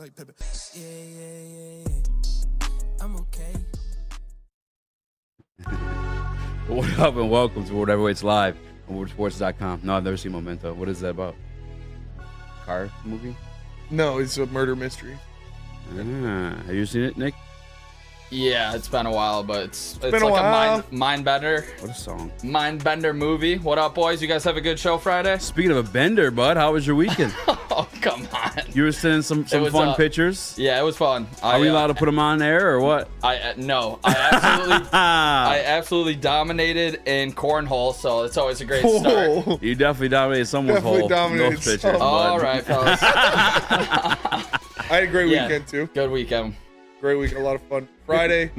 like Pepe. Yeah. I'm okay. What up and welcome to Whatever It's Live on WoodwardSports.com. No, I've never seen Memento. What is that about? Car movie? No, it's a murder mystery. Have you seen it, Nick? Yeah, it's been a while, but it's been like a while. a mind bender. What a song. Mind bender movie. What up, boys? You guys have a good show Friday? Speaking of a bender, bud, how was your weekend? Oh, come on. You were sending some was, fun pictures. Yeah, it was fun. Are we allowed to put them on air or what? No. I absolutely dominated in cornhole, so it's always a great start. You definitely dominated someone's Definitely hole. dominated Those pictures, some. bud. All right, fellas. I had a great Yeah. weekend too. Good weekend. Great weekend, a lot of fun. Friday,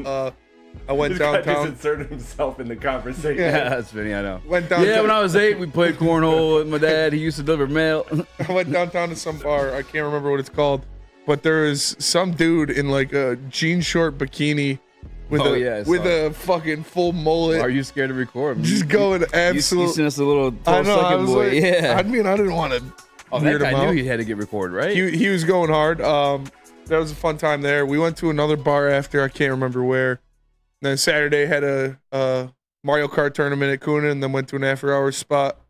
I went This guy just downtown. inserted himself in the conversation. Yeah, that's funny, I know. Went downtown. Yeah, when I was 8, we played cornhole with my dad. He used to deliver mail. I went downtown to some bar. I can't remember what it's called, but there is some dude in like a jean short bikini with a fucking full mullet. Are you scared to record? just going You absolute. sent us a little I 12-second know. I was boy. like, Yeah. I mean, I didn't want to. Oh, that guy knew he had to get recorded, right? He was going hard. That was a fun time there. We went to another bar after. I can't remember where. Then Saturday had a Mario Kart tournament at Kuna, and then went to an after-hours spot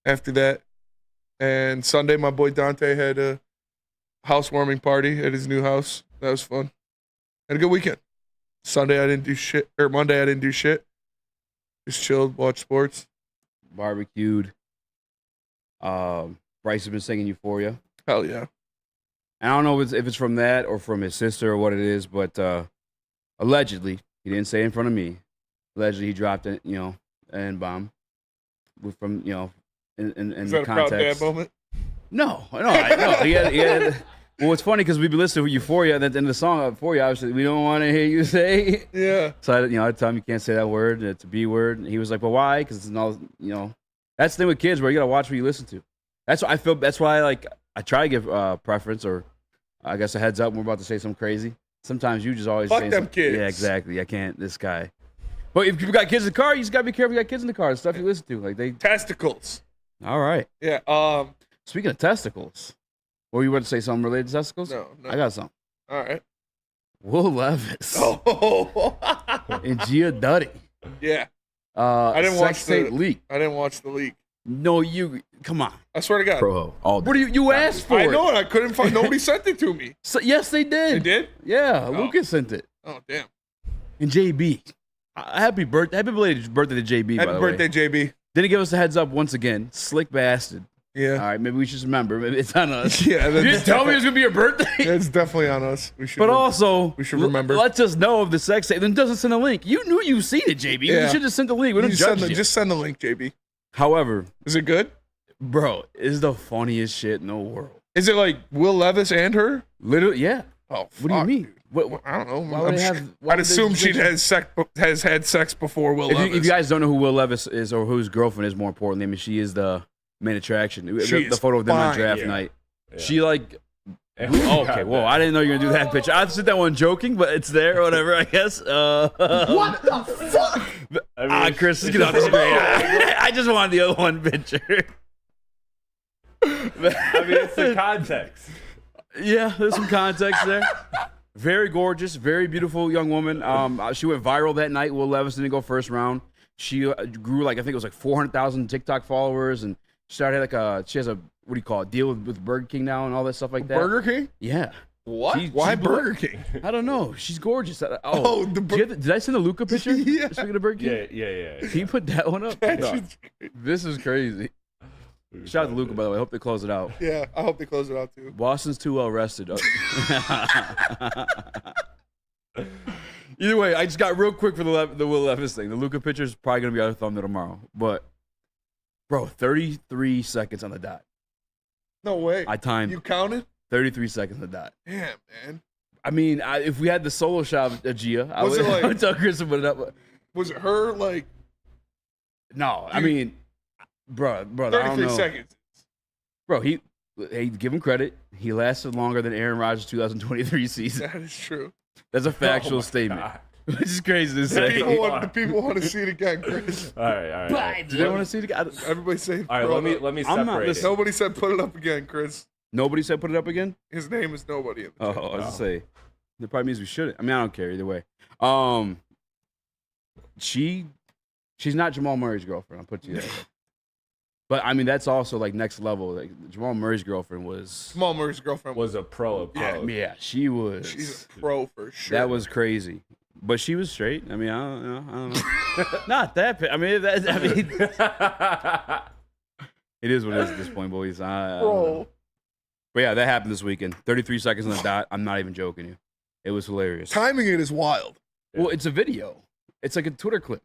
after that. And Sunday, my boy Dante had a housewarming party at his new house. That was fun. Had a good weekend. Sunday, I didn't do shit. Or Monday, I didn't do shit. Just chilled, watched sports. Barbecued. Bryce has been singing Euphoria. Hell yeah. And I don't know if it's from that or from his sister or what it is, but allegedly, he didn't say it in front of me. Allegedly, he dropped it, an N-bomb from, in Is that a context. proud dad moment? No. He had, well, it's funny because we've been listening to Euphoria, and at the end of the song, Euphoria, obviously, we don't want to hear you say. Yeah. So I tell him you can't say that word. It's a B word. And he was like, "Well, why?" Because it's all, that's the thing with kids where you gotta watch what you listen to. That's what I feel. That's why I try to give preference or I guess a heads up when we're about to say something crazy. Sometimes you just always Fuck say them something. kids. Yeah, exactly. I can't. This guy. But if you've got kids in the car, you just gotta be careful. You got kids in the car. The stuff you listen to, like they. Testicles. All right. Yeah. Speaking of testicles, well, you want to say something related to testicles? No. I got something. All right. Will Levis Oh. and Gia Duddy. Yeah. I didn't watch sex tape leak. I didn't watch the leak. No, you come on. I swear to God. Pro all What do you asked for? I it. know it. I couldn't find. Nobody sent it to me. So, yes, they did. They did? Yeah, Oh. Lucas sent it. Oh damn! And JB. Happy belated birthday to JB. Happy by the birthday, way. JB. Didn't give us a heads up once again. Slick bastard. Yeah. All right, maybe we should remember. Maybe it's on us. Yeah. You didn't tell me it was gonna be your birthday. It's definitely on us. We should. But also, we should remember. Let's just know of the sex tape. Then doesn't send a link. You knew you seen it, JB. Yeah. You should just send the link. We don't judge you. Just send the link, JB. However, Is it good? bro, it's the funniest shit in the world. Is it like Will Levis and her? Literally, yeah. Oh, What do you mean? dude. What, I don't know. Why would they have- why I'd would they assume just she mention- has had sex before Will If Levis. you guys don't know who Will Levis is or who his girlfriend is, more importantly, I mean, she is the main attraction. She The is photo of them on fine. draft Yeah. night. Yeah. She okay, whoa, I didn't know you were going to do that picture. I said that one joking, but it's there or whatever, I guess. what the fuck? Chris, get off the screen. I just wanted the other one picture. I mean, it's the context. Yeah, there's some context there. Very gorgeous, very beautiful young woman. She went viral that night. Will Levis didn't go first round. She grew I think it was 400,000 TikTok followers, and she has a what do you call it, deal with Burger King now and all that stuff like that. Burger King? Yeah. What? Why Burger King? I don't know. She's gorgeous. Did I send a Luca picture? Yeah. Speaking of Burger King, Yeah. can you put that one up? That No. shit's great. This is crazy. Shout out to Luca, by the way. I hope they close it out. Yeah, I hope they close it out too. Boston's too well rested. Either way, I just got real quick for the Will Levis thing. The Luca picture is probably going to be our thumbnail tomorrow. But, bro, 33 seconds on the dot. No way. I timed You counted? 33 seconds on the dot. Damn, man. I mean, if we had the solo shot of Gia, I Was would, it like- I would tell Chris to put it up. Was it her like No, I mean, bro, I don't 33 know. seconds? Bro, hey, give him credit. He lasted longer than Aaron Rodgers' 2023 season. That is true. That's a factual Oh my statement. God. Which is crazy to The say. people want to see it again, Chris. All right. Do they want to see it again? Everybody say, All right, throw let it up. me I'm not separate it. listening. Nobody said put it up again, Chris. Nobody said put it up again? His name is nobody in the Oh, chat. I was gonna say. That probably means we shouldn't. I mean, I don't care either way. She's not Jamal Murray's girlfriend. I'll put you there. But I mean, that's also like next level. Like Jamal Murray's girlfriend was. Jamal Murray's girlfriend Was a pro apologist. Yeah, she was. She's a pro for sure. That was crazy. But she was straight. I mean, I don't know. Not that. I mean, it is what it is at this point, boys. I don't know. But yeah, that happened this weekend. 33 seconds on the dot. I'm not even joking you. It was hilarious. Timing it is wild. Well, it's a video. It's like a Twitter clip.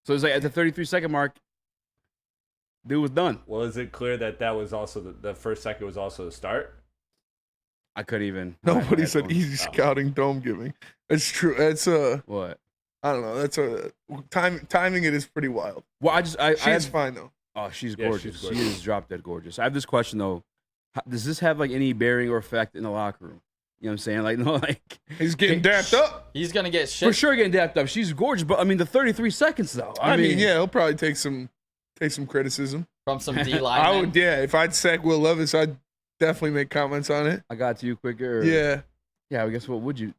So it's like at the 33-second mark, dude was done. Well, is it clear that was also the first second was also the start? I couldn't even. Nobody said headphones. easy scouting dome giving. It's true. It's What? I don't know. That's timing it is pretty wild. Well, I She's fine though. Oh, she's Yeah, gorgeous. she's gorgeous. She is drop dead gorgeous. I have this question though. Does this have like any bearing or effect in the locker room? You know what I'm saying? Like, no, like He's getting dapped up. He's gonna get shit. for sure getting dapped up. She's gorgeous, but I mean the 33 seconds though. I mean, yeah, he'll probably take some criticism. From some D I linemen. would, yeah. If I'd sack Will Levis, I'd definitely make comments on it. I got to you quicker. Or, Yeah, Yeah, I guess what would you?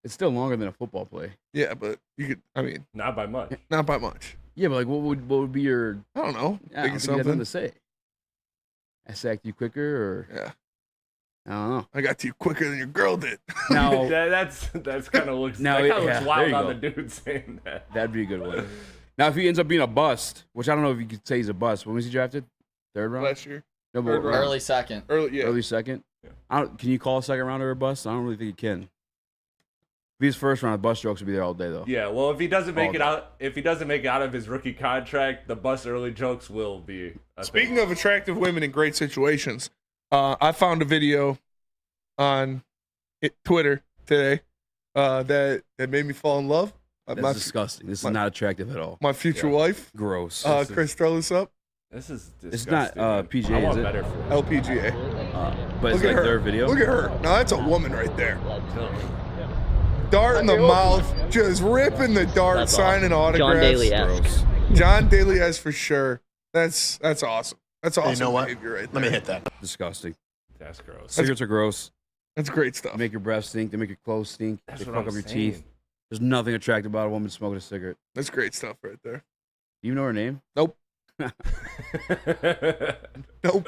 It's still longer than a football play. yeah, but you could. I mean, Not by much. not by much. Yeah, but like what would be your? I don't know. I don't Think think of you had nothing something. to say. I sacked you quicker, or Yeah, I don't know. I got to you quicker than your girl did. Now that's kind of looks. Now, that kind of yeah, looks wild there you on go. the dude saying that. that'd be a good one. Now, if he ends up being a bust, which I don't know if you could say he's a bust. When was he drafted? Third round. Last year, No, third round. Early second. early second. Yeah. Can you call a second rounder a bust? I don't really think you can. If he's first round, the bust jokes will be there all day though. Yeah, well, if he doesn't make All it day. out, of his rookie contract, the bust early jokes will be. Speaking of attractive women in great situations, I found a video on Twitter today that made me fall in love. That's My, disgusting. This is my- not attractive at all. my future wife, Gross. Chris, throw this up. This is disgusting. It's not, man. PGA, I want is it? better for it. LPGA. But it's Look at like her. their video. Look at her. Now that's a woman right there. Dart in the mouth, just ripping the dart, That's signing awesome. John autographs. Daly-esque. Gross. John Daly for sure. That's awesome. That's awesome. You know what? Behavior right Let me there. hit that. Disgusting. That's gross. Cigarettes are gross. That's great stuff. They make your breath stink. They make your clothes stink. That's They what fuck I'm up your saying. teeth. There's nothing attractive about a woman smoking a cigarette. That's great stuff right there. You know her name? Nope. Nope.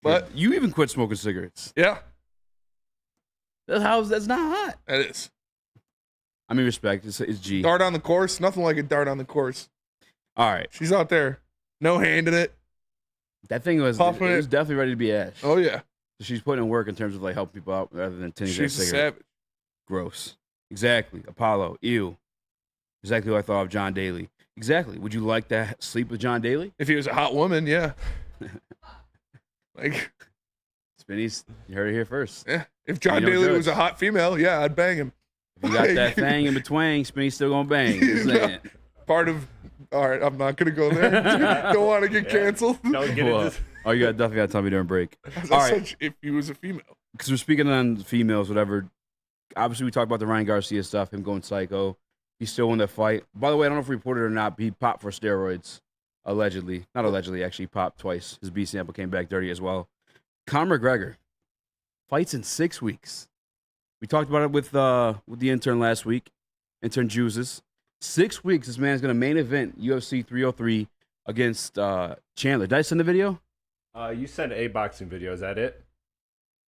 But you even quit smoking cigarettes. yeah, That's not hot. that is. I mean, respect. It's G. Dart on the course. Nothing like a dart on the course. All right. She's out there, no hand in it. That thing was, Puffing it was it. definitely ready to be ash. Oh yeah, So she's putting in work in terms of like helping people out rather than tinning that she's a cigarette. savage. Gross. Exactly. Apollo. Ew. Exactly what I thought of John Daly. Exactly. Would you like to sleep with John Daly? If he was a hot woman, yeah. Like, Spinny's, you heard it here first. yeah. If John You don't Daly judge. was a hot female, yeah, I'd bang him. If you got that thing in between, Spinny's still gonna bang. Just saying. Part of. All right, I'm not gonna go there. Don't want to get canceled. Don't get Well, into. oh, you definitely got to tell me during break. I All right. said if he was a female. Because we're speaking on females, whatever. Obviously, we talked about the Ryan Garcia stuff, him going psycho. He's still in that fight. By the way, I don't know if we reported it or not, but he popped for steroids, allegedly. Not allegedly, actually. He popped twice. His B sample came back dirty as well. Conor McGregor fights in 6 weeks. We talked about it with the intern last week, intern Juices. 6 weeks, this man's going to main event UFC 303 against Chandler. Did I send the video? You sent a boxing video. Is that it?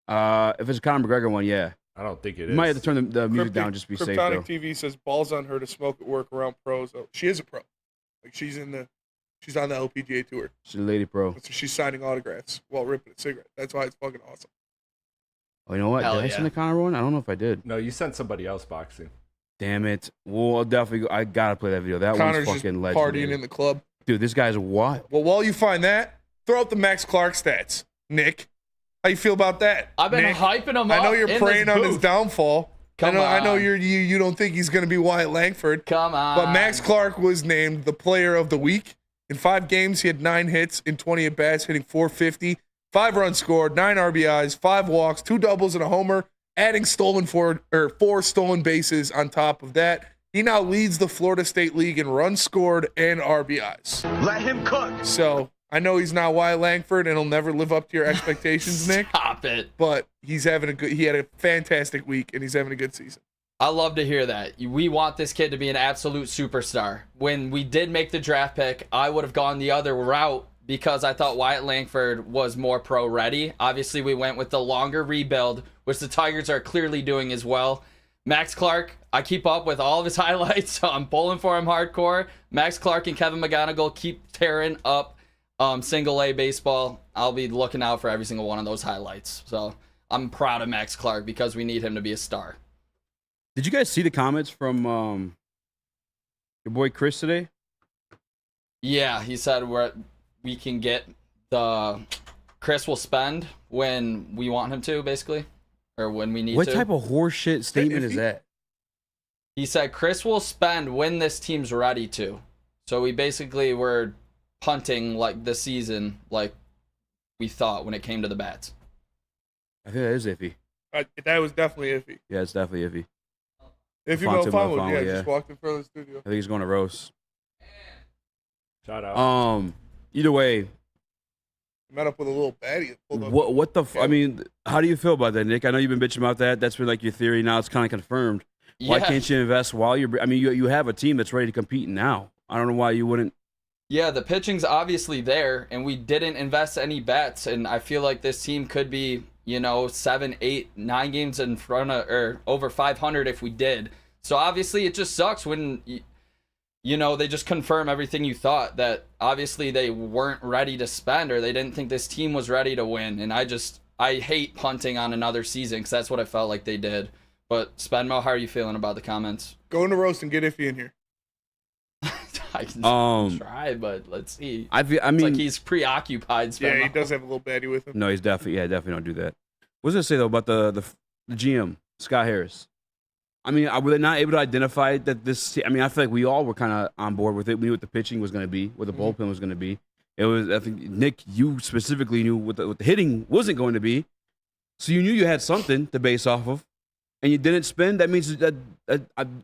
If it's a Conor McGregor one, yeah. I don't think it You is. might have to turn the music down just to be safe, though. Kryptonic TV says balls on her to smoke at work around pros. Oh, she is a pro. Like she's on the LPGA tour. She's a lady pro. So she's signing autographs while ripping a cigarette. That's why it's fucking awesome. Oh, you know what? Hell Did I yeah. send the Conor one? I don't know if I did. No, you sent somebody else boxing. Damn it. Well, I'll definitely I gotta play that video. That Connor's one's just fucking partying legendary. in the club. Dude, this guy's wild. Well, while you find that, throw out the Max Clark stats. Nick, how you feel about that? I've been Nick? hyping him up. I know you're in preying this on his booth. downfall. Come I know on. you don't think he's going to be Wyatt Langford. Come on. But Max Clark was named the player of the week. In 5 games, he had 9 hits in 20 at-bats, hitting .450, 5 runs scored, 9 RBIs, 5 walks, 2 doubles and a homer, adding 4 stolen bases on top of that. He now leads the Florida State League in runs scored and RBIs. Let him cook. So, I know he's not Wyatt Langford and he'll never live up to your expectations, Nick. Stop it. But he had a fantastic week and he's having a good season. I love to hear that. We want this kid to be an absolute superstar. When we did make the draft pick, I would have gone the other route because I thought Wyatt Langford was more pro ready. Obviously, we went with the longer rebuild, which the Tigers are clearly doing as well. Max Clark, I keep up with all of his highlights, so I'm pulling for him hardcore. Max Clark and Kevin McGonigal keep tearing up single A baseball. I'll be looking out for every single one of those highlights. So I'm proud of Max Clark because we need him to be a star. Did you guys see the comments from your boy Chris today? Yeah, he said we can get Chris will spend when we want him to, basically, or when we need What to. type of horseshit statement is that? He said Chris will spend when this team's ready to. So we basically were punting like the season like we thought when it came to the bats. I think that is iffy. That was definitely iffy. Yeah, it's definitely iffy. If you Fonte go follow, Mofamo, just walked in front of the studio. I think he's going to roast. Shout out. Either way, Met up with a little baddie. what the? I mean, how do you feel about that, Nick? I know you've been bitching about that. That's been like your theory. Now it's kind of confirmed. Why can't you invest while you're? I mean, you have a team that's ready to compete now. I don't know why you wouldn't. Yeah, the pitching's obviously there, and we didn't invest any bets, and I feel like this team could be, 7, 8, 9 games in front of, or over 500 if we did. So obviously it just sucks when, they just confirm everything you thought, that obviously they weren't ready to spend, or they didn't think this team was ready to win. And I hate punting on another season because that's what I felt like they did. But Spenmo, how are you feeling about the comments? Go into roast and get iffy in here. I can try, but let's see. I mean, it's like he's preoccupied. Spenmo. Yeah, he does have a little baddie with him. No, he's definitely don't do that. What was I say though about the GM Scott Harris? I mean, were they not able to identify that this? I mean, I feel like we all were kind of on board with it. We knew what the pitching was going to be, what the bullpen was going to be. It was, I think, Nick, you specifically knew what the hitting wasn't going to be, so you knew you had something to base off of, and you didn't spend. That means that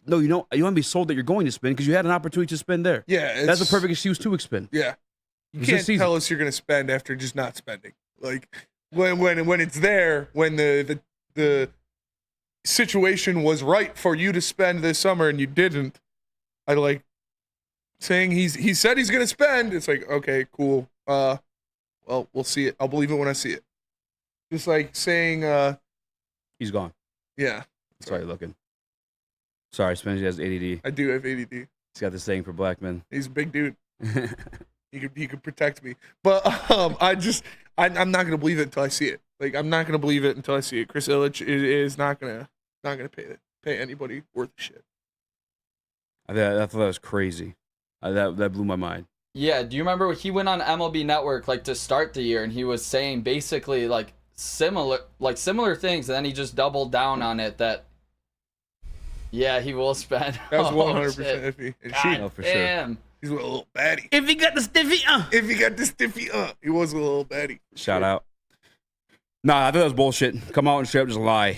no, you don't. You want to be sold that you're going to spend because you had an opportunity to spend there. Yeah, that's a perfect excuse to expend. Yeah, you It's can't this season. tell us you're going to spend after just not spending. Like when it's there, when the situation was right for you to spend this summer and you didn't. I like saying he said he's going to spend. It's like, okay, cool. Well, we'll see it. I'll believe it when I see it. Just like saying He's gone. yeah. Sorry, looking. Sorry, Spencer has ADD. I do have ADD. He's got this thing for black men. He's a big dude. He could protect me. But I'm not gonna believe it until I see it. Like I'm not gonna believe it until I see it. Chris Ilitch is not gonna pay anybody worth a shit. I thought that was crazy. That blew my mind. Yeah, do you remember he went on MLB Network like to start the year and he was saying basically like similar things, and then he just doubled down on it that yeah, he will spend. That's 100% shit. iffy. And Oh, for sure. Damn. he's a little baddie. If he got the stiffy, If he got the stiffy, he was a little baddie. shout out. Nah, I thought that was bullshit. Come out and straight up just lie.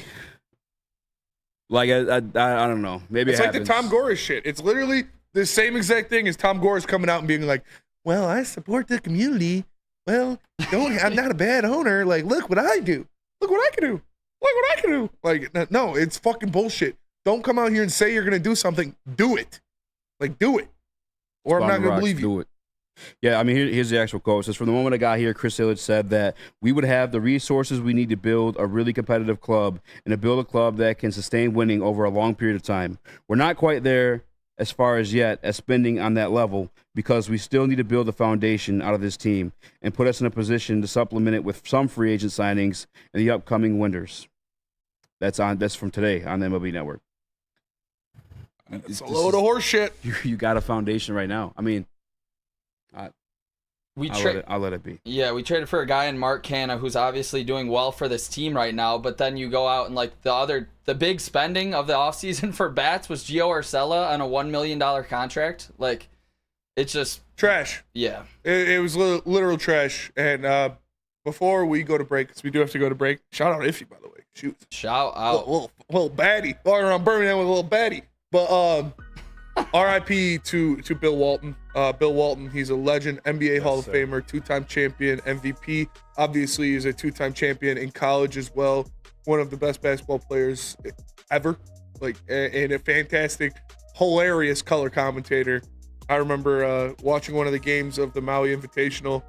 Like I don't know. Maybe It's it like happens. the Tom Gores shit. It's literally the same exact thing as Tom Gores coming out and being like, "Well, I support the community. Well, I'm not a bad owner. Like, look what I do. Look what I can do. Look what I can do." Like, no, it's fucking bullshit. Don't come out here and say you're gonna do something. Do it. Like, do it. Or I'm not Bottom gonna rocks, believe you. do it. Yeah, I mean, here's the actual quote. It says, "From the moment I got here, Chris Ilitch said that we would have the resources we need to build a really competitive club and to build a club that can sustain winning over a long period of time. We're not quite there as far as yet as spending on that level because we still need to build a foundation out of this team and put us in a position to supplement it with some free agent signings in the upcoming winters." That's from today on the MLB Network. It's a load of horse shit. You got a foundation right now. I mean, I'll let it be. Yeah, we traded for a guy in Mark Canha who's obviously doing well for this team right now, but then you go out and like the big spending of the offseason for bats was Gio Urshela on a $1 million contract. Like, it's just Trash. yeah. It was literal trash. And before we go to break, because we do have to go to break, shout out Iffy, by the way. Shoot. Shout out. Little baddie. Walking around Birmingham with a little baddie. But RIP to Bill Walton. Bill Walton, he's a legend, NBA Hall of sir. Famer, 2-time champion, MVP. Obviously, he's a 2-time champion in college as well. One of the best basketball players ever. And a fantastic, hilarious color commentator. I remember watching one of the games of the Maui Invitational,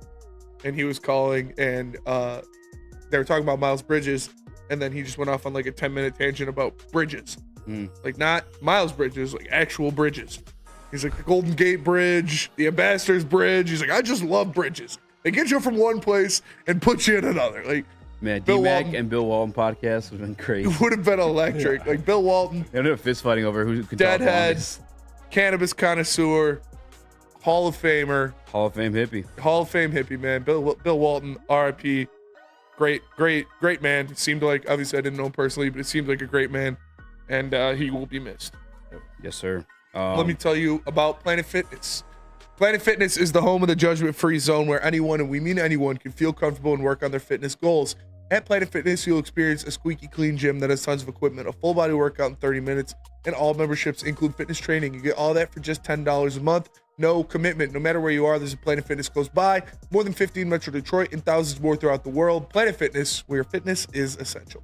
and he was calling, and they were talking about Miles Bridges, and then he just went off on like a 10-minute tangent about bridges. Like not Miles Bridges, like actual bridges. He's like the Golden Gate Bridge, the Ambassador's Bridge. He's like, I just love bridges. They get you from one place and put you in another. Like, Man, Bill D-Mac Walton- and Bill Walton podcast would have been crazy. it would have been electric. Like Bill Walton, They ended up fist fighting over who could talk deadhead, longest. cannabis connoisseur, Hall of Famer, Hall of Fame hippie. Hall of Fame hippie, man. Bill Walton, RIP. Great man. It seemed like, obviously I didn't know him personally, but it seemed like a great man. And he will be missed. Yes, sir. Let me tell you about Planet Fitness. Planet Fitness is the home of the judgment-free zone where anyone, and we mean anyone, can feel comfortable and work on their fitness goals. At Planet Fitness, you'll experience a squeaky clean gym that has tons of equipment, a full body workout in 30 minutes, and all memberships include fitness training. You get all that for just $10 a month. No commitment. No matter where you are, there's a Planet Fitness close by. More than 15 in Metro Detroit and thousands more throughout the world. Planet Fitness, where fitness is essential.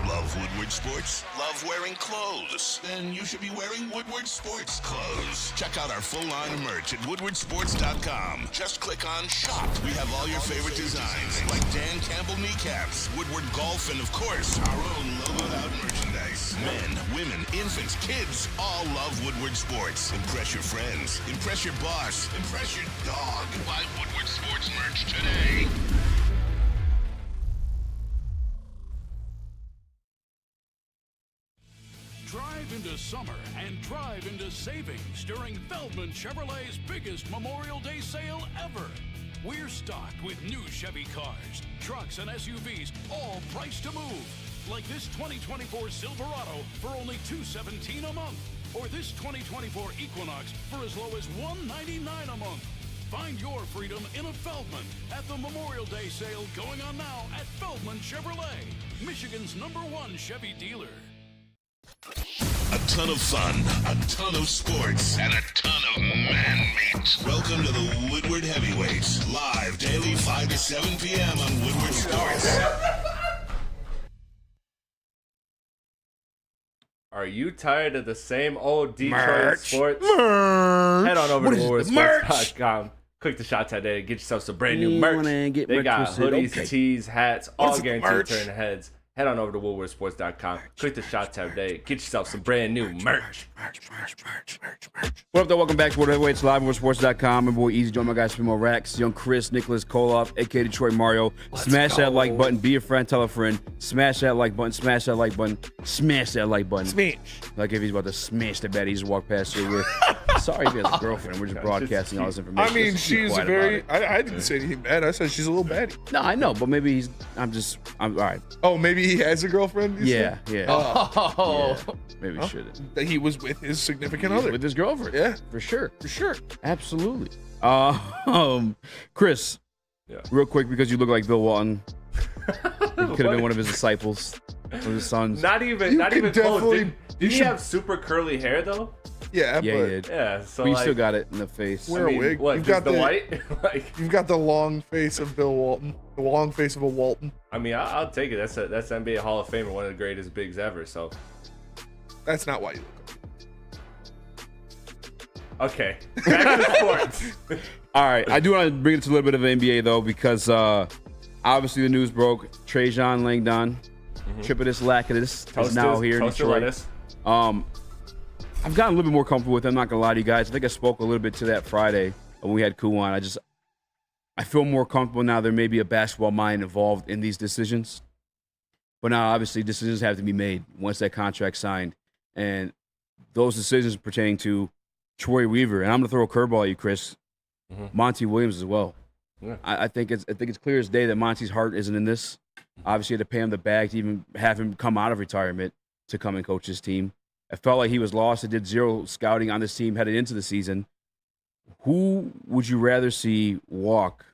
Love Woodward Sports? Love wearing clothes? Then you should be wearing Woodward Sports clothes. Check out our full line of merch at woodwardsports.com. Just click on shop. We have all your favorite designs, like Dan Campbell kneecaps, Woodward golf, and of course, our own logoed out merchandise. Men, women, infants, kids all love Woodward Sports. Impress your friends. Impress your boss. Impress your dog. Buy Woodward Sports merch today. Drive into summer and drive into savings during Feldman Chevrolet's biggest Memorial Day sale ever. We're stocked with new Chevy cars, trucks, and SUVs, all priced to move. Like this 2024 Silverado for only $217 a month, or this 2024 Equinox for as low as $199 a month. Find your freedom in a Feldman at the Memorial Day sale going on now at Feldman Chevrolet, Michigan's #1 Chevy dealer. A ton of fun, a ton of sports, and a ton of man meat. Welcome to the Woodward Heavyweights, live daily 5 to 7 p.m. on Woodward Sports. Are you tired of the same old Detroit Merch. sports? Head on over What to is it? Merch. woodwardsports.com. Click the shop today. Get yourself some brand new You merch. wanna get They merch got twisted? hoodies, Okay. tees, hats, What all is it, guaranteed merch? to turn heads. Head on over to woodwardsports.com. Click the shop tab today. Get yourself some brand new merch. What up, though? Welcome back to Woodward Heavyweights Live on Sports.com. My boy Eazy, join my guy Spimo Rax, young Chris, Nicholas Kohloff, aka Detroit Mario. Smash that like button. Be a friend. Tell a friend. Smash that like button. Smash that like button. Smash that like button. Smash. Like if he's about to smash the bat, he just walked past you with. Sorry if he has a girlfriend. We're just broadcasting all this information. I mean, Just be she's quiet very. about it. I didn't say anything bad. I said she's a little baddie. No, I know, but maybe he's. I'm all right. Oh, maybe he has a girlfriend? you Yeah, said? yeah. Oh, Yeah. Maybe we shouldn't. That he was with his significant other. With his girlfriend. Yeah. For sure. For sure. Absolutely. Chris. Yeah. Real quick, because you look like Bill Walton. You could have been one of his disciples, one of his sons. Not even You close. could definitely- Did you he should- have super curly hair though? Yeah, Yeah, but he did. Yeah, so But you like, still got it in the face. Wear a wig. What? You've Just got the the- white? Like, you've got the long face of Bill Walton. The long face of a Walton. I mean, I'll take it. That's NBA Hall of Famer, one of the greatest bigs ever. So, That's not why you look okay, back to sports. All right, I do want to bring it to a little bit of NBA though, because obviously the news broke. Trajan Langdon, Tripitus Lackitus is now here in Toasted Detroit. lettuce. I've gotten a little bit more comfortable with him. I'm not gonna lie to you guys. I think I spoke a little bit to that Friday when we had Koo on. I feel more comfortable now. There may be a basketball mind involved in these decisions, but now obviously decisions have to be made once that contract's signed, and those decisions pertaining to Troy Weaver. And I'm gonna throw a curveball at you, Chris. Monty Williams as well. Yeah. I think it's clear as day that Monty's heart isn't in this. Obviously, you had to pay him the bag to even have him come out of retirement to come and coach his team. I felt like he was lost. He did zero scouting on this team headed into the season. Who would you rather see walk?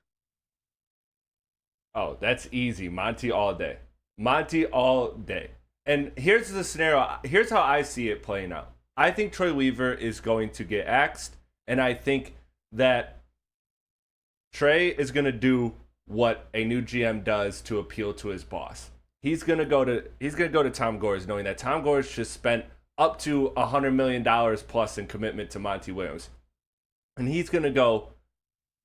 Oh, that's easy. Monty all day. Monty all day. And here's the scenario. Here's how I see it playing out. I think Troy Weaver is going to get axed, and I think that Trey is going to do what a new GM does to appeal to his boss. He's going to go to Tom Gores, knowing that Tom Gores just spent up to $100 million plus in commitment to Monty Williams. And he's going to go,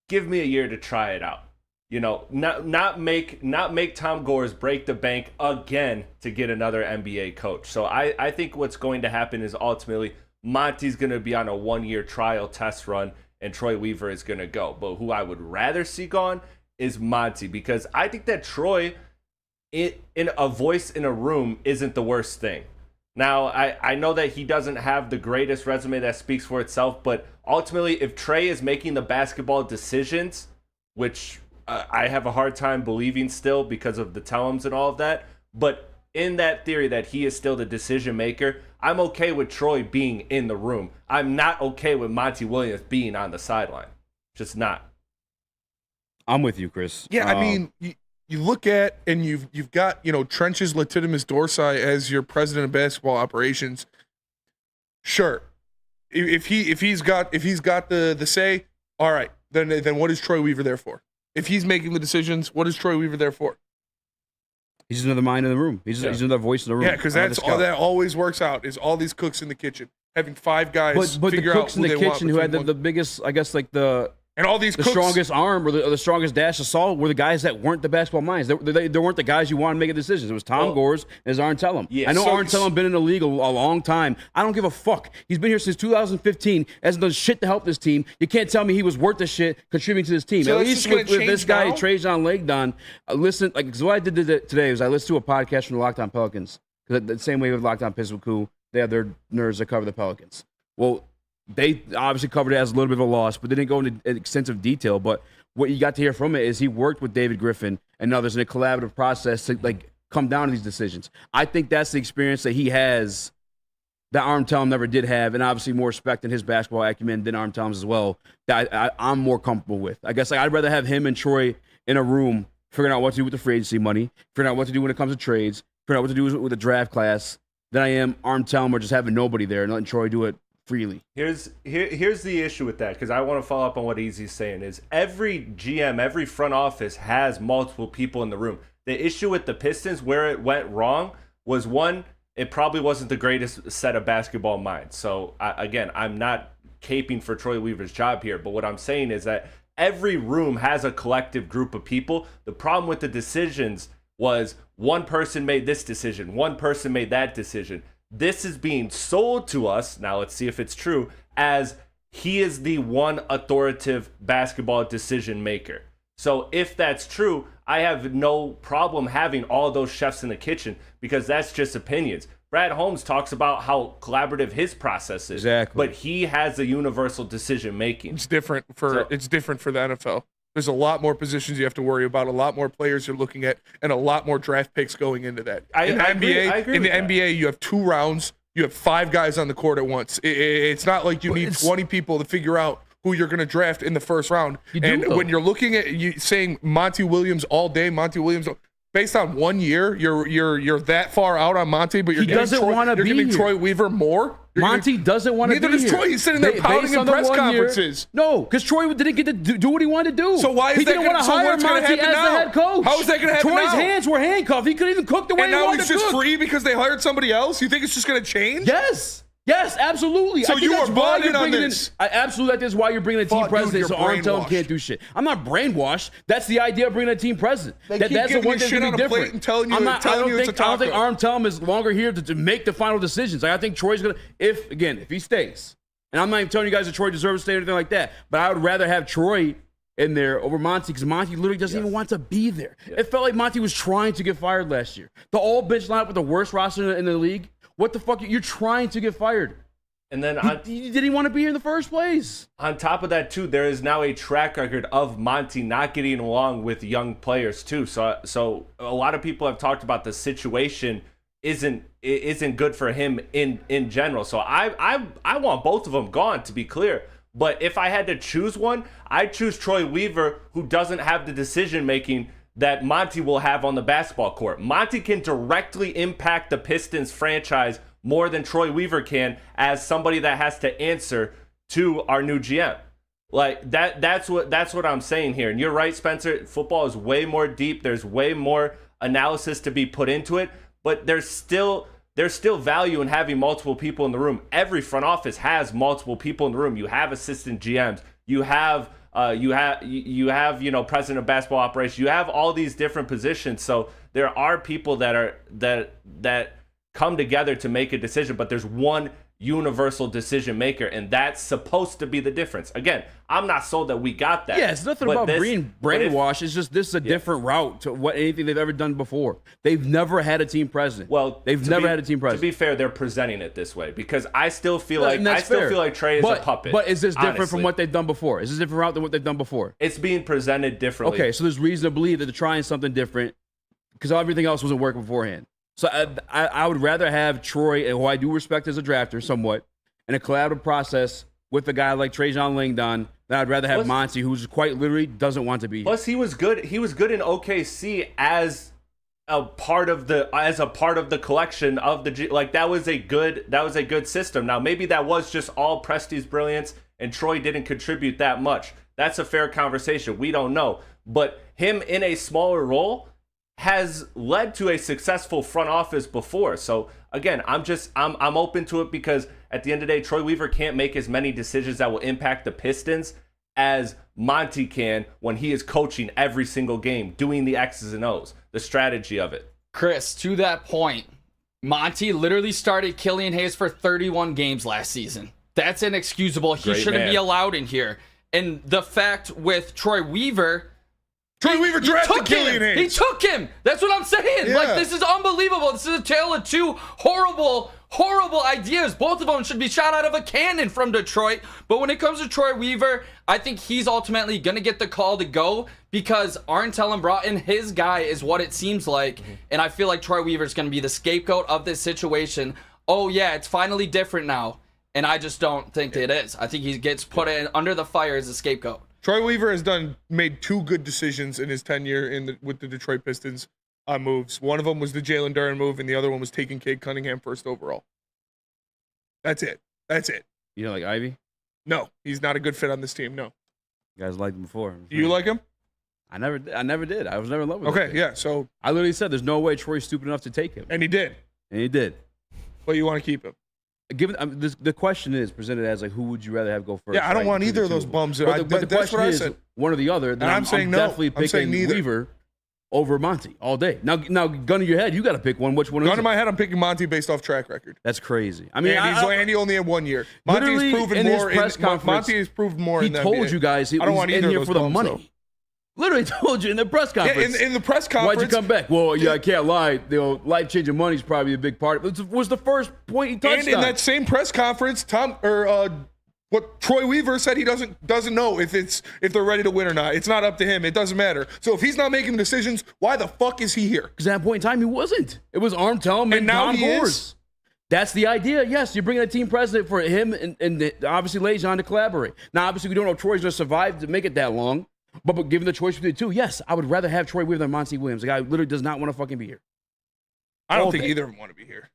give me a year to try it out. You know, not make Tom Gores break the bank again to get another NBA coach. So I think what's going to happen is ultimately Monty's going to be on a 1-year trial test run and Troy Weaver is going to go. But who I would rather see gone is Monty, because I think that Troy, in a voice in a room, isn't the worst thing. Now, I know that he doesn't have the greatest resume that speaks for itself, but ultimately, if Trey is making the basketball decisions, which I have a hard time believing still because of the tell-ems and all of that, but in that theory that he is still the decision maker, I'm okay with Troy being in the room. I'm not okay with Monty Williams being on the sideline. Just not. I'm with you, Chris. Yeah, I mean, you look at, and you've got, Trench's Latimus Dorsai as your president of basketball operations. Sure, if he's got the say, all right, then what is Troy Weaver there for? If he's making the decisions, what is Troy Weaver there for? He's another mind in the room. He's another voice in the room. Yeah, because that's all that always works out is all these cooks in the kitchen having 5 guys but figure the cooks out in who the they kitchen want who had the biggest, I guess, like and all these the cooks, strongest arm or the strongest dash of salt were the guys that weren't the basketball minds. They weren't the guys you wanted to make decisions. It was Tom Gores and his Arn Tellem. Yeah, I know so Arn Tellem been in the league a long time. I don't give a fuck. He's been here since 2015. Hasn't done shit to help this team. You can't tell me he was worth the shit contributing to this team. So At that's least just with gonna this change guy, now? Trajan Langdon, listen, like, so what I did today was I listened to a podcast from the Locked On Pelicans. Because the same way with Locked On Pistons, they have their nerds that cover the Pelicans. Well, they obviously covered it as a little bit of a loss, but they didn't go into extensive detail. But what you got to hear from it is he worked with David Griffin and others in a collaborative process to come down to these decisions. I think that's the experience that he has that Arn Tellem never did have, and obviously more respect in his basketball acumen than Arn Tellem's as well, that I'm more comfortable with. I guess I'd rather have him and Troy in a room figuring out what to do with the free agency money, figuring out what to do when it comes to trades, figuring out what to do with the draft class, than I am Arn Tellem or just having nobody there and letting Troy do it freely. Here's the issue with that, because I want to follow up on what Easy's saying, is every GM, every front office has multiple people in the room. The issue with the Pistons, where it went wrong, was one, it probably wasn't the greatest set of basketball minds. So, again, I'm not caping for Troy Weaver's job here, but what I'm saying is that every room has a collective group of people. The problem with the decisions was one person made this decision, one person made that decision. This is being sold to us, now let's see if it's true, as he is the one authoritative basketball decision maker. So if that's true, I have no problem having all those chefs in the kitchen, because that's just opinions. Brad Holmes talks about how collaborative his process is. Exactly. But he has a universal decision making. It's different for the NFL. There's a lot more positions you have to worry about, a lot more players you're looking at, and a lot more draft picks going into that. In the NBA, you have 2 rounds. You have 5 guys on the court at once. It's not like you need 20 people to figure out who you're going to draft in the first round. When you're looking at saying Monty Williams all day, based on 1 year, you're that far out on Monty, but you're giving Troy Weaver more. Monty doesn't want to be here. Neither does Troy. He's sitting there pouting in press conferences. No, because Troy didn't get to do what he wanted to do. So why is he that didn't want to hire Monty as the head coach? How is that going to happen Troy's now? hands were handcuffed. He couldn't even cook the way he wanted to cook. And now he's just free because they hired somebody else? You think it's just going to change? Yes, absolutely. So you are bought in on this. Absolutely, that's why you're bringing a team president. So Arn Tellem can't do shit. I'm not brainwashed. That's the idea of bringing a team president. That's the one thing to be different. And telling you I don't it's a taco. think Arn Tellem is longer here to make the final decisions. I think Troy's gonna, if he stays. And I'm not even telling you guys that Troy deserves to stay or anything like that. But I would rather have Troy in there over Monty, because Monty literally doesn't even want to be there. It felt like Monty was trying to get fired last year. The all bench lineup with the worst roster in the league. What the fuck? You're trying to get fired. And then he didn't want to be here in the first place. On top of that, too, there is now a track record of Monty not getting along with young players, too. So a lot of people have talked about the situation isn't good for him in general. So I want both of them gone, to be clear. But if I had to choose one, I'd choose Troy Weaver, who doesn't have the decision making that Monty will have on the basketball court. Monty can directly impact the Pistons franchise more than Troy Weaver can as somebody that has to answer to our new GM. Like that's what I'm saying here. And you're right, Spencer. Football is way more deep. There's way more analysis to be put into it, but there's still value in having multiple people in the room. Every front office has multiple people in the room. You have assistant GMs. You have president of basketball operations. You have all these different positions. So there are people that come together to make a decision, but there's one universal decision maker, and that's supposed to be the difference. Again, I'm not sold that we got that. Yeah, it's nothing about being brainwashed. It's just this is a different route to anything they've ever done before. They've never had a team president. Well, they've never had a team president. To be fair, they're presenting it this way because I still feel like Trey is a puppet. But is this different honestly. from what they've done before? Is this a different route than what they've done before? It's being presented differently. Okay, so there's reason to believe that they're trying something different because everything else wasn't working beforehand. So I would rather have Troy, who I do respect as a drafter somewhat, in a collaborative process with a guy like Trajan Langdon, then I'd rather have Monty, who's quite literally doesn't want to be here. Plus, he was good. He was good in OKC as a part of the collection of the like that was a good system. Now maybe that was just all Presti's brilliance and Troy didn't contribute that much. That's a fair conversation. We don't know, but him in a smaller role has led to a successful front office before. So again, I'm open to it because at the end of the day, Troy Weaver can't make as many decisions that will impact the Pistons as Monty can when he is coaching every single game, doing the X's and O's, the strategy of it. Chris, to that point, Monty literally started Killian Hayes for 31 games last season. That's inexcusable. He shouldn't be allowed in here. And the fact with Troy Weaver drafted Killian Hayes. He took him. That's what I'm saying. Yeah. Like, this is unbelievable. This is a tale of two horrible ideas. Both of them should be shot out of a cannon from Detroit. But when it comes to Troy Weaver, I think he's ultimately going to get the call to go because Arntellen brought in his guy is what it seems like. Mm-hmm. And I feel like Troy Weaver's going to be the scapegoat of this situation. Oh, yeah, it's finally different now. And I just don't think it is. I think he gets put in under the fire as a scapegoat. Troy Weaver has made two good decisions in his tenure with the Detroit Pistons on moves. One of them was the Jalen Duren move, and the other one was taking Cade Cunningham first overall. That's it. You know, like Ivy? No, he's not a good fit on this team. No. You guys liked him before. Do you like him? I never did. I was never in love with him. Okay, yeah. So I literally said there's no way Troy's stupid enough to take him. And he did. But you want to keep him. Given the question is presented as like, who would you rather have go first? Yeah, I don't want either of those bums. But the question is one or the other. Then I'm saying no. Definitely picking Weaver over Monty all day. Now, gun to your head, you got to pick one. Which one? Gun to my head, I'm picking Monty based off track record. That's crazy. I mean, and he only had 1 year. Monty's proven more. Monty has proved more. He told you guys he was in here for the money. Literally told you in the press conference. Yeah, in the press conference. Why'd you come back? Well, yeah, I can't lie. Life-changing money is probably a big part. It was the first point he touched on. And in that same press conference, what Troy Weaver said he doesn't know if they're ready to win or not. It's not up to him. It doesn't matter. So if he's not making decisions, why the fuck is he here? Because at that point in time, he wasn't. It was Arntellen and now Tom he Gores. is. That's the idea. Yes, you're bringing a team president for him and obviously Lejean to collaborate. Now, obviously, we don't know if Troy's going to survive to make it that long. But given the choice between the two, yes, I would rather have Troy Weaver than Monty Williams. The guy literally does not want to fucking be here. I don't think either of them want to be here.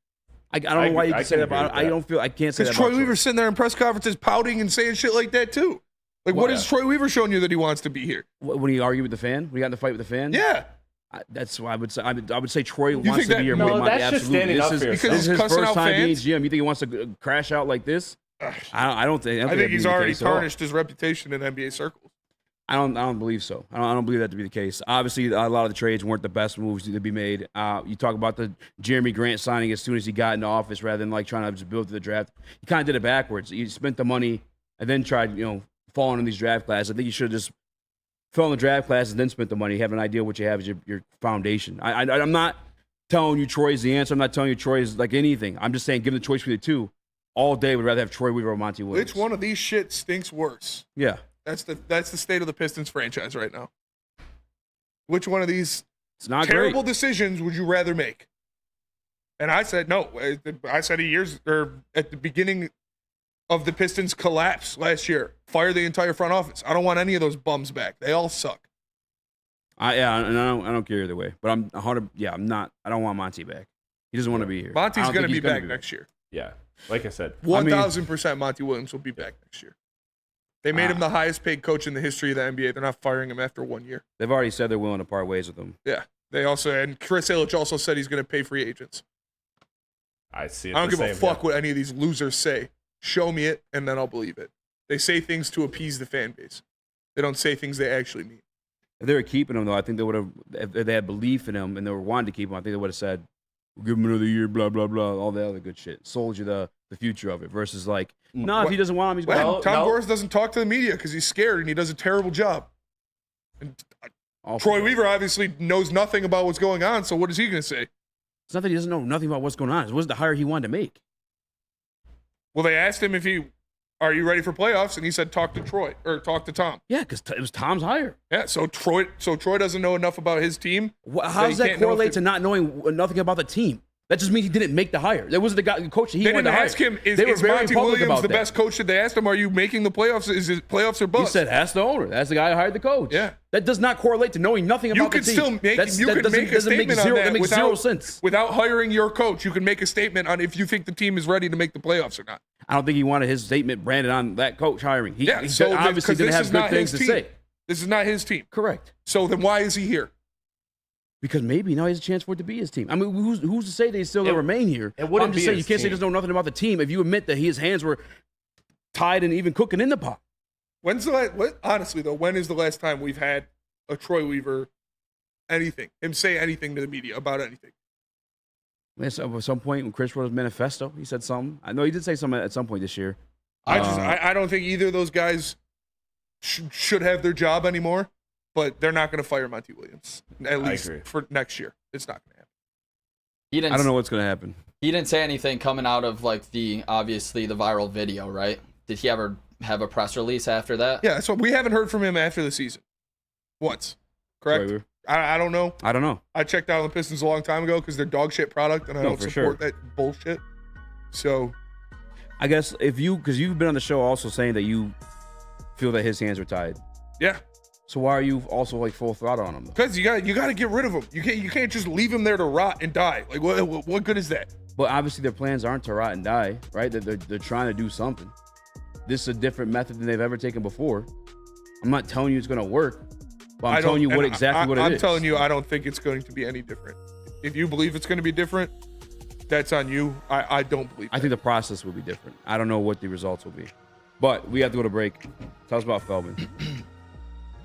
I don't know why you can say that, but I don't feel I can't say that. Because Troy Weaver's sitting there in press conferences pouting and saying shit like that too. Like, what is Troy Weaver showing you that he wants to be here? When he argued with the fan? When he got in the fight with the fan? Yeah. That's what I would say. I would say Troy wants to be here. No, that's just standing up here. This is his first time being GM. You think he wants to crash out like this? I don't think. I think he's already tarnished his reputation in NBA circles. I don't believe so. I don't believe that to be the case. Obviously, a lot of the trades weren't the best moves to be made. You talk about the Jeremy Grant signing as soon as he got into office, rather than like trying to just build to the draft. You kind of did it backwards. You spent the money and then tried, falling in these draft classes. I think you should have just fell in the draft classes and then spent the money. You have an idea what you have as your foundation. I'm not telling you Troy's the answer. I'm not telling you Troy's like anything. I'm just saying, given the choice between the two, all day would rather have Troy Weaver or Monty Williams. Which one of these shit stinks worse? Yeah. That's the state of the Pistons franchise right now. Which one of these terrible decisions would you rather make? And I said no. I said at the beginning of the Pistons collapse last year, fire the entire front office. I don't want any of those bums back. They all suck. I don't care either way. But I don't want Monty back. He doesn't want to be here. Monty's going to be back next year. Yeah, like I said, 1,000% Monty Williams will be back next year. They made him the highest paid coach in the history of the NBA. They're not firing him after 1 year. They've already said they're willing to part ways with him. Yeah. And Chris Ilitch also said he's going to pay free agents. I see it. I don't the give a same, fuck what any of these losers say. Show me it, and then I'll believe it. They say things to appease the fan base. They don't say things they actually mean. If they were keeping him, though, I think they would have, if they had belief in him and they were wanting to keep him, I think they would have said, we'll give him another year, blah, blah, blah, all the other good shit. Sold you the future of it versus like, no, if he doesn't want him, he's going Well, Tom Gores doesn't talk to the media because he's scared and he does a terrible job. And Troy Weaver obviously knows nothing about what's going on, so what is he going to say? It's not that he doesn't know nothing about what's going on. It wasn't the hire he wanted to make. Well, they asked him are you ready for playoffs? And he said, talk to Troy or talk to Tom. Yeah, because it was Tom's hire. Yeah, so Troy doesn't know enough about his team. How does that correlate to not knowing nothing about the team? That just means he didn't make the hire. That wasn't the coach that he wanted to hire. They didn't ask him, They were is very Monty public Williams about the that. best coach? They asked him, are you making the playoffs? Is it playoffs or He bust? said, ask the owner. That's the guy who hired the coach. Yeah. That does not correlate to knowing nothing about the team. You could make a statement on that that makes zero sense. Without hiring your coach, you can make a statement on if you think the team is ready to make the playoffs or not. I don't think he wanted his statement branded on that coach hiring. He so obviously didn't have good things to say. This is not his team. Correct. So then why is he here? Because maybe now he has a chance for it to be his team. I mean, who's to say that he's still going to remain here? It wouldn't I'm just be saying his you can't say team. he doesn't know nothing about the team if you admit that his hands were tied and even cooking in the pot. Honestly, though, when is the last time we've had a Troy Weaver him say anything to the media about anything? At some point when Chris wrote his manifesto, he said something. I know he did say something at some point this year. I don't think either of those guys should have their job anymore, but they're not going to fire Monty Williams, at least for next year. It's not going to happen. I don't know what's going to happen. He didn't say anything coming out of like obviously the viral video, right? Did he ever have a press release after that? Yeah, so we haven't heard from him after the season. Once. Correct? I don't know. I don't know. I checked out on the Pistons a long time ago because they're dog shit product, and I don't support that bullshit. So I guess because you've been on the show also saying that you feel that his hands are tied. Yeah. So why are you also like full throttle on him? Because you got to get rid of him. You can't just leave him there to rot and die. Like what good is that? But obviously their plans aren't to rot and die, right? They're trying to do something. This is a different method than they've ever taken before. I'm not telling you it's going to work, but I'm telling you what it is. I'm telling you, I don't think it's going to be any different. If you believe it's going to be different, that's on you. I don't believe that. I think the process will be different. I don't know what the results will be. But we have to go to break. Tell us about Feldman.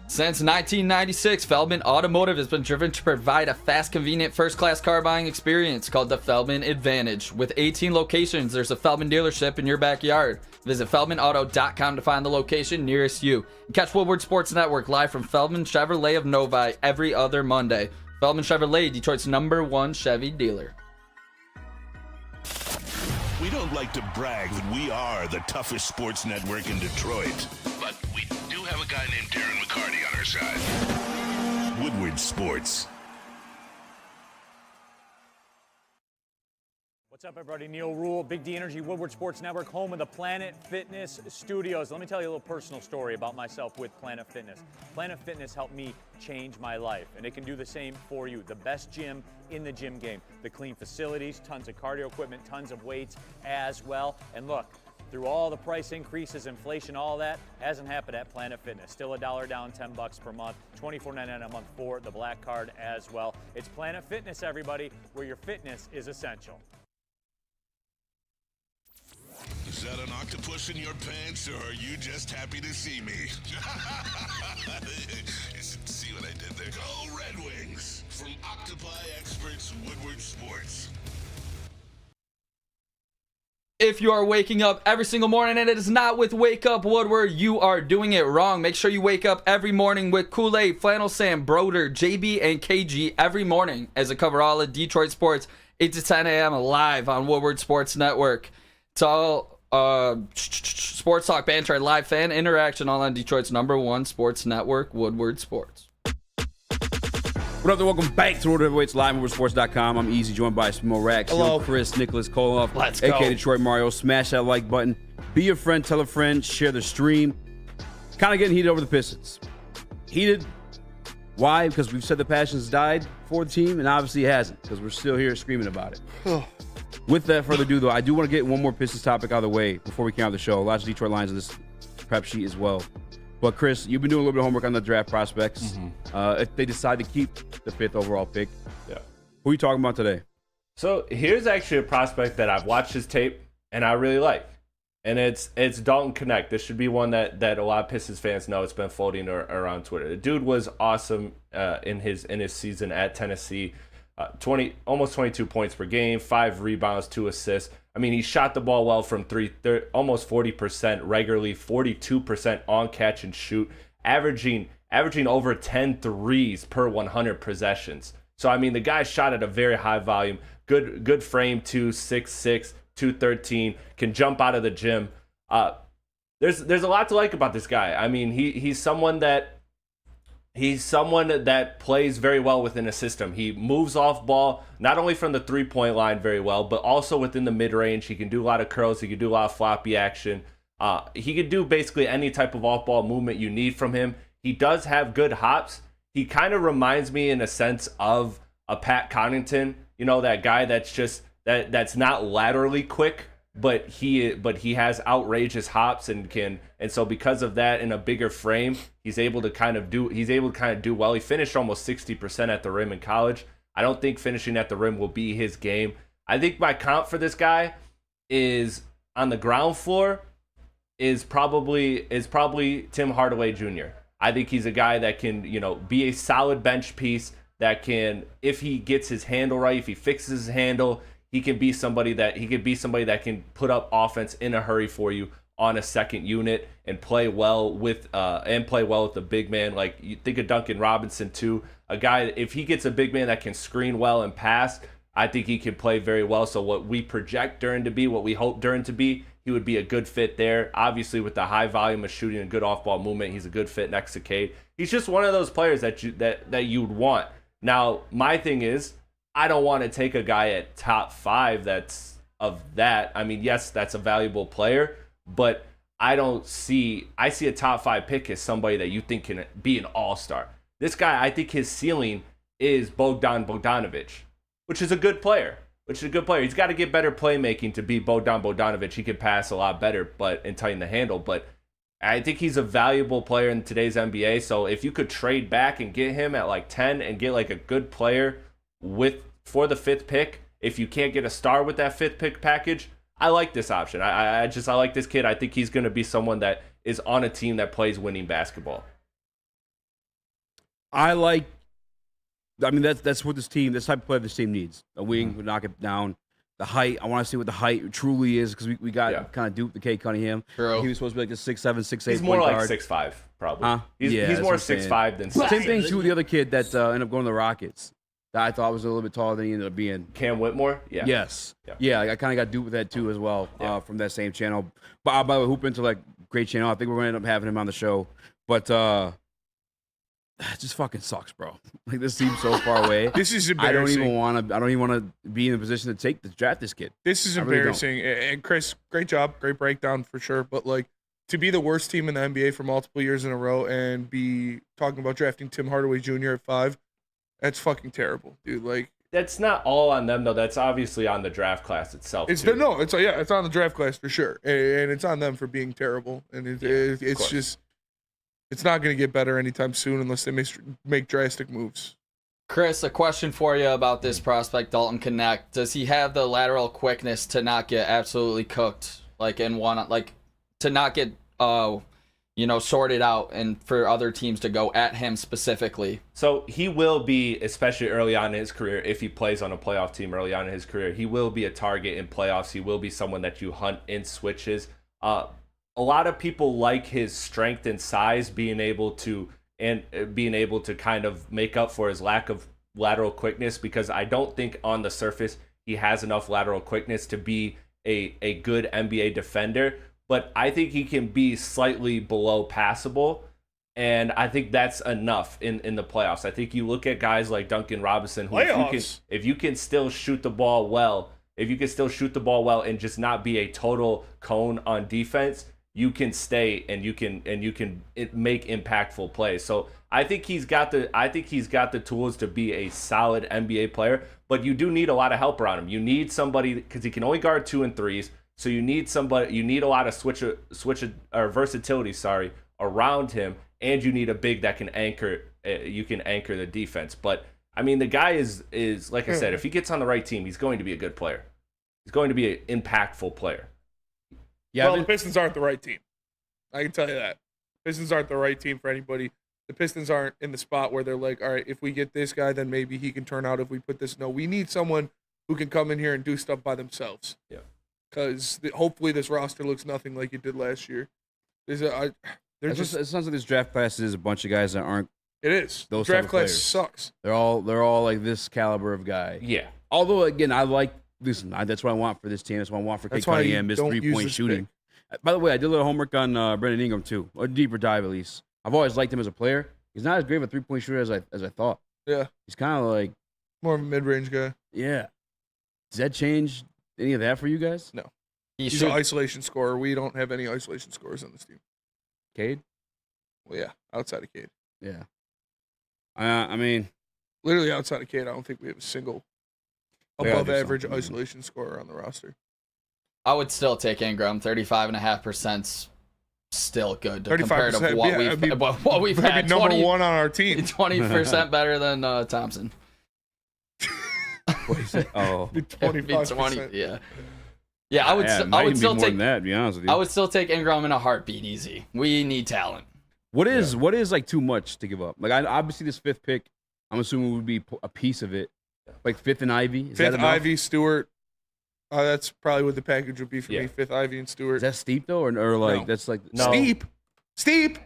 Since 1996, Feldman Automotive has been driven to provide a fast, convenient, first-class car buying experience called the Feldman Advantage. With 18 locations, there's a Feldman dealership in your backyard. Visit FeldmanAuto.com to find the location nearest you. And catch Woodward Sports Network live from Feldman Chevrolet of Novi every other Monday. Feldman Chevrolet, Detroit's #1 Chevy dealer. We don't like to brag that we are the toughest sports network in Detroit, but we do have a guy named Darren McCarty on our side. Woodward Sports. What's up, everybody? Neil Rule, Big D Energy, Woodward Sports Network, home of the Planet Fitness Studios. Let me tell you a little personal story about myself with Planet Fitness. Planet Fitness helped me change my life, and it can do the same for you. The best gym in the gym game. The clean facilities, tons of cardio equipment, tons of weights as well. And look, through all the price increases, inflation, all that, hasn't happened at Planet Fitness. Still $1 down, $10 per month, $24.99 a month for the Black Card as well. It's Planet Fitness, everybody, where your fitness is essential. Is that an octopus in your pants, or are you just happy to see me? See what I did there? Go Red Wings! From Octopi Experts, Woodward Sports. If you are waking up every single morning and it is not with Wake Up Woodward, you are doing it wrong. Make sure you wake up every morning with Kool-Aid, Flannel Sam, Broder, JB, and KG every morning as they cover all of Detroit sports, 8 to 10 a.m. live on Woodward Sports Network. It's all sports talk, banter, and live fan interaction all on Detroit's #1 sports network, Woodward Sports. What up, welcome back to World Heavyweights live on WoodwardSports.com. I'm Eazy, joined by Smo Raxter, Hello. Chris, Nicholas Kohloff, Let's aka go. Detroit Mario. Smash that like button. Be a friend, tell a friend, share the stream. Kind of getting heated over the Pistons. Heated Why? Because we've said the passion's died for the team, and obviously it hasn't, because we're still here screaming about it. With that further ado, though, I do want to get one more Pistons topic out of the way before we count the show. Lots of Detroit lines on this prep sheet as well. But Chris, you've been doing a little bit of homework on the draft prospects. If they decide to keep the 5th overall pick, who are you talking about today? So here's actually a prospect that I've watched his tape and I really like. And it's Dalton Knecht. This should be one that a lot of Pistons fans know. It's been floating around Twitter. The dude was awesome in his season at Tennessee. Almost 22 points per game, 5 rebounds, 2 assists. I mean, he shot the ball well from almost 40% regularly, 42% on catch and shoot, averaging over 10 threes per 100 possessions. So I mean, the guy shot at a very high volume. Good frame too, 6'6", 213, can jump out of the gym. There's a lot to like about this guy. I mean, he's someone that plays very well within a system. He moves off ball, not only from the 3-point line very well, but also within the mid-range. He can do a lot of curls. He can do a lot of floppy action. He can do basically any type of off-ball movement you need from him. He does have good hops. He kind of reminds me in a sense of a Pat Connaughton, that guy that's just that's not laterally quick, but he has outrageous hops and so because of that, in a bigger frame, he's able to kind of do well. He finished almost 60% at the rim in college. I don't think finishing at the rim will be his game. I think my comp for this guy is on the ground floor is probably Tim Hardaway Jr. I think he's a guy that can, be a solid bench piece that can, if he gets his handle right, if he fixes his handle, he can be somebody that can put up offense in a hurry for you on a second unit and play well with the big man. Like, you think of Duncan Robinson too, a guy, if he gets a big man that can screen well and pass, I think he can play very well. So what we project Duren to be, what we hope Duren to be, he would be a good fit there. Obviously, with the high volume of shooting and good off-ball movement, he's a good fit next to Cade. He's just one of those players that you'd want. Now, my thing is, I don't want to take a guy at top 5 that's of that. I mean, yes, that's a valuable player, but I see a top 5 pick as somebody that you think can be an all-star. This guy, I think his ceiling is Bogdan Bogdanovic, which is a good player. He's got to get better playmaking to be Bogdan Bogdanovic. He could pass a lot better, and tighten the handle. But I think he's a valuable player in today's NBA. So if you could trade back and get him at like 10 and get like a good player for the 5th pick, if you can't get a star with that 5th pick package, I like this option. I like this kid. I think he's going to be someone that is on a team that plays winning basketball. That's what this type of player this team needs. A wing would knock it down. The height, I want to see what the height truly is, because we got kind of duped the Cade Cunningham. True. He was supposed to be like the 6'7", 6'8" He's more like guard. 6'5", probably. Huh? He's more 6'5" than 6'8". Same thing too with the other kid that ended up going to the Rockets. That I thought was a little bit taller than he ended up being. Cam Whitmore? Yeah. Yes. Yeah, I kind of got duped with that too as well from that same channel. But by the way, Hoop Intellect, great channel. I think we're going to end up having him on the show. But it just fucking sucks, bro. Like, this team's so far away. This is embarrassing. I don't even want to be in a position to draft this kid. This is embarrassing. And Chris, great job, great breakdown for sure. But like, to be the worst team in the NBA for multiple years in a row and be talking about drafting Tim Hardaway Jr. at 5, that's fucking terrible, dude. Like, that's not all on them though. That's obviously on the draft class itself. It's on the draft class for sure, and it's on them for being terrible. And it's just. It's not going to get better anytime soon unless they make drastic moves. Chris, a question for you about this prospect, Dalton Knecht. Does he have the lateral quickness to not get absolutely cooked, to not get sorted out, and for other teams to go at him specifically? So he will be, especially early on in his career, if he plays on a playoff team early on in his career, he will be a target in playoffs. He will be someone that you hunt in switches. A lot of people like his strength and size, being able to kind of make up for his lack of lateral quickness, because I don't think on the surface he has enough lateral quickness to be a good NBA defender, but I think he can be slightly below passable, and I think that's enough in the playoffs. I think you look at guys like Duncan Robinson, who if you can still shoot the ball well, and just not be a total cone on defense, you can stay and you can make impactful plays. So I think he's got the tools to be a solid NBA player, but you do need a lot of help around him. You need somebody because he can only guard 2 and 3s, so you need a lot of switch or versatility, around him, and you need a big that can anchor. You can anchor the defense. But I mean, the guy is like I said, if he gets on the right team, he's going to be a good player. He's going to be an impactful player. Yeah, well, the Pistons aren't the right team. I can tell you that. Pistons aren't the right team for anybody. The Pistons aren't in the spot where they're like, all right, if we get this guy, then maybe he can turn out if we put this. No, we need someone who can come in here and do stuff by themselves. Yeah. Because hopefully this roster looks nothing like it did last year. It sounds like this draft class is a bunch of guys that aren't. It is. Those draft class players. sucks. They're all like this caliber of guy. Yeah. Although again, I like listen. That's what I want for this team. That's what I want for Kid Cunningham. His 3-point shooting. By the way, I did a little homework on Brandon Ingram too, a deeper dive at least. I've always liked him as a player. He's not as great of a 3-point shooter as I thought. Yeah. He's kind of like more of a mid-range guy. Yeah. Does that change any of that for you guys? No. He's an isolation scorer. We don't have any isolation scorers on this team. Cade? Well, yeah, outside of Cade. Yeah. I mean, literally outside of Cade, I don't think we have a single above-average isolation scorer on the roster. I would still take Ingram. 35.5% still good to compare to what we've had. Number 1 on our team. 20% better than Thompson. What is it? Oh, 25%. Yeah. Yeah, I would still take that. To be honest with you, I would still take Ingram in a heartbeat. Easy. We need talent. What is like too much to give up? Like obviously this 5th pick, I'm assuming would be a piece of it. Like 5th and Ivy. Is 5th that enough? Ivy, Stewart. That's probably what the package would be for me. 5th Ivy and Stewart. Is that steep though, or like no. That's like no. Steep.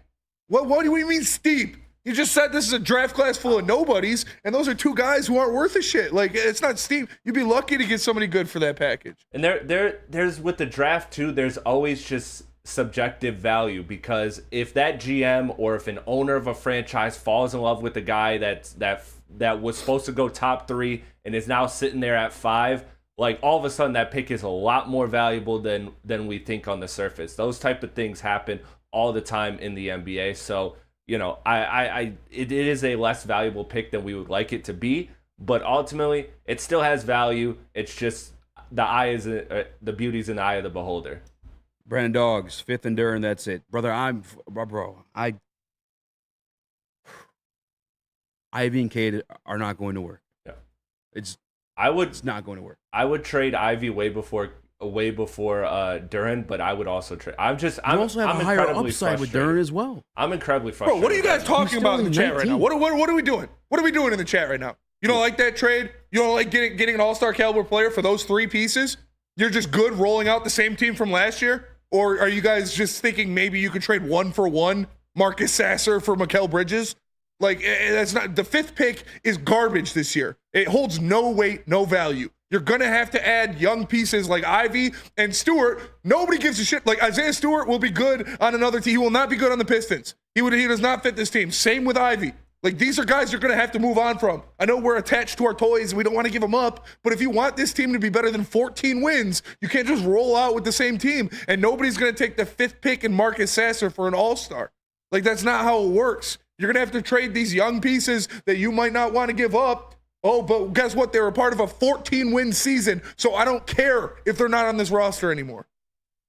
What do you mean steep? You just said this is a draft class full of nobodies, and those are 2 guys who aren't worth a shit. Like, it's not steep. You'd be lucky to get somebody good for that package. And there's with the draft too, there's always just subjective value, because if that GM or if an owner of a franchise falls in love with a guy that was supposed to go top 3 and is now sitting there at 5, like all of a sudden that pick is a lot more valuable than we think on the surface. Those type of things happen all the time in the NBA. So, you know, it is a less valuable pick than we would like it to be, but ultimately it still has value. It's just the beauty's in the eye of the beholder. Brandon Dogs, 5th and Duran, that's it. Brother, Ivy and Cade are not going to work. Yeah. It's not going to work. I would trade Ivy way before Duran, but I would also trade. I'm also have a higher upside with Duran as well. I'm incredibly frustrated. Bro, what are you guys talking about in the chat right now? What are we doing? What are we doing in the chat right now? You don't like that trade? You don't like getting an all-star caliber player for those 3 pieces? You're just good rolling out the same team from last year? Or are you guys just thinking maybe you could trade 1-for-1 Marcus Sasser for Mikal Bridges? Like, that's not, the 5th pick is garbage this year. It holds no weight, no value. You're going to have to add young pieces like Ivy and Stewart. Nobody gives a shit. Like, Isaiah Stewart will be good on another team. He will not be good on the Pistons. He does not fit this team. Same with Ivy. Like, these are guys you're going to have to move on from. I know we're attached to our toys and we don't want to give them up, but if you want this team to be better than 14 wins, you can't just roll out with the same team, and nobody's going to take the 5th pick in Marcus Sasser for an all-star. Like, that's not how it works. You're going to have to trade these young pieces that you might not want to give up. Oh, but guess what? They were part of a 14-win season, so I don't care if they're not on this roster anymore.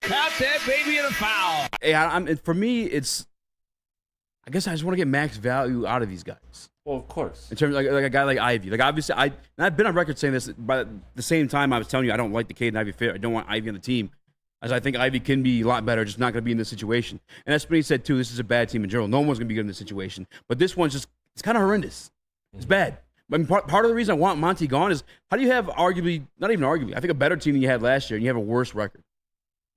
Got that baby in a foul. Hey, for me, I guess I just want to get max value out of these guys. Well, of course. In terms of like a guy like Ivy. Like, obviously, I've been on record saying this, but at the same time, I was telling you I don't like the Cade and Ivy fit. I don't want Ivy on the team, as I think Ivy can be a lot better, just not going to be in this situation. And that's what he said, too. This is a bad team in general. No one's going to be good in this situation. But this one's just, it's kind of horrendous. It's bad. I mean, part of the reason I want Monty gone is how do you have arguably, not even arguably, I think a better team than you had last year, and you have a worse record.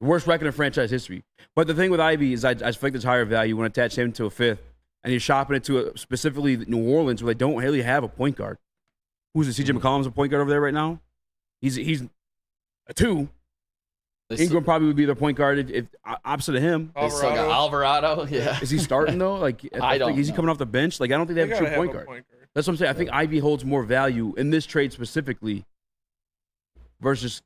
Worst record in franchise history. But the thing with Ivy is I just think there's higher value when I attach him to a 5th, and you're shopping it to specifically New Orleans, where they don't really have a point guard. Who's it? CJ McCollum's a point guard over there right now? He's a 2. Ingram probably would be their point guard if opposite of him. They still got Alvarado. Yeah. Is he starting though? Like, I don't. Is he coming off the bench? Like, I don't think they have a true point guard. That's what I'm saying. I think Ivy holds more value in this trade specifically versus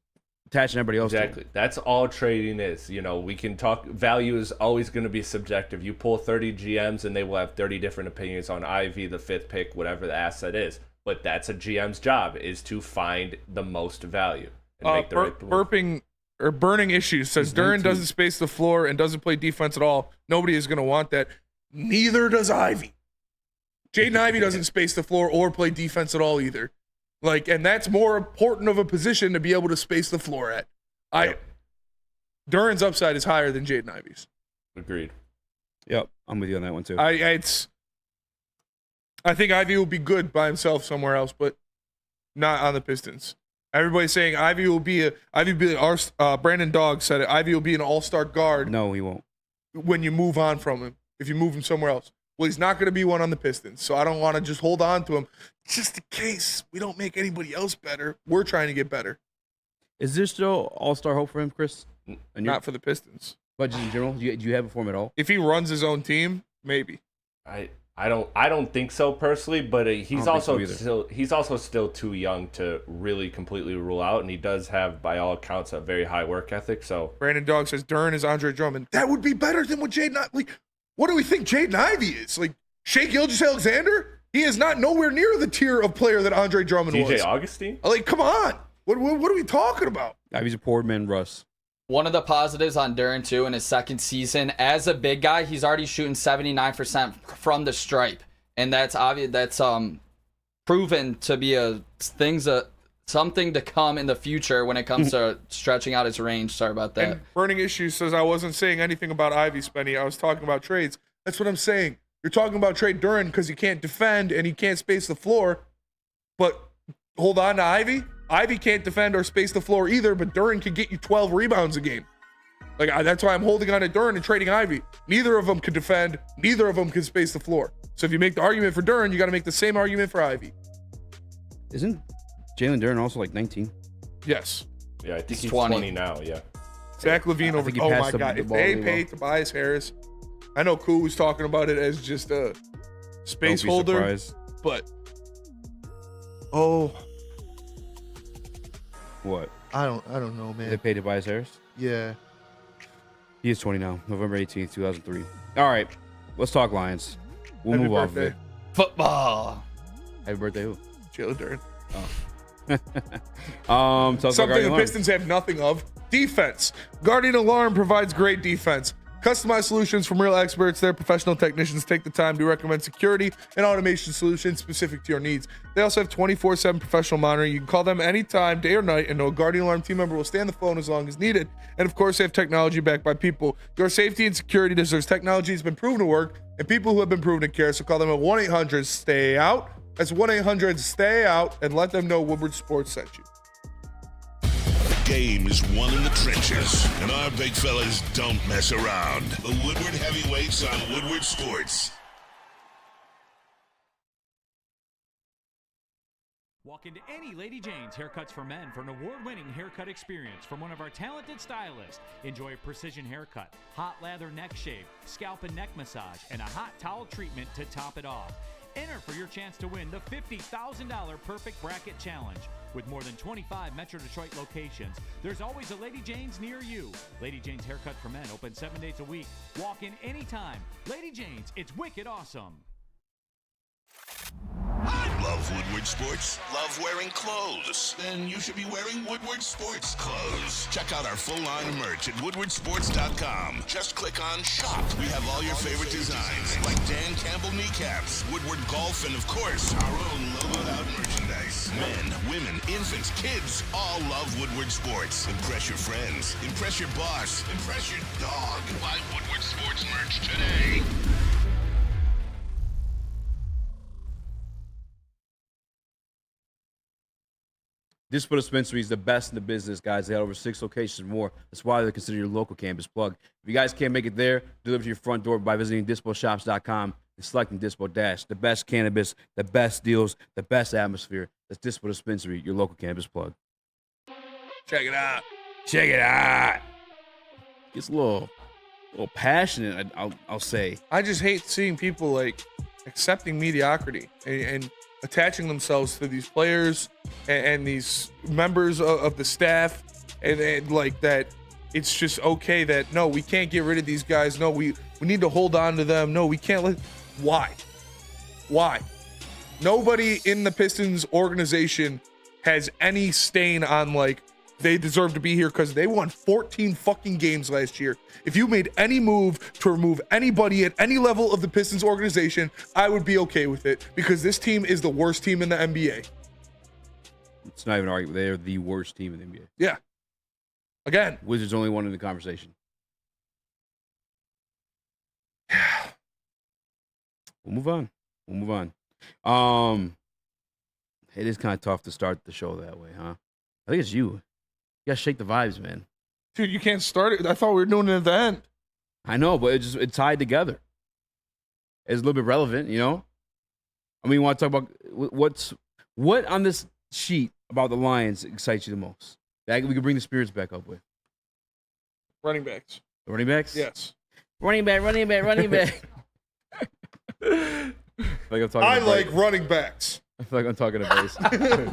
attaching everybody else. Exactly. That's all trading is. You know, we can talk. Value is always going to be subjective. You pull 30 GMs and they will have 30 different opinions on Ivy, the 5th pick, whatever the asset is. But that's a GM's job, is to find the most value and make the right move. Burning issues says Duren doesn't space the floor and doesn't play defense at all. Nobody is going to want that. Neither does Ivy. Jaden Ivey doesn't space the floor or play defense at all either. And that's more important of a position to be able to space the floor at. Duren's upside is higher than Jaden Ivey's. Agreed. Yep, I'm with you on that one too. I think Ivy will be good by himself somewhere else, but not on the Pistons. Everybody's saying Brandon Dog said it. Ivy will be an all-star guard. No, he won't. When you move on from him, if you move him somewhere else. Well, he's not going to be one on the Pistons, so I don't want to just hold on to him just in case we don't make anybody else better. We're trying to get better. Is there still all-star hope for him, Chris? Not for the Pistons. But just in general, do you have it for him at all? If he runs his own team, maybe. I don't think so personally, but he's also still too young to really completely rule out, and he does have, by all accounts, a very high work ethic. So Brandon Dog says Duren is Andre Drummond. That would be better than what Jaden Ivey. What do we think Jaden Ivey is? Shai Gilgeous-Alexander? He is not nowhere near the tier of player that Andre Drummond was. DJ Augustine? Come on. What are we talking about? Ivey's a poor man, Russ. One of the positives on Duren, too, in his second season, as a big guy, he's already shooting 79% from the stripe. And that's obvious. That's proven to be something to come in the future when it comes to stretching out his range. Sorry about that. And Burning Issues says I wasn't saying anything about Ivy, Spenny. I was talking about trades. That's what I'm saying. You're talking about trade Duren because he can't defend and he can't space the floor. But hold on to Ivy. Ivy can't defend or space the floor either, but Duren can get you 12 rebounds a game. That's why I'm holding on to Duren and trading Ivy. Neither of them can defend. Neither of them can space the floor. So if you make the argument for Duren, you got to make the same argument for Ivy. Isn't Jalen Duren also 19? Yes. Yeah, I think he's 20 now, yeah. Zach LaVine over. Oh, my God. If they pay Tobias Harris, I know Koo was talking about it as just a space holder. But, What? I don't know, man. They paid Tobias Harris? Yeah. He is 20 now, November 18th, 2003. All right, let's talk Lions. We'll Happy move off of birthday. it. Football. Happy birthday, who? Jalen Duren. Something the Pistons have nothing of. Defense. Guardian Alarm provides great defense. Customized solutions from real experts. Their professional technicians take the time to recommend security and automation solutions specific to your needs. They also have 24/7 professional monitoring. You can call them anytime, day or night, and no Guardian Alarm team member will stay on the phone as long as needed. And of course, they have technology backed by people. Your safety and security deserves technology that's been proven to work and people who have been proven to care. So call them at 1-800-STAY-OUT. That's 1-800-STAY-OUT, and let them know Woodward Sports sent you. Game is won in the trenches, and our big fellas don't mess around. The Woodward Heavyweights on Woodward Sports. Walk into any Lady Jane's Haircuts for Men for an award-winning haircut experience from one of our talented stylists. Enjoy a precision haircut, hot lather neck shave, scalp and neck massage, and a hot towel treatment to top it off. Enter for your chance to win the $50,000 Perfect Bracket Challenge. With more than 25 Metro Detroit locations, there's always a Lady Jane's near you. Lady Jane's Haircut for Men, open 7 days a week. Walk in anytime. Lady Jane's, it's wicked awesome. Love Woodward Sports? Love wearing clothes? Then you should be wearing Woodward Sports clothes. Check out our full line of merch at woodwardsports.com. Just click on shop. We have all your favorite designs, like Dan Campbell kneecaps, Woodward golf, and of course, our own logoed out merchandise. Men, women, infants, kids, all love Woodward Sports. Impress your friends. Impress your boss. Impress your dog. Buy Woodward Sports merch today. Dispo Dispensary is the best in the business, guys. They have over 6 locations more. That's why they're considered your local campus plug. If you guys can't make it there, deliver to your front door by visiting disposhops.com and selecting Dispo Dash. The best cannabis, the best deals, the best atmosphere. That's Dispo Dispensary, your local campus plug. Check it out. Check it out. Gets a little passionate, I'll say. I just hate seeing people accepting mediocrity and attaching themselves to these players and these members of the staff and like that. It's just okay that no, we can't get rid of these guys. No, we need to hold on to them. No, we can't let. Why? Nobody in the Pistons organization has any stain on like they deserve to be here because they won 14 fucking games last year. If you made any move to remove anybody at any level of the Pistons organization, I would be okay with it because this team is the worst team in the NBA. It's not even an argument. They're the worst team in the NBA. Yeah. Again, Wizards only one in the conversation. We'll move on. It is kind of tough to start the show that way, huh? I think it's you. You gotta shake the vibes, man. Dude, you can't start it. I thought we were doing it at the end. I know, but it's tied together. It's a little bit relevant, you know? I mean, you want to talk about what on this sheet about the Lions excites you the most? That we can bring the spirits back up with. Running backs. The running backs? Yes. Running back. I like running backs. I feel like I'm talking to base.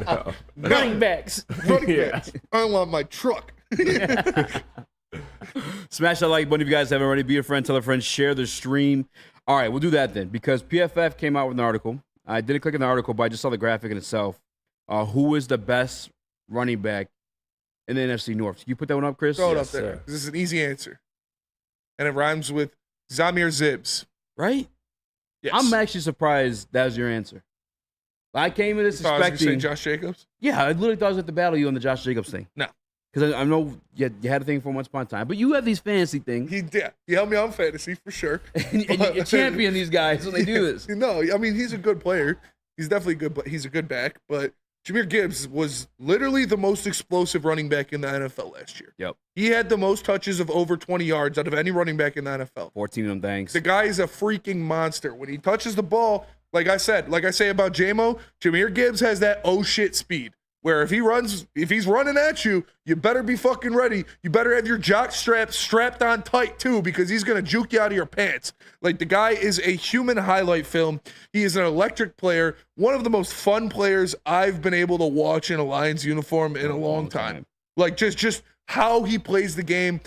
No. Running backs. Running backs. I want my truck. Smash that like button if you guys haven't already. Be a friend, tell a friend, share the stream. All right, we'll do that then because PFF came out with an article. I didn't click on the article, but I just saw the graphic in itself. Who is the best running back in the NFC North? Can you put that one up, Chris? Throw it up there. This is an easy answer. And it rhymes with Zamir Zibbs. Right? Yes. I'm actually surprised that was your answer. I came in this I was going to say expecting Josh Jacobs? Yeah, I literally thought I was at the battle you on the Josh Jacobs thing. No. Because I know you had a thing for once upon a time, but you have these fantasy things. He helped me on fantasy for sure. and you champion these guys when they do this. No, I mean, he's a good player. He's definitely good, but he's a good back. But Jahmyr Gibbs was literally the most explosive running back in the NFL last year. Yep. He had the most touches of over 20 yards out of any running back in the NFL. 14 of them, thanks. The guy is a freaking monster. When he touches the ball, like I say about J-Mo, Jahmyr Gibbs has that oh shit speed. Where if he's running at you, you better be fucking ready. You better have your jock strapped on tight too, because he's gonna juke you out of your pants. Like the guy is a human highlight film. He is an electric player, one of the most fun players I've been able to watch in a Lions uniform in a long time. Like just how he plays the game.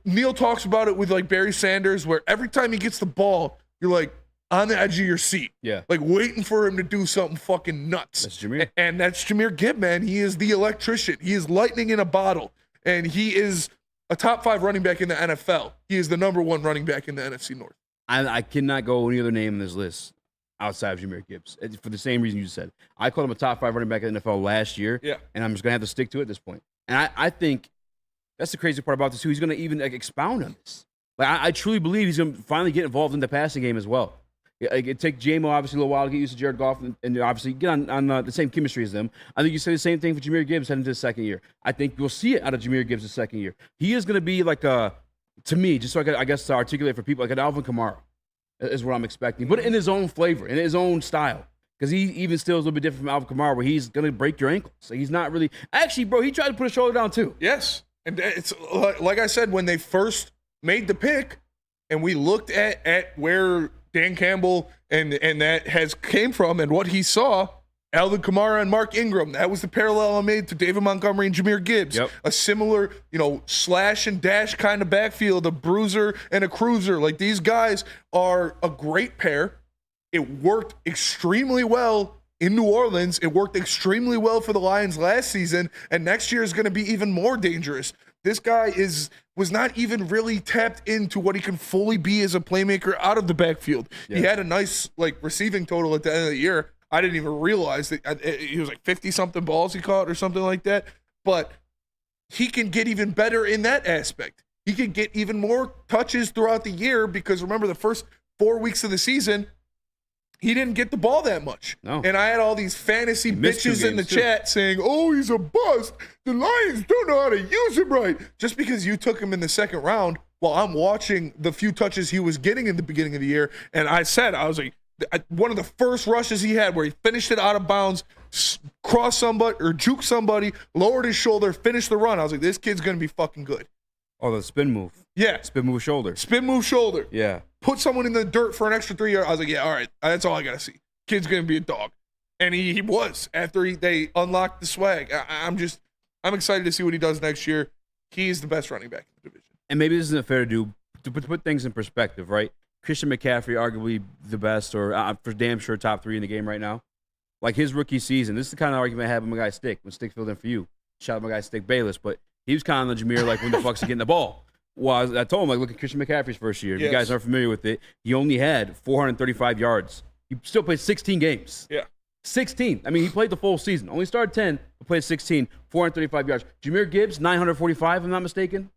Neil talks about it with like Barry Sanders, where every time he gets the ball, you're like on the edge of your seat. Yeah. Like waiting for him to do something fucking nuts. That's Jahmyr. And that's Jahmyr Gibbs, man. He is the electrician. He is lightning in a bottle. And he is a top 5 running back in the NFL. He is the number 1 running back in the NFC North. I cannot go any other name in this list outside of Jahmyr Gibbs for the same reason you said. I called him a top 5 running back in the NFL last year. Yeah. And I'm just going to have to stick to it at this point. And I think that's the crazy part about this too. He's going to even expound on this. Like I truly believe he's going to finally get involved in the passing game as well. It take J-Mo obviously a little while to get used to Jared Goff and obviously get on the same chemistry as them. I think you say the same thing for Jahmyr Gibbs heading into his second year. I think we'll see it out of Jahmyr Gibbs' second year. He is going to be like to me, just so I guess to articulate for people, like an Alvin Kamara is what I'm expecting, but in his own flavor, in his own style. Because he even still is a little bit different from Alvin Kamara, where he's going to break your ankles. So he's not really actually, bro. He tried to put a shoulder down too. Yes, and it's like I said when they first made the pick, and we looked at where Dan Campbell and that came from and what he saw, Alvin Kamara and Mark Ingram. That was the parallel I made to David Montgomery and Jahmyr Gibbs. Yep. A similar, slash and dash kind of backfield, a bruiser and a cruiser. Like these guys are a great pair. It worked extremely well in New Orleans. It worked extremely well for the Lions last season, and next year is going to be even more dangerous. This guy was not even really tapped into what he can fully be as a playmaker out of the backfield. Yeah. He had a nice receiving total at the end of the year. I didn't even realize that he was like 50-something balls he caught or something like that. But he can get even better in that aspect. He can get even more touches throughout the year because remember the first 4 weeks of the season, he didn't get the ball that much. No. And I had all these fantasy bitches in the chat saying, oh, he's a bust. The Lions don't know how to use him right. Just because you took him in the second round while I'm watching the few touches he was getting in the beginning of the year. And I was like, one of the first rushes he had where he finished it out of bounds, crossed somebody or juked somebody, lowered his shoulder, finished the run. I was like, this kid's going to be fucking good. Oh, the spin move. Yeah. Spin move shoulder. Spin move shoulder. Yeah. Put someone in the dirt for an extra 3 yards. I was like, yeah, all right. That's all I got to see. Kid's going to be a dog. And he was after they unlocked the swag. I'm I'm excited to see what he does next year. He's the best running back in the division. And maybe this isn't fair to do, to put things in perspective, right? Christian McCaffrey, arguably the best, or for damn sure top 3 in the game right now. Like his rookie season, this is the kind of argument I have with my guy Stick, when Stick filled in for you. Shout out my guy Stick Bayless, but he was kind of the Jameer, like, when the fuck's he getting the ball? Well, I told him, like, look at Christian McCaffrey's first year. If you guys aren't familiar with it, he only had 435 yards. He still played 16 games. Yeah. 16. I mean, he played the full season. Only started 10, but played 16, 435 yards. Jameer Gibbs, 945, if I'm not mistaken.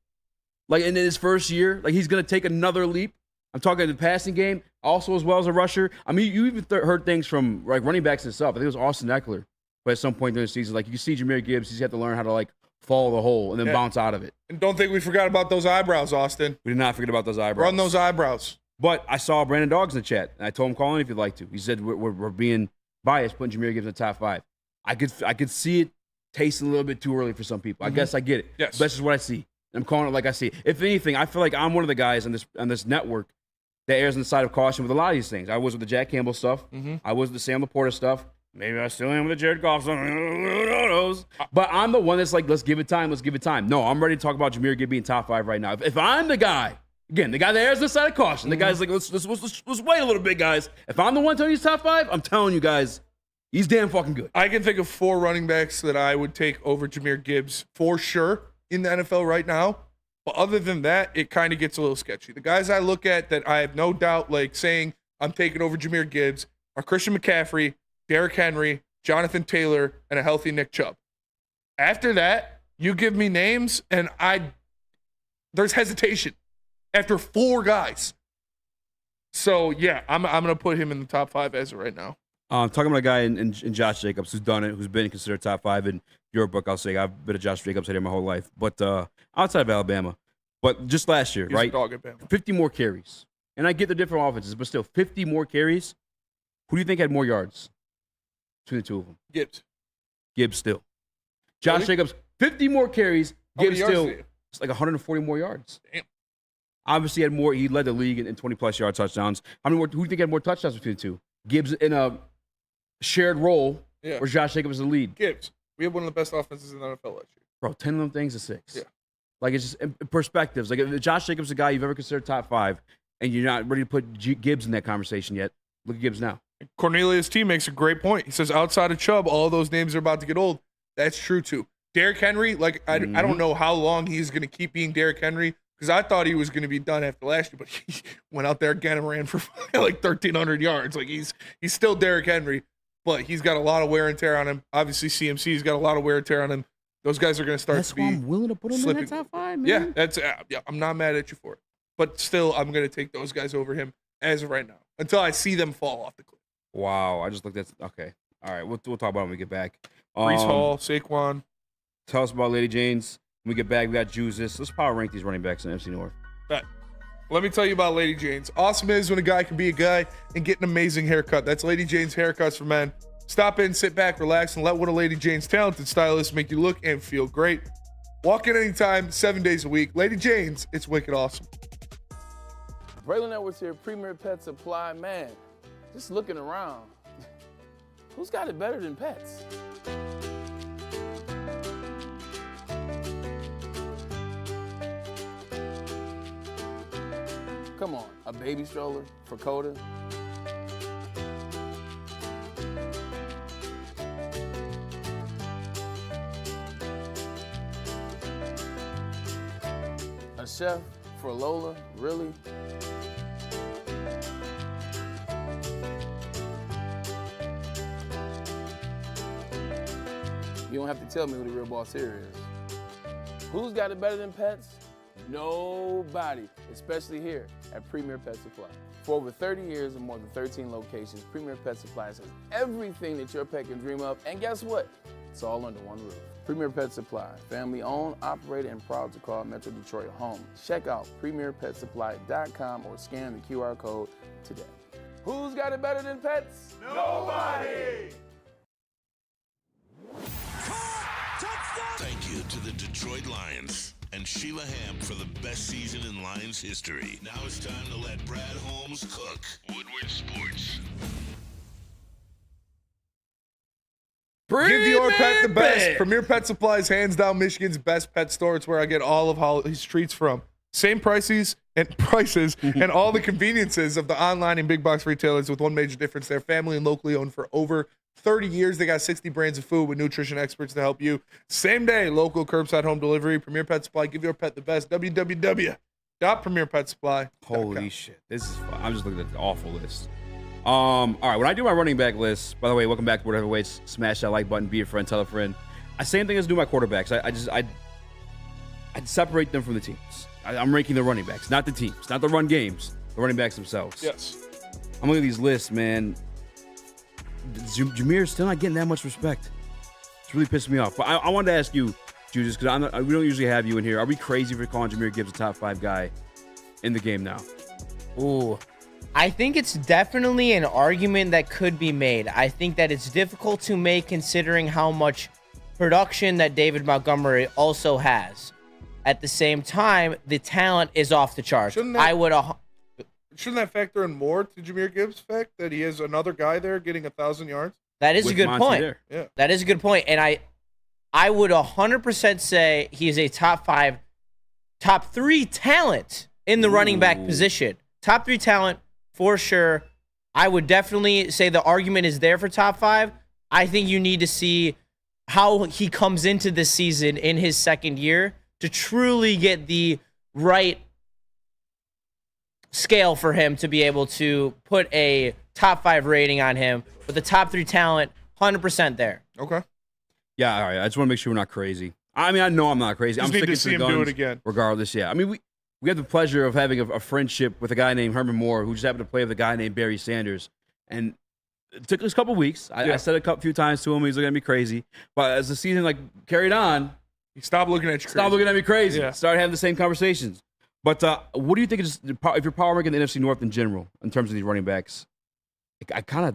Like, in his first year, like, he's going to take another leap. I'm talking the passing game, also as well as a rusher. I mean, you even heard things from, like, running backs itself. I think it was Austin Eckler. But at some point during the season, like, you can see Jameer Gibbs, he's had to learn how to, like, follow the hole and then bounce out of it. And don't think we forgot about those eyebrows, Austin. We did not forget about those eyebrows. Run those eyebrows. But I saw Brandon Dogs in the chat, and I told him, call in if you'd like to. He said we're being biased, putting Jameer Gibbs in the top 5. I could see it tasting a little bit too early for some people. I guess I get it. Yes. That's just what I see. I'm calling it like I see it. If anything, I feel like I'm one of the guys on this network that errs on the side of caution with a lot of these things. I was with the Jack Campbell stuff. I was with the Sam Laporta stuff. Maybe I still am with the Jared Goff stuff. Who knows? But I'm the one that's like, let's give it time. Let's give it time. No, I'm ready to talk about Jameer Gibbs being top 5 right now. If I'm the guy, again, the guy that errs on the side of caution, the guy's like, let's wait a little bit, guys. If I'm the one telling you he's top 5, I'm telling you guys, he's damn fucking good. I can think of 4 running backs that I would take over Jameer Gibbs for sure in the NFL right now. But other than that, it kind of gets a little sketchy. The guys I look at that I have no doubt like saying I'm taking over Jameer Gibbs are Christian McCaffrey, Derrick Henry, Jonathan Taylor, and a healthy Nick Chubb. After that, you give me names, and there's hesitation after 4 guys. So, yeah, I'm going to put him in the top 5 as of right now. Talking about a guy in Josh Jacobs who's done it, who's been considered top 5 in your book, I'll say. I've been a Josh Jacobs hater my whole life, but outside of Alabama. But just last year, He's right? a dog at Bama. 50 more carries. And I get the different offenses, but still, 50 more carries. Who do you think had more yards between the two of them? Gibbs still. Josh Jacobs, 50 more carries. Gibbs still, it's like 140 more yards. Damn. Obviously, had more. He led the league in 20-plus yard touchdowns. How many more? Who do you think had more touchdowns between the two? Gibbs in a shared role, or Josh Jacobs is the lead? Gibbs. We have one of the best offenses in the NFL last year. Bro, 10 of them things to 6. Yeah. Like, it's just in perspectives. Like, if Josh Jacobs is a guy you've ever considered top 5, and you're not ready to put Gibbs in that conversation yet, look at Gibbs now. Cornelius T makes a great point. He says outside of Chubb, all those names are about to get old. That's true, too. Derrick Henry, like, I don't know how long he's going to keep being Derrick Henry, because I thought he was going to be done after last year, but he went out there again and ran for like 1,300 yards. Like, he's still Derrick Henry, but he's got a lot of wear and tear on him. Obviously, CMC's got a lot of wear and tear on him. Those guys are going to start to be That's why I'm willing to put him slipping. in that top 5, man. Yeah, I'm not mad at you for it. But still, I'm going to take those guys over him as of right now until I see them fall off the cliff. Wow, I just looked at. Okay, all right, we'll talk about it when we get back. Brees Hall, Saquon. Tell us about Lady Jane's. When we get back, we got Juices. Let's power rank these running backs in NFC North. Right. Let me tell you about Lady Jane's. Awesome is when a guy can be a guy and get an amazing haircut. That's Lady Jane's Haircuts for Men. Stop in, sit back, relax, and let one of Lady Jane's talented stylists make you look and feel great. Walk in anytime, 7 days a week. Lady Jane's, it's wicked awesome. Braylon Edwards here, Premier Pet Supply. Man, just looking around, who's got it better than pets? Come on, a baby stroller for Coda? A chef for Lola, really? You don't have to tell me who the real boss here is. Who's got it better than pets? Nobody, especially here at Premier Pet Supply. For over 30 years and more than 13 locations, Premier Pet Supply has everything that your pet can dream of, and guess what? It's all under one roof. Premier Pet Supply, family owned, operated, and proud to call Metro Detroit home. Check out premierpetsupply.com or scan the QR code today. Who's got it better than pets? Nobody! Thank you to the Detroit Lions and Sheila Ham for the best season in Lions history. Now it's time to let Brad Holmes cook. Woodward Sports. Give your pet the best. Premier Pet Supplies, hands down, Michigan's best pet store. It's where I get all of Holly's treats from. Same prices and all the conveniences of the online and big box retailers, with one major difference. They're family and locally owned for over 30 years. They got 60 brands of food with nutrition experts to help you. Same day, local curbside home delivery. Premier Pet Supply, give your pet the best. www.premierpetsupply.com. Holy shit. This is fun. I'm just looking at the awful list. All right, when I do my running back list, by the way, welcome back to Word Heavyweights. Smash that like button, be a friend, tell a friend. Same thing as do my quarterbacks. I'd separate them from the teams. I'm ranking the running backs, not the teams, not the run games, the running backs themselves. Yes. I'm looking at these lists, man. Jameer's still not getting that much respect. It's really pissing me off. But I wanted to ask you, Judas, because we don't usually have you in here. Are we crazy for calling Jahmyr Gibbs a top 5 guy in the game now? Ooh. I think it's definitely an argument that could be made. I think that it's difficult to make considering how much production that David Montgomery also has. At the same time, the talent is off the charts. Shouldn't that factor in more to Jahmyr Gibbs' fact that he has another guy there getting 1,000 yards? That is a good point. Yeah. That is a good point. And I would 100% say he is a top 3 talent in the running back position. Top 3 talent for sure. I would definitely say the argument is there for top 5. I think you need to see how he comes into this season in his second year to truly get the right scale for him to be able to put a top 5 rating on him. But the top 3 talent, 100% there. Okay. Yeah, all right. I just want to make sure we're not crazy. I mean, I know I'm not crazy. I'm need sticking to see the him guns do it again. regardless. Yeah. I mean, we have the pleasure of having a friendship with a guy named Herman Moore, who just happened to play with a guy named Barry Sanders. And it took us a couple weeks. I said it a few times to him. He's looking at me crazy. But as the season carried on, he stopped looking at you crazy. Stop looking at me crazy. Yeah. Started having the same conversations. But what do you think is if you're power ranking the NFC North in general in terms of these running backs? It got kind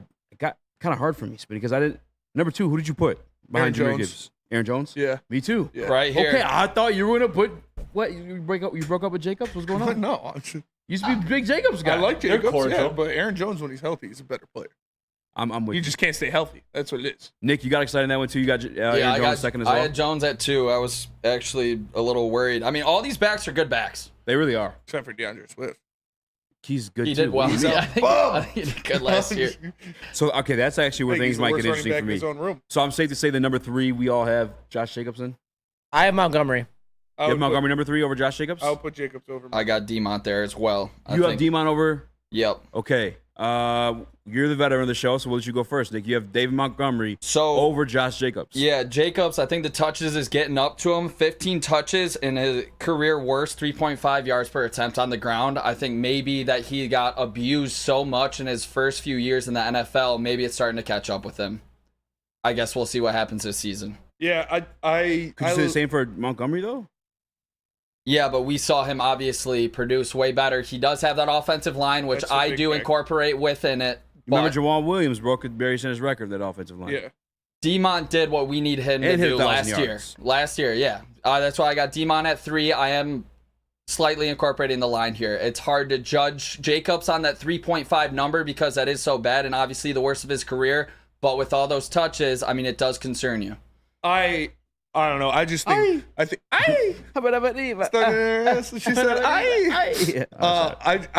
of hard for me, Spinny, because I didn't. Number 2, who did you put behind Jahmyr Gibbs? Aaron Jones? Yeah. Me too. Yeah. Right here. Okay, I thought you were gonna put what? You broke up with Jacobs? What's going on? No, You used to be a big Jacobs guy. I like They're Jacobs, cordial. but Aaron Jones, when he's healthy, he's a better player. I'm with You you. just can't stay healthy. That's what it is. Nick, you got excited in that one too. You got Aaron Jones second as well. I had Jones at 2. I was actually a little worried. I mean, all these backs are good backs. They really are. Except for DeAndre Swift. He's good He too. did well. He's I think he did good last year. So okay, that's actually where I think things he's the might worst get running interesting back for in me. his own room. So I'm safe to say the number 3 we all have Josh Jacobs in. I have Montgomery. You have Montgomery number 3 over Josh Jacobs? I'll put Jacobs over. I got Demont there as well. You have Demont over? Yep. Okay. You're the veteran of the show, so we'll let you go first, Nick. You have David Montgomery over Josh Jacobs. Yeah, Jacobs, I think the touches is getting up to him. 15 touches in his career worst, 3.5 yards per attempt on the ground. I think maybe that he got abused so much in his first few years in the NFL, maybe it's starting to catch up with him. I guess we'll see what happens this season. Yeah, Could you say the same for Montgomery, though? Yeah, but we saw him obviously produce way better. He does have that offensive line, which I do incorporate within it. Remember Jamal Williams broke Barry Sanders' record, that offensive line. Yeah. Demont did what we need him to do last year. Last year, yeah. That's why I got Demont at 3. I am slightly incorporating the line here. It's hard to judge Jacobs on that 3.5 number because that is so bad and obviously the worst of his career. But with all those touches, I mean, it does concern you. I don't know. I just think she said I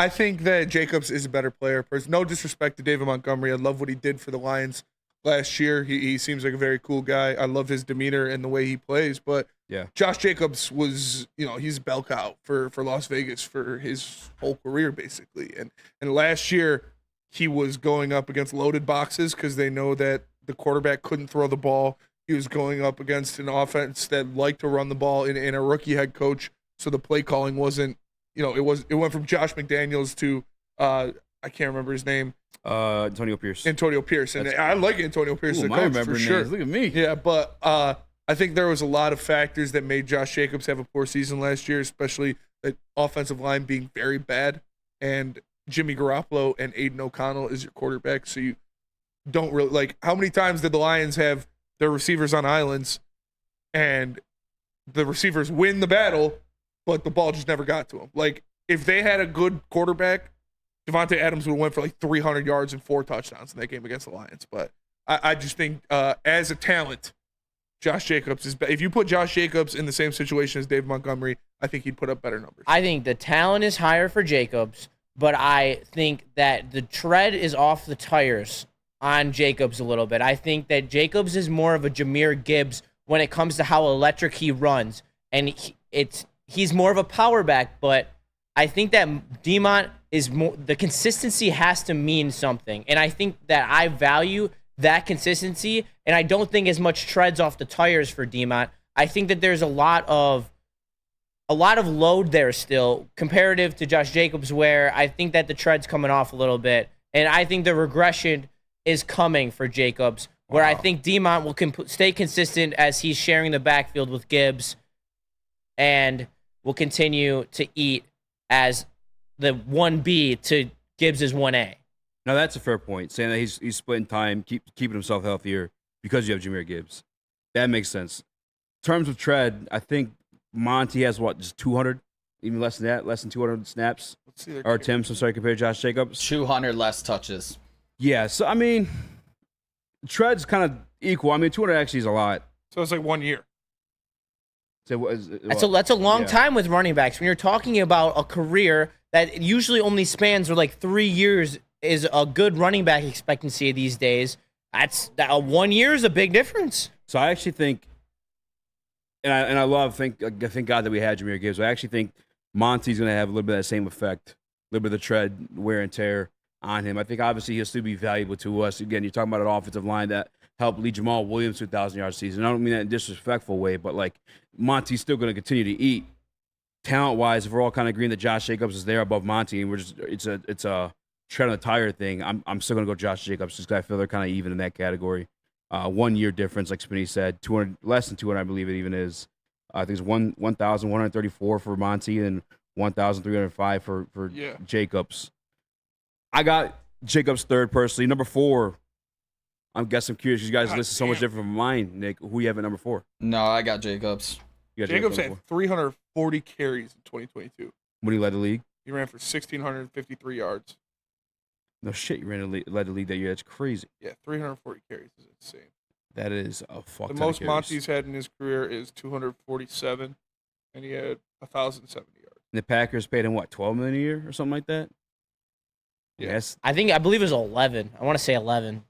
think that Jacobs is a better player. No disrespect to David Montgomery. I love what he did for the Lions last year. He seems like a very cool guy. I love his demeanor and the way he plays. But yeah, Josh Jacobs was, he's bell cow for Las Vegas for his whole career basically. And last year he was going up against loaded boxes because they know that the quarterback couldn't throw the ball. He was going up against an offense that liked to run the ball in a rookie head coach. So the play calling wasn't, it went from Josh McDaniels to, I can't remember his name. Antonio Pierce. And I like Antonio Pierce as a coach for sure. Names. Look at me. Yeah, but I think there was a lot of factors that made Josh Jacobs have a poor season last year, especially the offensive line being very bad. And Jimmy Garoppolo and Aiden O'Connell is your quarterback. So you don't really, how many times did the Lions have their receivers on islands and the receivers win the battle, but the ball just never got to them? If they had a good quarterback, Devontae Adams would have went for 300 yards and 4 touchdowns in that game against the Lions. But I just think as a talent, Josh Jacobs is. If you put Josh Jacobs in the same situation as Dave Montgomery, I think he'd put up better numbers. I think the talent is higher for Jacobs, but I think that the tread is off the tires on Jacobs a little bit. I think that Jacobs is more of a Jahmyr Gibbs when it comes to how electric he runs, and he's more of a power back. But I think that Demont is more. The consistency has to mean something, and I think that I value that consistency, and I don't think as much treads off the tires for Demont. I think that there's a lot of load there still comparative to Josh Jacobs, where I think that the tread's coming off a little bit, and I think the regression is coming for Jacobs, where I think Demont will stay consistent as he's sharing the backfield with Gibbs, and will continue to eat as the 1B to Gibbs' 1A. Now that's a fair point. Saying that he's splitting time, keeping himself healthier because you have Jahmyr Gibbs. That makes sense. In terms of tread, I think Monty has just 200, even less than that, less than 200 snaps. Or attempts, I'm sorry, compared to Josh Jacobs. 200 less touches. Yeah, so I mean, tread's kind of equal. I mean, 200 actually is a lot. So it's like 1 year. So That's a long time with running backs. When you're talking about a career that usually only spans for like 3 years is a good running back expectancy these days. That 1 year is a big difference. So I actually think, and I thank God that we had Jahmyr Gibbs. I actually think Monty's going to have a little bit of that same effect, a little bit of the tread, wear and tear on him. I think obviously he'll still be valuable to us. Again, you're talking about an offensive line that helped lead Jamal Williams to a 1,000-yard season. I don't mean that in a disrespectful way, but like Monty's still going to continue to eat. Talent-wise, if we're all kind of agreeing that Josh Jacobs is there above Monty, and it's a tread on the tire thing, I'm still going to go Josh Jacobs just because I feel they're kind of even in that category. 1 year difference, like Spinney said, 200 less than 200, I believe it even is. I think it's 1,134 for Monty and 1,305 for Jacobs. I got Jacobs third personally. Number 4, I'm curious. You guys listed so much different from mine, Nick. Who you have at number 4? No, I got Jacobs. Jacobs had 340 carries in 2022. When he led the league? He ran for 1,653 yards. No shit, you led the league that year. That's crazy. Yeah, 340 carries is insane. That is a fuck ton The most of carries. Monty's had in his career is 247, and he had 1,070 yards. And the Packers paid him, what, $12 million a year or something like that? Yes. I believe it was 11. I want to say 11.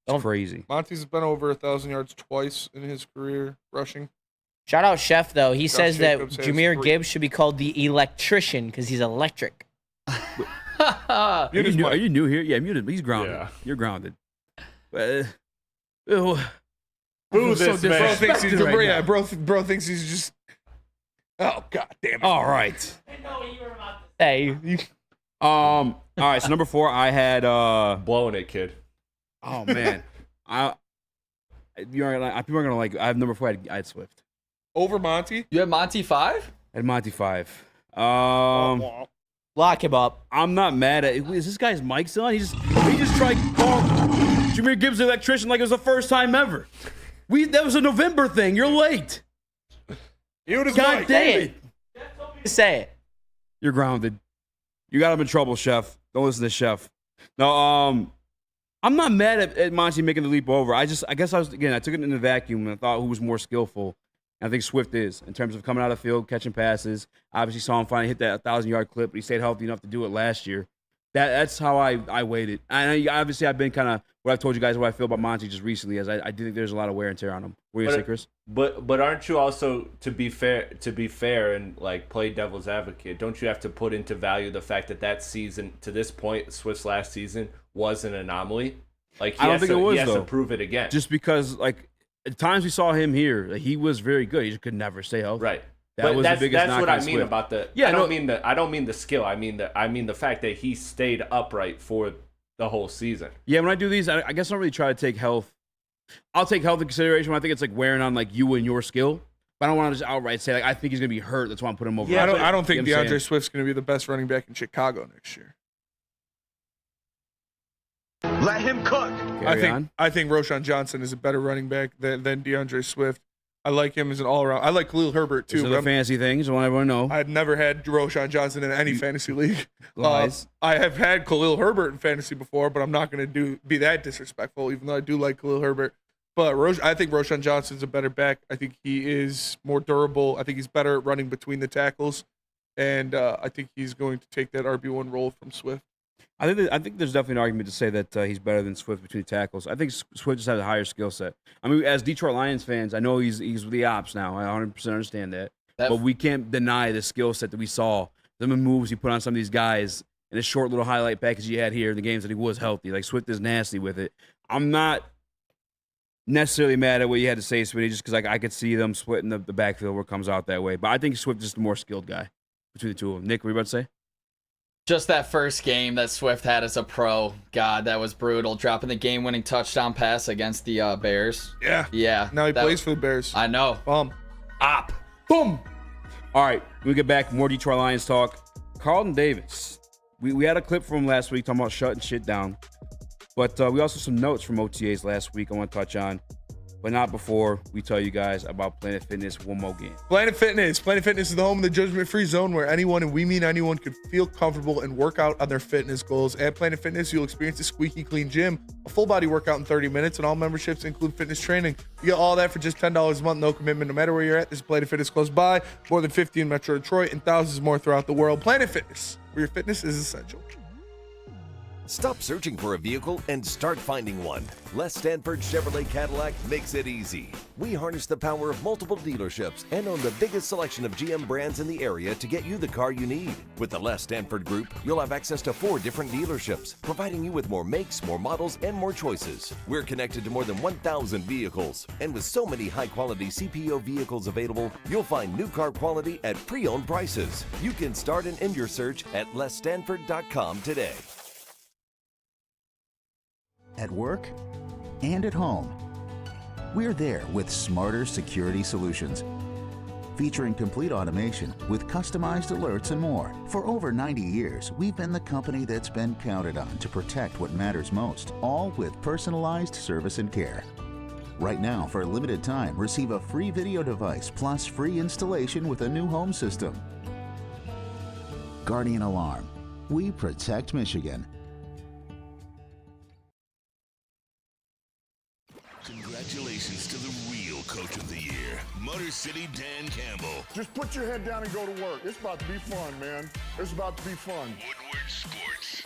It's crazy. Monty's been over 1,000 yards twice in his career rushing. Shout out Chef, though. He says that Jacobs has Jahmyr 3. Gibbs should be called the electrician because he's electric. Are you new here? Yeah, muted. He's grounded. Yeah. You're grounded. Boo this man. Bro thinks he's right now. bro thinks he's just. Oh god damn it! All right. Hey. All right. So number 4, I had Blowing it, kid. Oh man, people are gonna like. I have number 4. I had Swift. Over Monty. You had Monty 5? I had Monty 5. Lock him up. I'm not mad at. Is this guy's mic still on? He just tried to call Jahmyr Gibbs the electrician like it was the first time ever. That was a November thing. You're late. God damn it. Say it. You're grounded. You got him in trouble, Chef. Don't listen to Chef. No, I'm not mad at Monty making the leap over. I guess I took it in the vacuum and I thought who was more skillful. And I think Swift is in terms of coming out of the field, catching passes. Obviously saw him finally hit that 1,000-yard clip, but he stayed healthy enough to do it last year. That's how I weighed it. And obviously I've been kind of what I've told you guys what I feel about Monty just recently, as I do think there's a lot of wear and tear on him. What do you say, Chris? But aren't you also, to be fair and like play devil's advocate, don't you have to put into value the fact that season to this point, Swift's last season was an anomaly? Like I don't think it was, he has though. to prove it again. Just because like at times we saw him here, like, he was very good. He just could never stay healthy. Right. That was the biggest knock what on I mean Swift. about the. Yeah, I don't mean the skill. I mean the fact that he stayed upright for the whole season. Yeah, when I do these, I guess I don't really try to take health. I'll take health in consideration when I think it's like wearing on like you and your skill. But I don't want to just outright say like I think he's gonna be hurt. That's why I'm putting him over. Yeah, I don't think You know what I'm DeAndre saying? Swift's going to be the best running back in Chicago next year. Let him cook. I think Roschon Johnson is a better running back than DeAndre Swift. I like him as an all-around. I like Khalil Herbert, too. These are the fancy things. I want everyone to know. I've never had Roshan Johnson in any fantasy league. Lies. I have had Khalil Herbert in fantasy before, but I'm not going to be that disrespectful, even though I do like Khalil Herbert. But I think Roshan Johnson's a better back. I think he is more durable. I think he's better at running between the tackles. And I think he's going to take that RB1 role from Swift. I think there's definitely an argument to say that he's better than Swift between tackles. I think Swift just has a higher skill set. I mean, as Detroit Lions fans, I know he's with the ops now. I 100% understand that. But we can't deny the skill set that we saw, the moves he put on some of these guys, and the short little highlight package he had here in the games that he was healthy. Like, Swift is nasty with it. I'm not necessarily mad at what you had to say, Smitty, just because I could see them splitting the backfield where it comes out that way. But I think Swift is the more skilled guy between the two of them. Nick, what were you about to say? Just that first game that Swift had as a pro, God, that was brutal. Dropping the game-winning touchdown pass against the Bears. Yeah. Now he plays for the Bears. I know. Boom. All right, when we get back, more Detroit Lions talk. Carlton Davis. We had a clip from him last week talking about shutting shit down. But we also have some notes from OTAs last week I want to touch on. But not before we tell you guys about Planet Fitness one more game. Planet Fitness. Planet Fitness is the home of the judgment-free zone where anyone, and we mean anyone, can feel comfortable and work out on their fitness goals. At Planet Fitness, you'll experience a squeaky clean gym, a full-body workout in 30 minutes, and all memberships include fitness training. You get all that for just $10 a month, no commitment. No matter where you're at, there's Planet Fitness close by, more than 50 in Metro Detroit, and thousands more throughout the world. Planet Fitness, where your fitness is essential. Stop searching for a vehicle and start finding one. Les Stanford Chevrolet Cadillac makes it easy. We harness the power of multiple dealerships and own the biggest selection of GM brands in the area to get you the car you need. With the Les Stanford Group, you'll have access to 4 different dealerships, providing you with more makes, more models, and more choices. We're connected to more than 1,000 vehicles, and with so many high-quality CPO vehicles available, you'll find new car quality at pre-owned prices. You can start and end your search at lesstanford.com today. At work and at home, we're there with smarter security solutions. Featuring complete automation with customized alerts and more. For over 90 years, we've been the company that's been counted on to protect what matters most, all with personalized service and care. Right now, for a limited time, receive a free video device plus free installation with a new home system. Guardian Alarm. We protect Michigan. Congratulations to the real coach of the year, Motor City Dan Campbell. Just put your head down and go to work. It's about to be fun, man. It's about to be fun. Woodward Sports.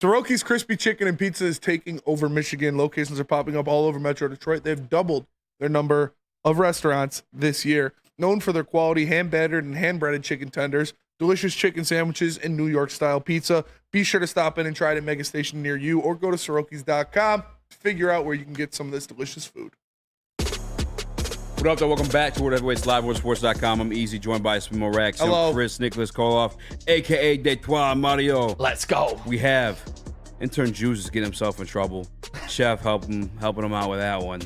Soroki's Crispy Chicken and Pizza is taking over Michigan. Locations are popping up all over Metro Detroit. They've doubled their number of restaurants this year. Known for their quality hand-battered and hand-breaded chicken tenders, delicious chicken sandwiches, and New York-style pizza. Be sure to stop in and try it at Mega Station near you, or go to Sorokis.com to figure out where you can get some of this delicious food. What up, though? Welcome back to World Heavyweights Live, WorldSports.com. I'm Eazy, joined by Smo Rax. Hello. Chris Nicholas Kohloff, a.k.a. Detroit Mario. Let's go. We have intern Juice is getting himself in trouble. Chef helping him out with that one.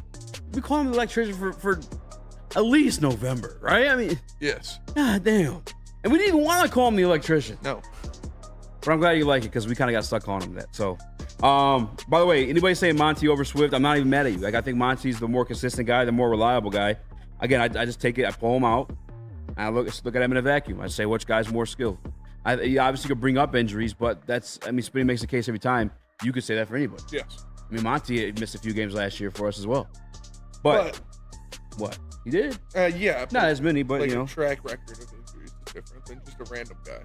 We call him the electrician for at least November, right? I mean, yes. God damn. And we didn't even want to call him the electrician. No. But I'm glad you like it because we kind of got stuck calling him that. So, by the way, anybody saying Monty over Swift, I'm not even mad at you. Like, I think Monty's the more consistent guy, the more reliable guy. Again, I just take it, I pull him out, and I look at him in a vacuum. I say, which guy's more skilled? You obviously could bring up injuries, but Spinny makes the case every time. You could say that for anybody. Yes. I mean, Monty missed a few games last year for us as well. But what? He did? Yeah. Not as many, but, like you know. A track record of injuries is different than just a random guy.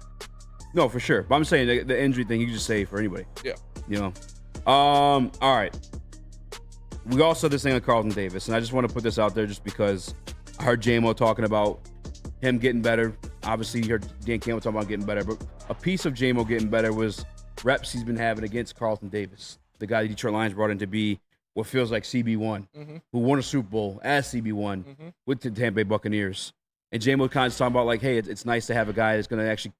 No, for sure. But I'm saying the injury thing, you can just say for anybody. Yeah. You know? All right. We also said this thing on Carlton Davis, and I just want to put this out there just because I heard JMO talking about him getting better. Obviously, you heard Dan Campbell talking about getting better, but a piece of JMO getting better was reps he's been having against Carlton Davis, the guy the Detroit Lions brought in to be what feels like CB1, who won a Super Bowl as CB1 with the Tampa Bay Buccaneers. And JMO kind of talking about, like, hey, it's nice to have a guy that's going to actually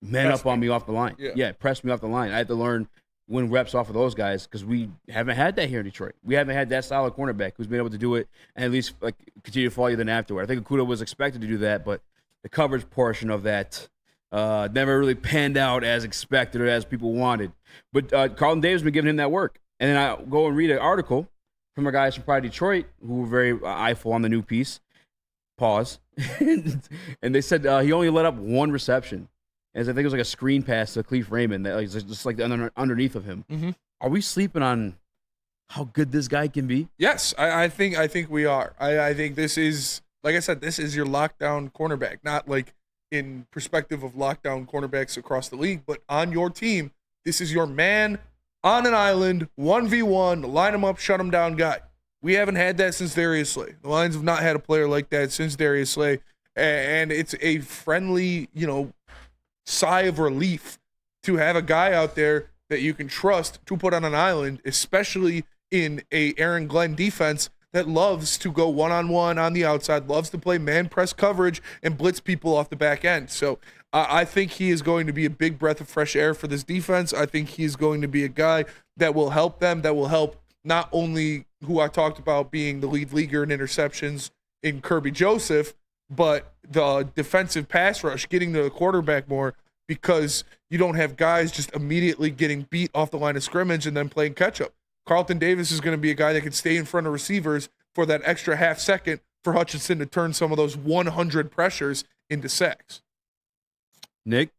man up on me off the line. Yeah, press me off the line. I had to learn win reps off of those guys because we haven't had that here in Detroit. We haven't had that style of cornerback who's been able to do it and at least like continue to follow you then afterward. I think Okudah was expected to do that, but the coverage portion of that never really panned out as expected or as people wanted. But Carlton Davis has been giving him that work. And then I go and read an article from our guys from Pride Detroit who were very eyeful on the new piece. Pause. And they said he only let up one reception. As I think it was like a screen pass to Cleve Raymond that was just like underneath of him. Mm-hmm. Are we sleeping on how good this guy can be? Yes, I think we are. I think this is, like I said, this is your lockdown cornerback, not like in perspective of lockdown cornerbacks across the league, but on your team, this is your man on an island, 1v1, line him up, shut him down guy. We haven't had that since Darius Slay. The Lions have not had a player like that since Darius Slay, and it's a friendly, sigh of relief to have a guy out there that you can trust to put on an island, especially in a Aaron Glenn defense that loves to go one-on-one on the outside, loves to play man press coverage and blitz people off the back end. So I think he is going to be a big breath of fresh air for this defense. I think he's going to be a guy that will help them, that will help not only who I talked about being the lead leaguer in interceptions in Kirby Joseph, but the defensive pass rush, getting to the quarterback more, because you don't have guys just immediately getting beat off the line of scrimmage and then playing catch-up. Carlton Davis is going to be a guy that can stay in front of receivers for that extra half second for Hutchinson to turn some of those 100 pressures into sacks. Nick?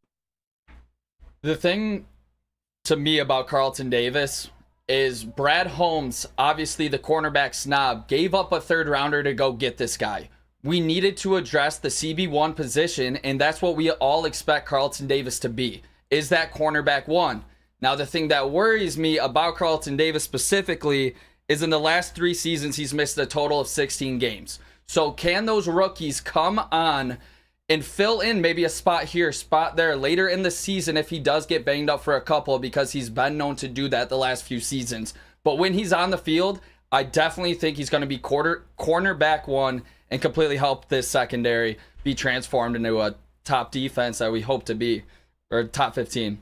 The thing to me about Carlton Davis is Brad Holmes, obviously the cornerback snob, gave up a third rounder to go get this guy. We needed to address the CB1 position, and that's what we all expect Carlton Davis to be, is that cornerback one. Now, the thing that worries me about Carlton Davis specifically is in the last 3 seasons, he's missed a total of 16 games. So can those rookies come on and fill in maybe a spot here, spot there later in the season if he does get banged up for a couple, because he's been known to do that the last few seasons. But when he's on the field, I definitely think he's going to be cornerback one and completely help this secondary be transformed into a top defense that we hope to be, or top 15.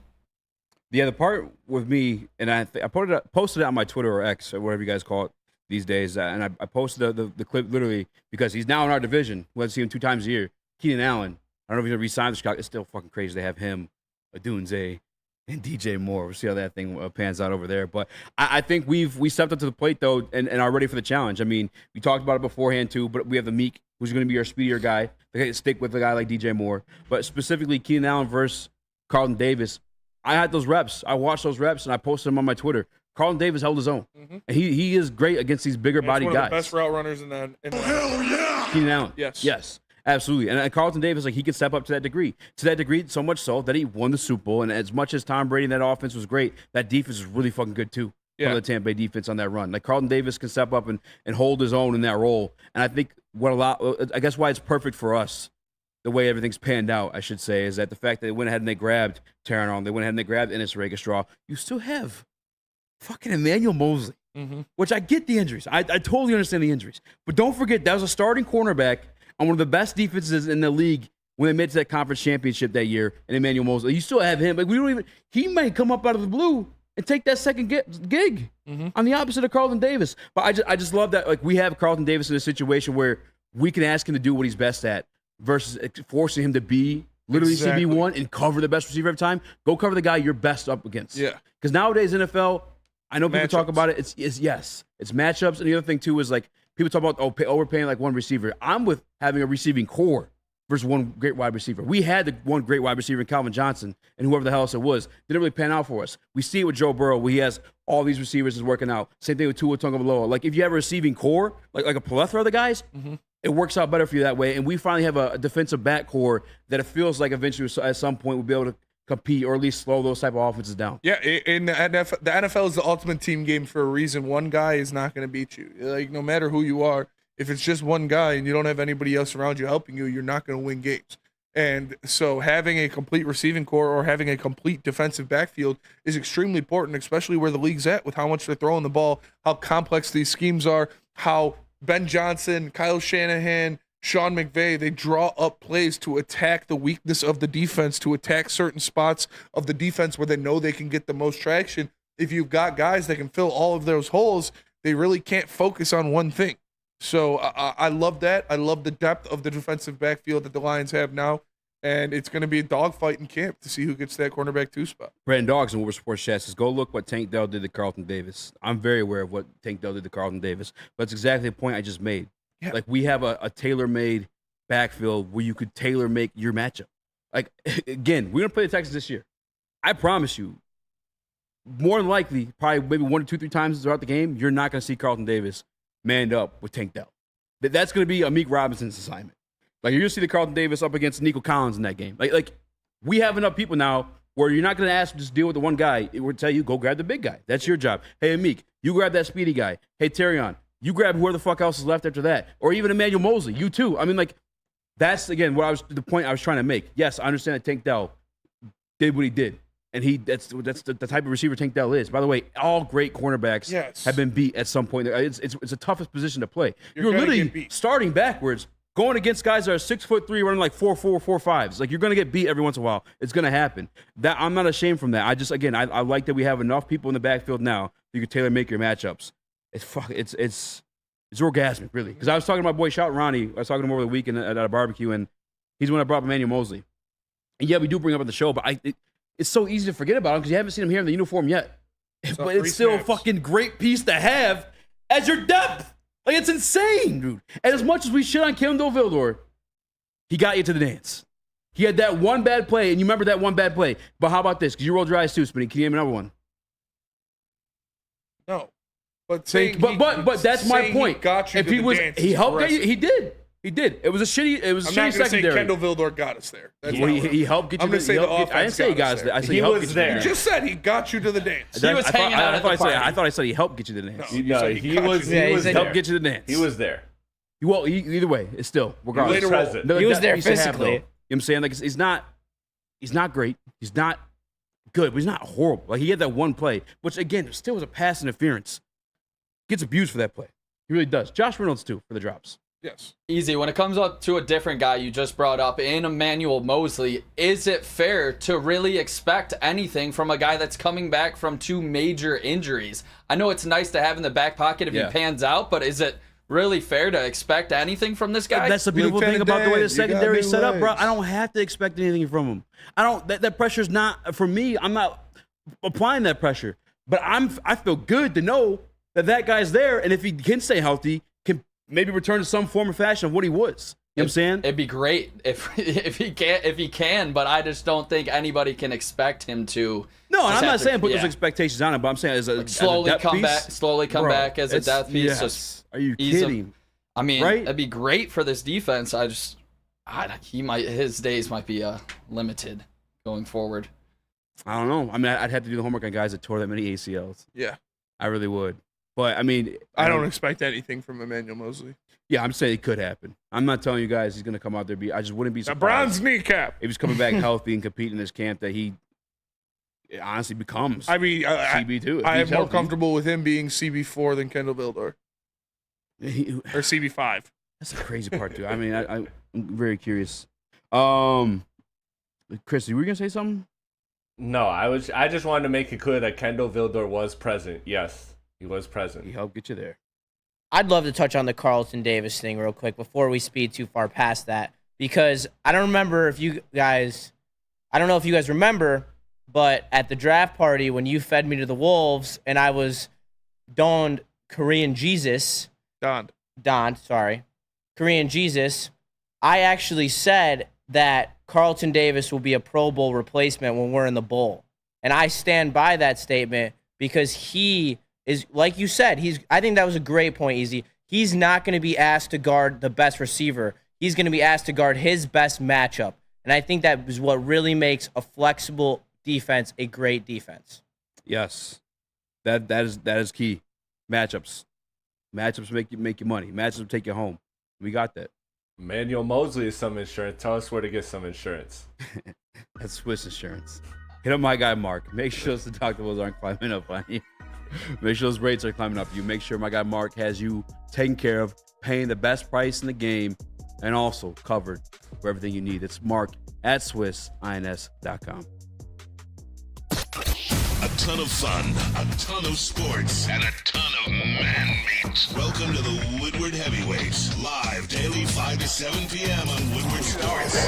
Yeah, the part with me, and I posted it on my Twitter or X or whatever you guys call it these days, and I posted the clip literally because he's now in our division. We have to see him 2 times a year. Keenan Allen. I don't know if he's going to re-sign the Chicago. It's still fucking crazy to have him, Adunze, and DJ Moore. We'll see how that thing pans out over there. But I think we stepped up to the plate, though, and are ready for the challenge. I mean, we talked about it beforehand, too, but we have the Meek, who's going to be our speedier guy. They can stick with a guy like DJ Moore. But specifically, Keenan Allen versus Carlton Davis, I had those reps. I watched those reps, and I posted them on my Twitter. Carlton Davis held his own. Mm-hmm. And he is great against these bigger body guys. One of the best route runners in the hell yeah! Keenan Allen. Yes. Yes. Absolutely. And Carlton Davis, like, he can step up to that degree. To that degree, so much so that he won the Super Bowl. And as much as Tom Brady and that offense was great, that defense was really fucking good, too. Yeah. The Tampa Bay defense on that run. Like, Carlton Davis can step up and hold his own in that role. And I think I guess why it's perfect for us, the way everything's panned out, I should say, is that the fact that they went ahead and they grabbed Taron on, they went ahead and they grabbed Ennis Rakestraw. You still have fucking Emmanuel Mosley, which I get the injuries. I totally understand the injuries. But don't forget, that was a starting cornerback on one of the best defenses in the league when they made it to that conference championship that year, and Emmanuel Mosley. You still have him. Like, he may come up out of the blue and take that second gig on the opposite of Carlton Davis. But I just love that, like, we have Carlton Davis in a situation where we can ask him to do what he's best at versus forcing him to be literally CB1 and cover the best receiver every time. Go cover the guy you're best up against. Yeah. Because nowadays, NFL, I know people Matchups. talk about it. It's matchups. And the other thing, too, is like people talk about overpaying like one receiver. I'm with having a receiving core versus one great wide receiver. We had the one great wide receiver in Calvin Johnson and whoever the hell else it was. Didn't really pan out for us. We see it with Joe Burrow where he has all these receivers is working out. Same thing with Tua Tagovailoa. Like, if you have a receiving core, like a plethora of the guys, it works out better for you that way. And we finally have a defensive back core that it feels like eventually at some point we'll be able to compete or at least slow those type of offenses down. Yeah, and the NFL is the ultimate team game for a reason. One guy is not going to beat you. Like, no matter who you are, if it's just one guy and you don't have anybody else around you helping you, you're not going to win games. And so having a complete receiving core or having a complete defensive backfield is extremely important, especially where the league's at with how much they're throwing the ball, how complex these schemes are, how Ben Johnson, Kyle Shanahan, Sean McVay, they draw up plays to attack the weakness of the defense, to attack certain spots of the defense where they know they can get the most traction. If you've got guys that can fill all of those holes, they really can't focus on one thing. So I love that. I love the depth of the defensive backfield that the Lions have now. And it's going to be a dogfight in camp to see who gets that cornerback 2 spot. Brandon Dogs and Woodward Sports Chat says, go look what Tank Dell did to Carlton Davis. I'm very aware of what Tank Dell did to Carlton Davis. But it's exactly the point I just made. Yeah. Like, we have a tailor-made backfield where you could tailor-make your matchup. Like, again, we're going to play the Texans this year. I promise you, more than likely, probably maybe 1 or 2, 3 times throughout the game, you're not going to see Carlton Davis manned up with Tank Dell. That's going to be Amik Robinson's assignment. Like, you're going to see the Carlton Davis up against Nico Collins in that game. Like we have enough people now where you're not going to ask to just deal with the one guy. It will tell you, go grab the big guy. That's your job. Hey, Amik, you grab that speedy guy. Hey, Terrion, you grab whoever the fuck else is left after that. Or even Emmanuel Mosley, you too. I mean, like, that's, again, the point I was trying to make. Yes, I understand that Tank Dell did what he did. And that's the type of receiver Tank Dell is. By the way, all great cornerbacks have been beat at some point. It's the toughest position to play. You're literally starting backwards, going against guys that are 6'3", running like 4.4, 4.5s. Like, you're gonna get beat every once in a while. It's gonna happen. That I'm not ashamed from that. I like that we have enough people in the backfield now you can tailor make your matchups. It's orgasmic, really. Because I was talking to my boy Shout Ronnie. I was talking to him over the weekend at a barbecue, and he's the one that brought up Emmanuel Mosley. And yeah, we do bring him up on the show, but it's so easy to forget about him because you haven't seen him here in the uniform yet. But it's still a fucking great piece to have as your depth. Like, it's insane, dude. And as much as we shit on Kendall Vildor, he got you to the dance. He had that one bad play, and you remember that one bad play. But how about this? Because you rolled your eyes too, Spinny. Can you name another one? No. But that's my point. He got you if to he the was, dance. he helped get you. He did. He did. It was a shitty. It was I'm shitty not gonna secondary. say Kendall Vildor got us there. That's he helped get you. I'm gonna say the offense. I didn't say he got us there. I said he was there. You just said he got you to the dance. He was hanging out at the party. I thought I said he helped get you to the dance. No, he was helped get you to the dance. He was there. Well, either way, it's still regardless. He was there physically. You know what I'm saying? Like, he's not great. He's not good, but he's not horrible. Like, he had that one play, which again still was a pass interference. Gets abused for that play. He really does. Josh Reynolds too for the drops. Yes. Easy. When it comes up to a different guy you just brought up in Emmanuel Mosley, is it fair to really expect anything from a guy that's coming back from 2 major injuries? I know it's nice to have in the back pocket if he pans out, but is it really fair to expect anything from this guy? That's the beautiful thing about the way the secondary is set up, bro. I don't have to expect anything from him. I don't. That pressure's not for me. I'm not applying that pressure, but I feel good to know that guy's there, and if he can stay healthy, can maybe return to some form or fashion of what he was. You know what I'm saying? It'd be great if he can, but I just don't think anybody can expect him to. No, and I'm not saying put those expectations on him, but I'm saying slowly come back as a it's- depth piece. yes. Just Are you kidding? I mean, Right? it'd be great for this defense. His days might be limited going forward. I don't know. I mean, I'd have to do the homework on guys that tore that many ACLs. Yeah. I really would. But, I mean... I don't expect anything from Emmanuel Mosley. Yeah, I'm saying it could happen. I'm not telling you guys he's going to come out there I just wouldn't be surprised. The bronze kneecap. If he's coming back healthy and competing in this camp, that he honestly becomes CB2. I am more comfortable with him being CB4 than Kendall Vildor. Or CB5. That's the crazy part, too. I mean, I'm very curious. Chris, were you going to say something? No, I just wanted to make it clear that Kendall Vildor was present. Yes. He was present. He helped get you there. I'd love to touch on the Carlton Davis thing real quick before we speed too far past that, because I don't know if you guys remember, but at the draft party when you fed me to the Wolves and I was donned Korean Jesus, Korean Jesus, I actually said that Carlton Davis will be a Pro Bowl replacement when we're in the bowl. And I stand by that statement because he is, like you said, I think that was a great point, Eazy. He's not going to be asked to guard the best receiver. He's going to be asked to guard his best matchup. And I think that is what really makes a flexible defense a great defense. Yes. That is key. Matchups. Matchups make you money. Matchups take you home. We got that. Emmanuel Mosley is some insurance. Tell us where to get some insurance. That's Swiss Insurance. Hit up my guy Mark. Make sure those deductibles aren't climbing up on you. Make sure those rates are climbing up you. Make sure my guy Mark has you taken care of, paying the best price in the game, and also covered for everything you need. It's Mark at SwissINS.com. A ton of fun, a ton of sports, and a ton of man-meat. Welcome to the Woodward Heavyweights, live daily 5 to 7 p.m. on Woodward Sports.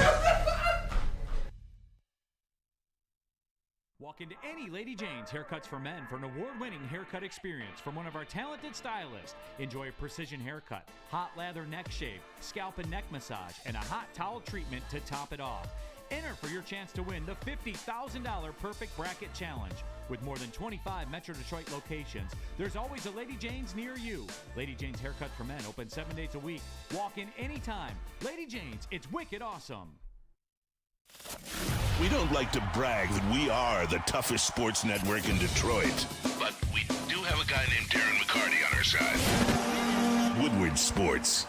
Walk into any Lady Jane's Haircuts for Men for an award-winning haircut experience from one of our talented stylists. Enjoy a precision haircut, hot lather neck shave, scalp and neck massage, and a hot towel treatment to top it off. Enter for your chance to win the $50,000 Perfect Bracket Challenge. With more than 25 Metro Detroit locations, there's always a Lady Jane's near you. Lady Jane's Haircuts for Men open 7 days a week. Walk in anytime. Lady Jane's, it's wicked awesome. We don't like to brag that we are the toughest sports network in Detroit, but we do have a guy named Darren McCarty on our side. Woodward Sports.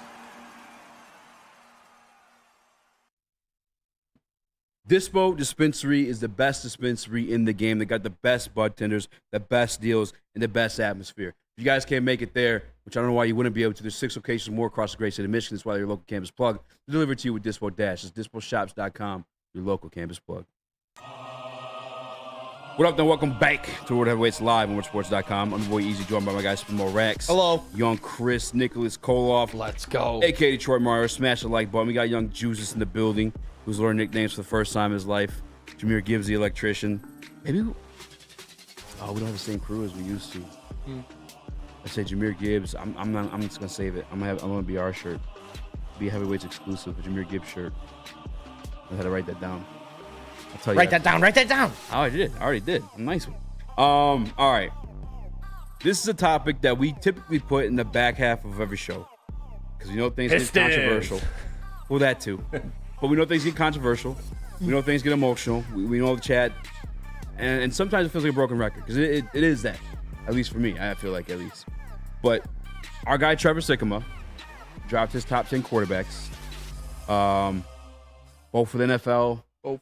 Dispo Dispensary is the best dispensary in the game. They got the best bud tenders, the best deals, and the best atmosphere. If you guys can't make it there, which I don't know why you wouldn't be able to, there's 6 locations more across the great state of Michigan. That's why your local campus plug delivered to you with Dispo Dash. It's disposhops.com, your local campus plug. What up, then? Welcome back to World Heavyweights Live on WorldSports.com. I'm your boy Eazy, joined by my guy Rax. Hello. Young Chris Nicholas Kohloff. Let's go. A.K.A. Detroit Mario. Smash the like button. We got young Jesus in the building, who's learning nicknames for the first time in his life. Jameer Gibbs, the electrician. Maybe we don't have the same crew as we used to. I say Jameer Gibbs. I'm just gonna save it. I'm gonna be our shirt. Be a Heavyweights exclusive, a Jameer Gibbs shirt. I had to write that down. I'll tell you. Write that down. Oh, I already did. I'm nice one. All right. This is a topic that we typically put in the back half of every show. Because we know things get controversial. Well, that too. But we know things get controversial. We know things get emotional. We know the chat. And sometimes it feels like a broken record. Because it is that. At least for me. I feel like at least. But our guy Trevor Sikkema dropped his top 10 quarterbacks. Both for the NFL. Both.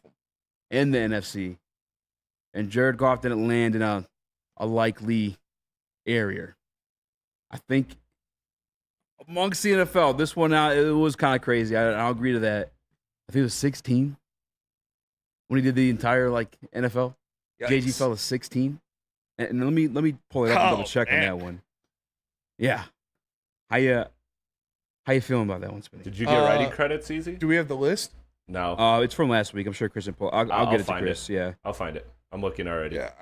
In the NFC, and Jared Goff didn't land in a likely area. I think amongst the NFL, this one out it was kind of crazy. I'll agree to that. I think it was 16 when he did the entire NFL. Yikes. JG fell to 16, and let me pull it up and double check on that one. Yeah, how you feeling about that one, Spinny? Did you get writing credits, Easy? Do we have the list? No. It's from last week. I'm sure Chris and Paul. I'll get it to Chris. Yeah, I'll find it. I'm looking already. Yeah,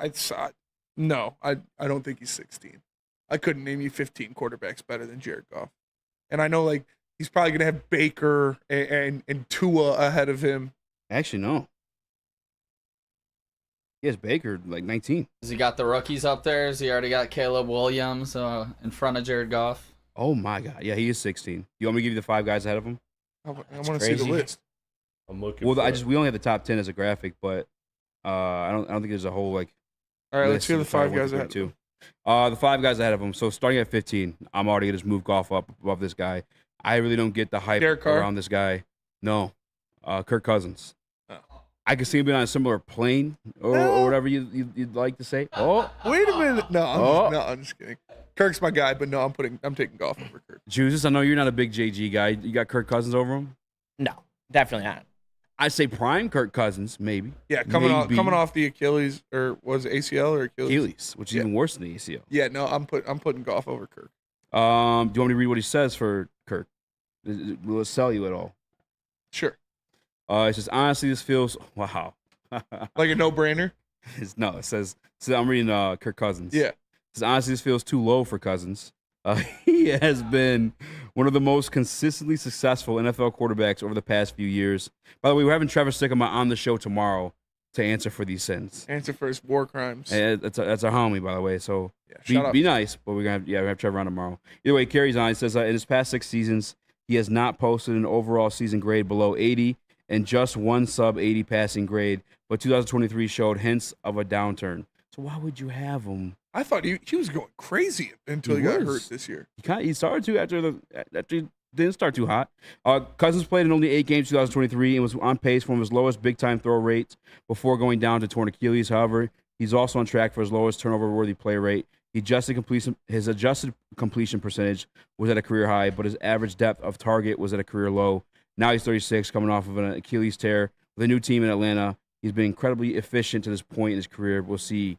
no, I don't think he's 16. I couldn't name you 15 quarterbacks better than Jared Goff. And I know he's probably gonna have Baker and Tua ahead of him. Actually, no. He has Baker 19. Has he got the rookies up there? Has he already got Caleb Williams in front of Jared Goff? Oh my God! Yeah, he is 16. You want me to give you the 5 guys ahead of him? I want to see the list. I'm looking. Well, we only have the top 10 as a graphic, but I don't think there's a whole All right, let's hear the 5 guys ahead. Too. The 5 guys ahead of him. So starting at 15, I'm already gonna just move Goff up above this guy. I really don't get the hype around this guy. No, Kirk Cousins. Oh. I could see him being on a similar plane or whatever you'd like to say. Oh, wait a minute. No, I'm just kidding. Kirk's my guy, but no, I'm taking Goff over Kirk. Jesus, I know you're not a big JG guy. You got Kirk Cousins over him? No, definitely not. I'd say prime Kirk Cousins, maybe. Yeah, coming off the Achilles, or was it ACL or Achilles? Achilles, which is even worse than the ACL. Yeah, no, I'm putting Goff over Kirk. Do you want me to read what he says for Kirk? Will it sell you at all? Sure. It says, honestly, this feels wow. Like a no-brainer? No, it says I'm reading Kirk Cousins. Yeah. It says, honestly, this feels too low for Cousins. He has been one of the most consistently successful NFL quarterbacks over the past few years. By the way, we're having Trevor Sikkema on the show tomorrow to answer for these sins. Answer for his war crimes. And that's our homie, by the way. So yeah, be nice, but we're gonna have Trevor on tomorrow. Either way, he carries on. He says in his past 6 seasons, he has not posted an overall season grade below 80 and just one sub 80 passing grade. But 2023 showed hints of a downturn. So why would you have him? I thought he was going crazy until he got hurt this year. He started to after he didn't start too hot. Cousins played in only 8 games 2023 and was on pace for his lowest big-time throw rates before going down to torn Achilles. However, he's also on track for his lowest turnover-worthy play rate. His adjusted completion percentage was at a career high, but his average depth of target was at a career low. Now he's 36, coming off of an Achilles tear. With a new team in Atlanta, he's been incredibly efficient to this point in his career. We'll see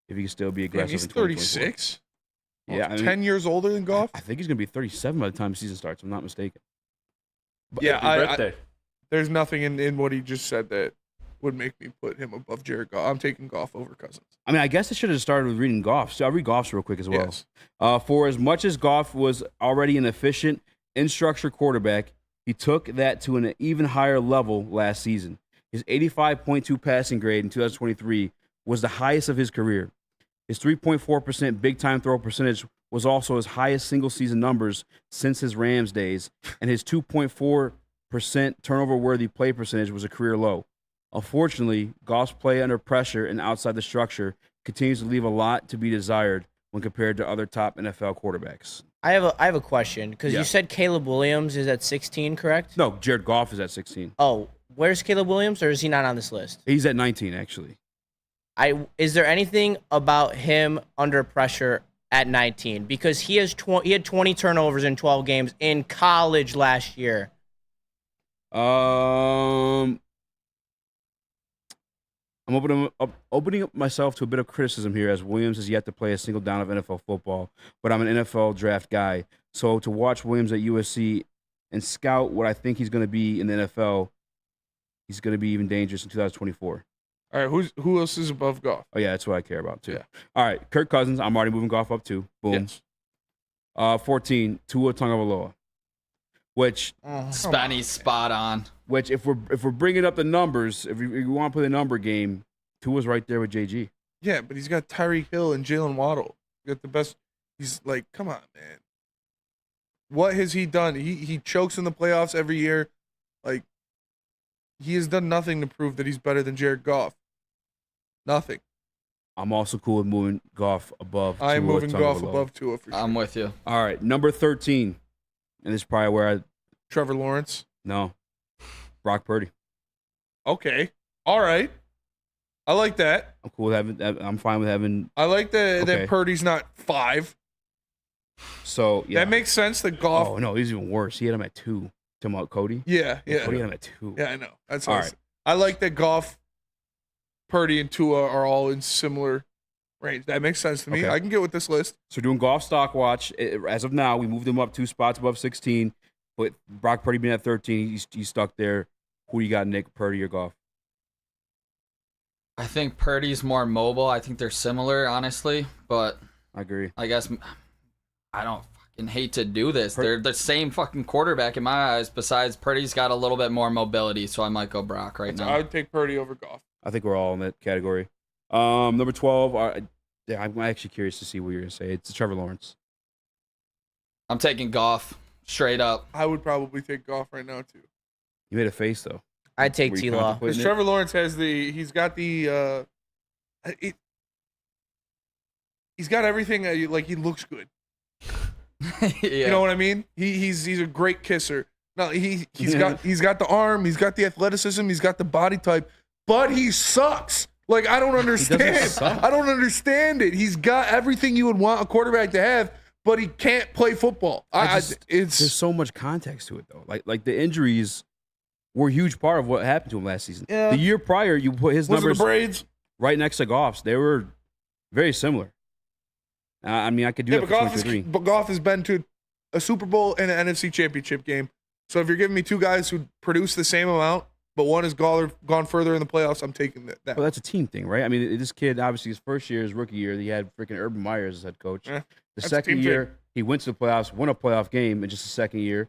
if he can still be aggressive. He's 36. Yeah, 10 years older than Goff. I think he's gonna be 37 by the time the season starts. If I'm not mistaken. But yeah, there's nothing in what he just said that would make me put him above Jared Goff. I'm taking Goff over Cousins. I mean, I guess I should have started with reading Goff. So I'll read Goff's real quick as well. Yes. For as much as Goff was already an efficient, in-structure quarterback, he took that to an even higher level last season. His 85.2 passing grade in 2023 was the highest of his career. His 3.4% big-time throw percentage was also his highest single-season numbers since his Rams days, and his 2.4% turnover-worthy play percentage was a career low. Unfortunately, Goff's play under pressure and outside the structure continues to leave a lot to be desired when compared to other top NFL quarterbacks. I have a question because Yeah. you said Caleb Williams is at 16, correct? No, Jared Goff is at 16. Oh, where's Caleb Williams, or is he not on this list? He's at 19, actually. Is there anything about him under pressure at 19? Because he had 20 turnovers in 12 games in college last year. I'm opening up myself to a bit of criticism here, as Williams has yet to play a single down of NFL football, but I'm an NFL draft guy. So to watch Williams at USC and scout what I think he's going to be in the NFL, he's going to be even dangerous in 2024. All right, who else is above Goff? Oh, yeah, that's what I care about, too. Yeah. All right, Kirk Cousins. I'm already moving Goff up, too. Boom. Yes. 14, Tua Tagovailoa, which Spenny's spot on. Which, if we're bringing up the numbers, if you want to play the number game, Tua's right there with JG. Yeah, but he's got Tyreek Hill and Jalen Waddle. He's got the best. He's like, come on, man. What has he done? He chokes in the playoffs every year. Like, he has done nothing to prove that he's better than Jared Goff. Nothing. I'm also cool with moving Goff above Tua. I'm moving Goff above Tua for sure. I'm with you. All right, number 13. And this is probably where Trevor Lawrence. No. Brock Purdy. Okay. All right. I like that. I'm cool with I'm fine with having. I like that Purdy's not 5. So, yeah. That makes sense that Goff. Oh, no, he's even worse. He had him at 2. Talking about Cody? Yeah. Cody had him at 2. Yeah, I know. That's all all right. I like that Goff, Purdy, and Tua are all in similar range. That makes sense to me. Okay. I can get with this list. So, we're doing Goff stock watch. As of now, we moved him up 2 spots above 16. But Brock Purdy being at 13, he's stuck there. Who you got, Nick, Purdy or Goff? I think Purdy's more mobile. I think they're similar, honestly. But I agree. I guess I don't fucking hate to do this. They're the same fucking quarterback in my eyes. Besides, Purdy's got a little bit more mobility, so I might go Brock right now. I would take Purdy over Goff. I think we're all in that category. Number 12. I'm actually curious to see what you're going to say. It's Trevor Lawrence. I'm taking Goff straight up. I would probably take Goff right now too. You made a face though. I'd take Were you T-Law. contemplating Because it? Trevor Lawrence has he's got everything. Like, he looks good. Yeah. You know what I mean? He's a great kisser. No, he's got the arm, he's got the athleticism, he's got the body type, but he sucks. Like, I don't understand. suck. I don't understand it. He's got everything you would want a quarterback to have, but he can't play football. There's so much context to it though. Like the injuries were a huge part of what happened to him last season. Yeah. The year prior, you put his Was it numbers the braids? right next to Goff's. They were very similar. I mean, I could do Yeah, that but for 23. Goff has been to a Super Bowl and an NFC Championship game. So if you're giving me two guys who produce the same amount, but one has gone further in the playoffs, I'm taking that. Well, that's a team thing, right? I mean, this kid, obviously, his first year, his rookie year, he had freaking Urban Meyer as head coach. Yeah, The that's a second team year, thing. he went to the playoffs, won a playoff game in just the second year.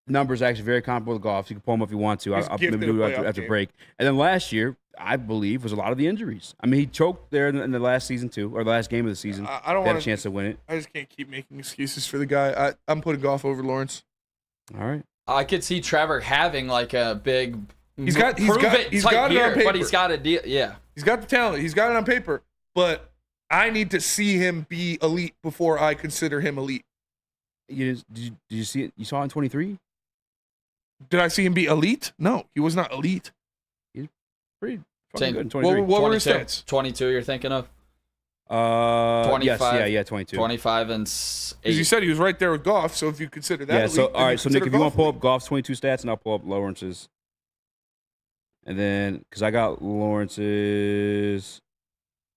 Numbers actually very comparable to Goff. You can pull them if you want to. He's I'll gifted maybe do a it playoff after game. break. And then last year, I believe, was a lot of the injuries. I mean, he choked there in the last season too, or the last game of the season. I don't They had want a chance to win it. I just can't keep making excuses for the guy. I'm putting Goff over Lawrence. All right. I could see Trevor having like a big He's got it type on year, paper. but he's got a deal. Yeah, He's got the talent. He's got it on paper. But I need to see him be elite before I consider him elite. Did you see it? You saw it in 23? Did I see him be elite? No, he was not elite. Pretty fucking Same. good in 23. What were his 22. stats? 22 you're thinking of? 25. Yes, 22. 25 and 8. Because you said he was right there with Goff, so if you consider that Yeah, elite, so then all right, so Nick, consider if you want Goff to pull elite. up Goff's 22 stats, and I'll pull up Lawrence's. And then, because I got Lawrence's.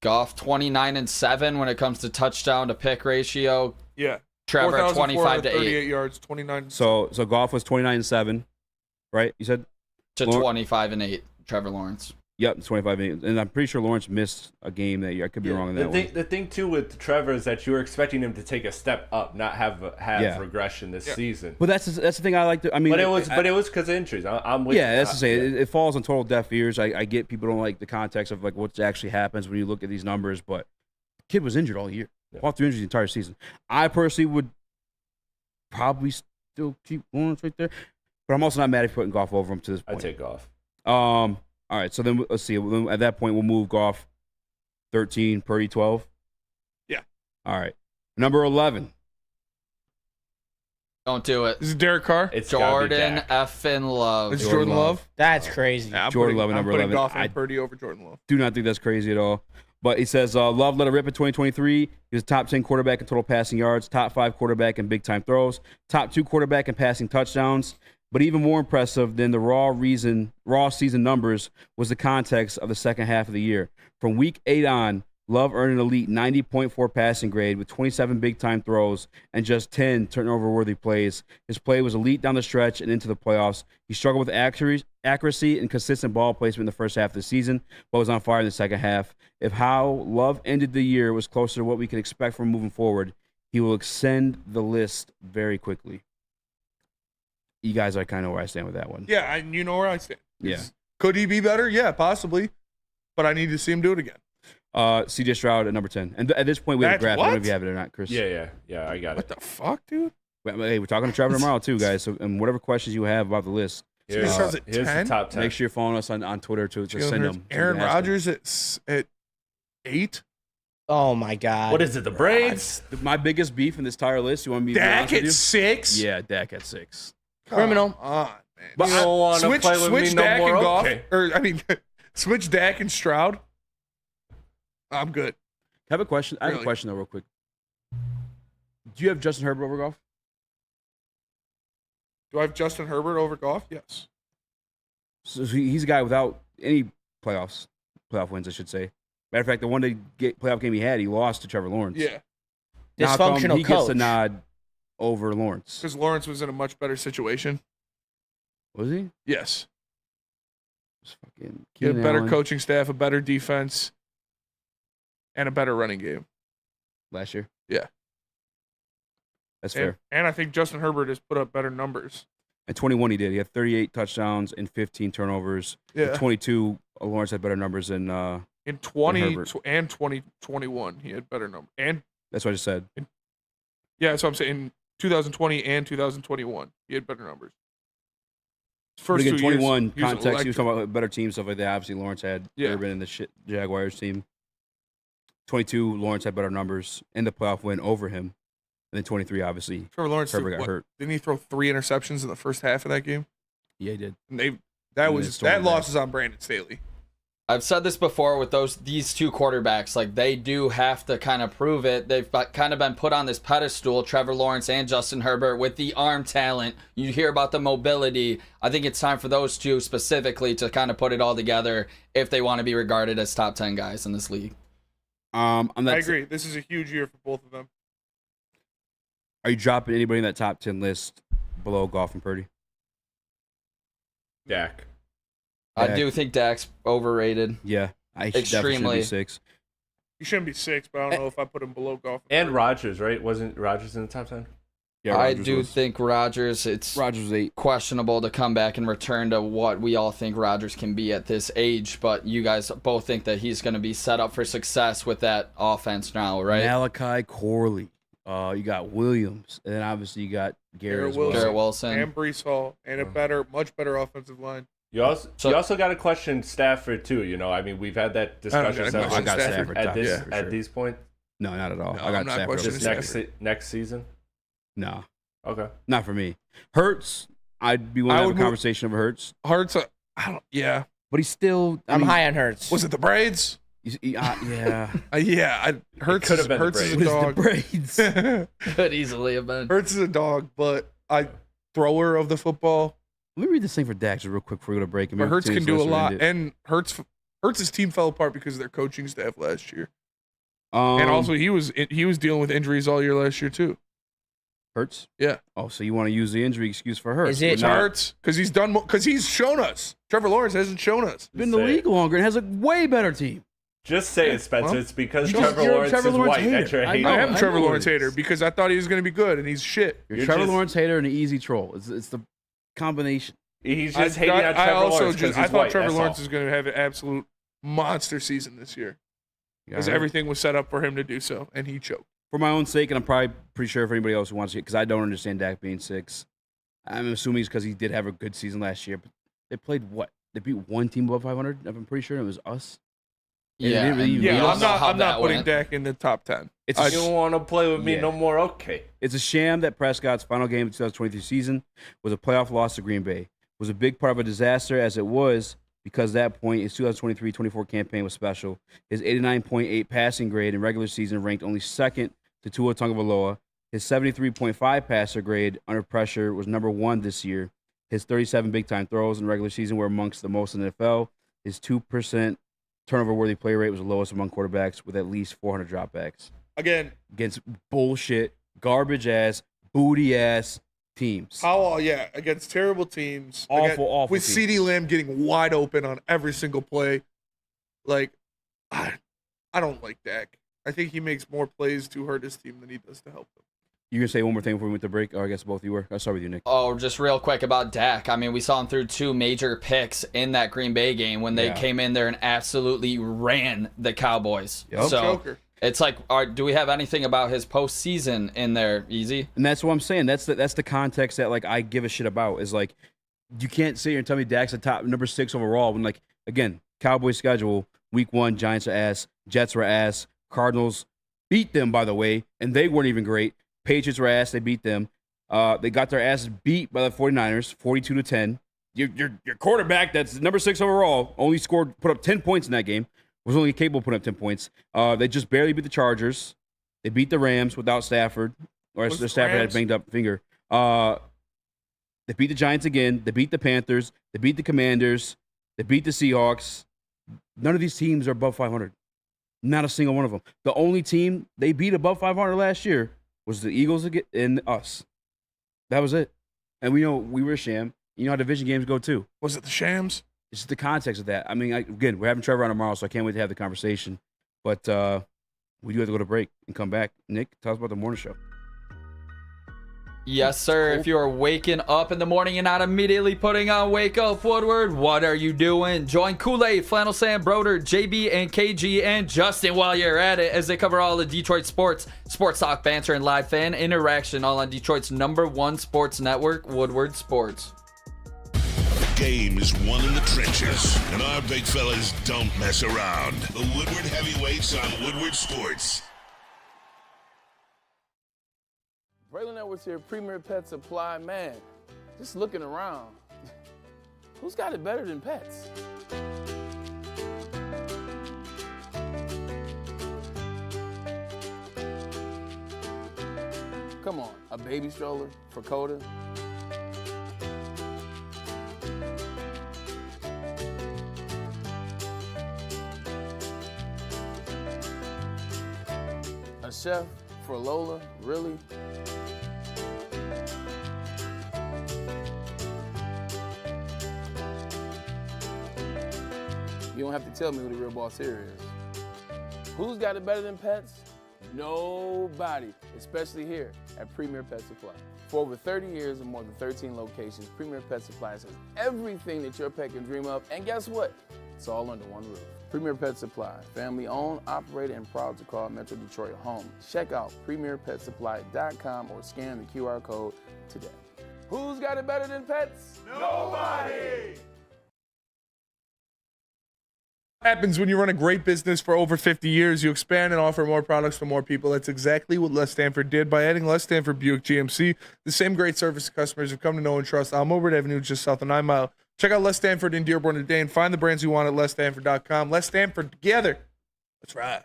Goff 29 and 7 when it comes to touchdown to pick ratio. Yeah. Trevor 25 to 8 38 yards, 29. So Goff was 29 and 7, right? You said to 25 and 8. Trevor Lawrence. Yep, 25 games. And I'm pretty sure Lawrence missed a game that year. I could be wrong on that one. The thing, too, with Trevor is that you were expecting him to take a step up, not have regression this season. But that's the thing I like to. I mean, but it was because of injuries. I'm with. Yeah, that's to say it falls on total deaf ears. I get people don't like the context of like what actually happens when you look at these numbers, but the kid was injured all year, all through injuries the entire season. I personally would probably still keep Lawrence right there, but I'm also not mad if putting Goff over him to this point. I take Goff. All right, so then let's see. At that point, we'll move Goff 13, Purdy 12. Yeah. All right, number 11. Don't do it. This is Derek Carr. It's Jordan effing Love. It's Jordan Love. That's crazy. Yeah, Jordan Love, number 11. I'm putting Goff and Purdy over Jordan Love. Do not think that's crazy at all. But he says Love let it rip in 2023. He was top 10 quarterback in total passing yards, top 5 quarterback in big-time throws, top 2 quarterback in passing touchdowns. But even more impressive than the raw season numbers was the context of the second half of the year. From week 8 on, Love earned an elite 90.4 passing grade with 27 big-time throws and just 10 turnover-worthy plays. His play was elite down the stretch and into the playoffs. He struggled with accuracy and consistent ball placement in the first half of the season, but was on fire in the second half. If how Love ended the year was closer to what we can expect from moving forward, he will extend the list very quickly. You guys are kind of where I stand with that one. Yeah, you know where I stand. Yeah. Could he be better? Yeah, possibly. But I need to see him do it again. CJ Stroud at number 10. And at this point, we have a graph. I don't know if you have it or not, Chris. Yeah, I got it. What the fuck, dude? Hey, we're talking to Trevor tomorrow, too, guys. So, and whatever questions you have about the list, here's the top 10. Make sure you're following us on Twitter to send them. Aaron Rodgers at 8. Oh, my God. What is it, the Braves? My biggest beef in this entire list, you want me to be Dak honest with at you? 6? Yeah, Dak at 6. Criminal. Come on, man. But you don't want to play with me no Dak more? And Goff, Okay. or, I mean, switch Dak and Stroud. I'm good. I have a question. I have a question, though, real quick. Do you have Justin Herbert over Goff? Do I have Justin Herbert over Goff? Yes. So he's a guy without any playoff wins, I should say. Matter of fact, the one playoff game he had, he lost to Trevor Lawrence. Yeah. Now, how come Dysfunctional he gets coach. the nod over Lawrence? Because Lawrence was in a much better situation. Was he? Yes. Fucking He had a Keenan better Allen coaching staff, a better defense, and a better running game. last year. Yeah. That's fair. And I think Justin Herbert has put up better numbers. At 21, he did. He had 38 touchdowns and 15 turnovers. Yeah. At 22, Lawrence had better numbers than in 20 Herbert. and 2021, he had better numbers. And that's what I just said. Yeah, that's what I'm saying. In 2020 and 2021, he had better numbers. First But again, 2 years, 21 he was context. He was electric. talking about better teams, stuff like that. Obviously, Lawrence had Urban and the Jaguars team. 22, Lawrence had better numbers in the playoff win over him. And then 23, obviously, Trevor Lawrence Herbert got hurt. Didn't he throw 3 interceptions in the first half of that game? Yeah, he did. And And that loss is on Brandon Staley. I've said this before with these two quarterbacks. Like, they do have to kind of prove it. They've kind of been put on this pedestal, Trevor Lawrence and Justin Herbert, with the arm talent. You hear about the mobility. I think it's time for those two specifically to kind of put it all together if they want to be regarded as top 10 guys in this league. I agree. This is a huge year for both of them. Are you dropping anybody in that top 10 list below Goff and Purdy? Dak. I do think Dak's overrated. Yeah, I definitely should extremely. be 6. He shouldn't be 6, but I don't know if I put him below Goff. And Rodgers, right? Wasn't Rodgers in the top 10? Yeah, I Rodgers do was. think Rodgers, was 8. Questionable to come back and return to what we all think Rodgers can be at this age, but you guys both think that he's going to be set up for success with that offense now, right? Malachi Corley. You got Williams, and then obviously you got Garrett Wilson. And Brees Hall, and much better offensive line. You also got to question Stafford too. You know, I mean, we've had that discussion. I got Stafford at these points. No, not at all. No, I got I'm not Stafford. questioning Just next season. No. Okay. Not for me. Hurts. I'd be willing to have a conversation over Hurts. Hurts. Yeah. But he's still. I'm high on Hurts. Was it the braids? Yeah. Hurts could have been Hurts the is a It was dog. the braids. Could easily have been. Hurts is a dog, but thrower of the football. Let me read this thing for Dax real quick before we go to break. But Hurts can do a lot, and Hurts' team fell apart because of their coaching staff last year. And also he was dealing with injuries all year last year too. Hurts? Yeah. Oh, so you want to use the injury excuse for Hurts? Is it Hurts? Because he's done. Because he's shown us. Trevor Lawrence hasn't shown us. Been in the league longer and has a way better team. Just say it, Spencer. Well, it's because you're Trevor a Lawrence Trevor is Lawrence white hater. that you're hating. I am a Trevor know Lawrence it hater is. because I thought he was going to be good, and he's shit. You're a Trevor Lawrence hater and an Eazy troll. It's the combination. He's just hating on Trevor Lawrence because he's I thought white. Trevor That's Lawrence all. is going to have an absolute monster season this year because Yeah. everything was set up for him to do so, and he choked. For my own sake, and I'm probably pretty sure for anybody else who wants to, because I don't understand Dak being 6. I'm assuming it's because he did have a good season last year. But they played what? They beat one team above 500. I'm pretty sure it was us. And Yeah, it didn't really and even- we don't I'm know not. how I'm not that putting went. Dak in the top 10. It's You don't want to play with me Yeah. no more? Okay. It's a sham that Prescott's final game of the 2023 season was a playoff loss to Green Bay. It was a big part of a disaster as it was because at that point his 2023-24 campaign was special. His 89.8 passing grade in regular season ranked only second to Tua Tagovailoa. His 73.5 passer grade under pressure was number 1 this year. His 37 big-time throws in regular season were amongst the most in the NFL. His 2% turnover-worthy play rate was the lowest among quarterbacks with at least 400 dropbacks. Again, Against bullshit, garbage-ass, booty-ass teams. against terrible teams. Awful With teams. CeeDee Lamb getting wide open on every single play. Like, I don't like Dak. I think he makes more plays to hurt his team than he does to help them. You gonna say one more thing before we went to break? Or I guess both of you were. I'll start with you, Nick. Oh, just real quick about Dak. I mean, we saw him through 2 major picks in that Green Bay game when they Yeah. came in there and absolutely ran the Cowboys. Yep. So Joker. it's like, do we have anything about his postseason in there, Easy? And that's what I'm saying. That's the context that like I give a shit about. Is like you can't sit here and tell me Dak's the top number 6 overall when like again Cowboys schedule week 1 Giants are ass, Jets were ass, Cardinals beat them by the way, and they weren't even great. Patriots were ass, they beat them. They got their asses beat by the 49ers, 42-10. Your quarterback that's number 6 overall only put up 10 points in that game. Was only capable of putting up 10 points. They just barely beat the Chargers. They beat the Rams without Stafford, or Was the Stafford had a Rams? banged up finger. They beat the Giants again. They beat the Panthers. They beat the Commanders. They beat the Seahawks. None of these teams are above 500. Not a single one of them. The only team they beat above 500 last year was the Eagles and us. That was it. And we know we were a sham. You know how division games go too. Was it the Shams? It's just the context of that. I mean, again, we're having Trevor on tomorrow, so I can't wait to have the conversation. But we do have to go to break and come back. Nick, tell us about the morning show. Yes, sir. If you are waking up in the morning and not immediately putting on Wake Up Woodward, what are you doing? Join Kool-Aid, Flannel Sam, Broder, JB, and KG, and Justin while you're at it as they cover all the Detroit sports talk, banter, and live fan interaction, all on Detroit's #1 sports network, Woodward Sports. Game is won in the trenches, and our big fellas don't mess around. The Woodward Heavyweights on Woodward Sports. Braylon Edwards here, Premier Pet Supply. Man, just looking around, who's got it better than pets? Come on, a baby stroller for Coda? A chef for Lola? Really? You don't have to tell me who the real boss here is. Who's got it better than pets? Nobody, especially here at Premier Pet Supply. For over 30 years and more than 13 locations, Premier Pet Supply has everything that your pet can dream of, and guess what? It's all under one roof. Premier Pet Supply, family owned, operated, and proud to call Metro Detroit home. Check out premierpetsupply.com or scan the QR code today. Who's got it better than pets? Nobody! Happens when you run a great business for over 50 years. You expand and offer more products to more people. That's exactly what Les Stanford did by adding Les Stanford Buick GMC. The same great service to customers have come to know and trust. I'm over at Avenue, just south of 9 Mile. Check out Les Stanford in Dearborn today and find the brands you want at LesStanford.com. Les Stanford together. That's right.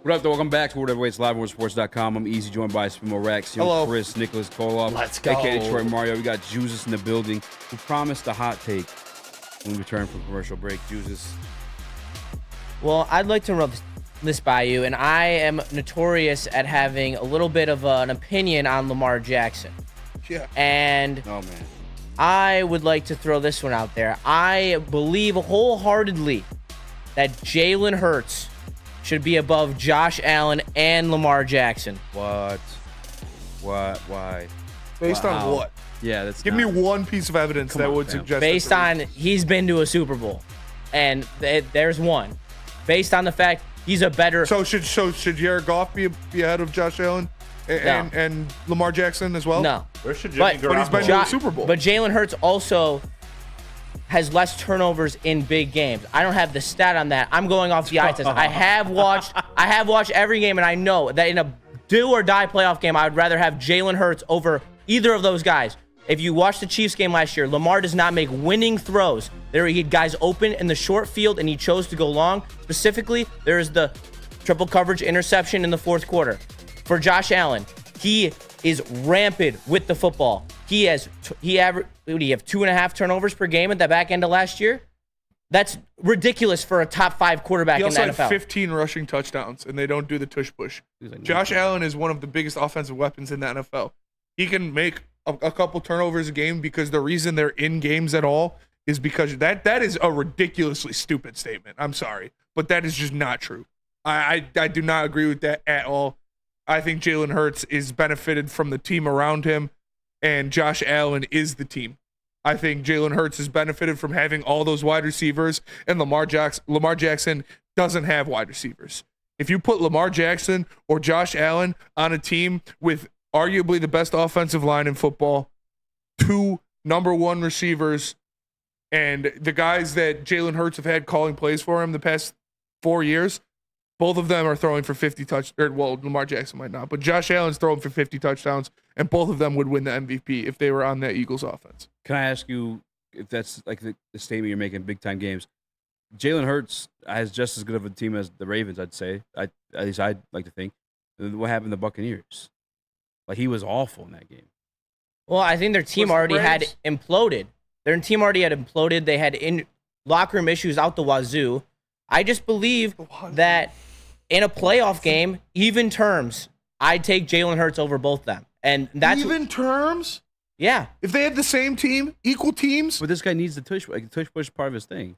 What up, though? Welcome back to Woodward Heavyweights live on sports.com. I'm Easy, joined by Spimo Rax, Hello. Chris, Nicholas Kohloff. Let's go. AKA Detroit Mario. We got Jesus in the building who promised a hot take when we return from commercial break. Jesus. Well, I'd like to this by you, and I am notorious at having a little bit of an opinion on Lamar Jackson. Yeah. And Oh, man. I would like to throw this one out there. I believe wholeheartedly that Jalen Hurts should be above Josh Allen and Lamar Jackson. What? Why? Based on what? Yeah, that's Give me one piece of evidence that would suggest. Based on he's been to a Super Bowl, and there's one. Based on the fact he's a better. So should Jared Goff be ahead of Josh Allen and Lamar Jackson as well? No. Where should Jimmy But he's been to a Super Bowl. But Jalen Hurts also has less turnovers in big games. I don't have the stat on that. I'm going off the eye test. I have watched every game, and I know that in a do or die playoff game, I would rather have Jalen Hurts over either of those guys. If you watch the Chiefs game last year, Lamar does not make winning throws. There he had guys open in the short field, and he chose to go long. Specifically, there is the triple coverage interception in the fourth quarter. For Josh Allen, he is rampant with the football. He have 2.5 turnovers per game at the back end of last year. That's ridiculous for a top 5 quarterback He in the also NFL. had 15 rushing touchdowns, and they don't do the tush push. Josh Allen is one of the biggest offensive weapons in the NFL. He can make a couple turnovers a game because the reason they're in games at all is because that is a ridiculously stupid statement. I'm sorry, but that is just not true. I do not agree with that at all. I think Jalen Hurts is benefited from the team around him, and Josh Allen is the team. I think Jalen Hurts has benefited from having all those wide receivers, and Lamar Jackson doesn't have wide receivers. If you put Lamar Jackson or Josh Allen on a team with arguably the best offensive line in football, 2 number 1 receivers, and the guys that Jalen Hurts have had calling plays for him the past 4 years, both of them are throwing for 50 touchdowns. Well, Lamar Jackson might not, but Josh Allen's throwing for 50 touchdowns, and both of them would win the MVP if they were on that Eagles offense. Can I ask you if that's like the statement you're making in big-time games? Jalen Hurts has just as good of a team as the Ravens, I'd say. At least I'd like to think. What happened to the Buccaneers? Like, he was awful in that game. Well, I think their team already had imploded. Their team already had imploded. They had locker room issues out the wazoo. I just believe that in a playoff game, even terms, I'd take Jalen Hurts over both of them. And that's even terms? Yeah. If they had the same team, equal teams. But this guy needs the tush. Like, the tush push is part of his thing.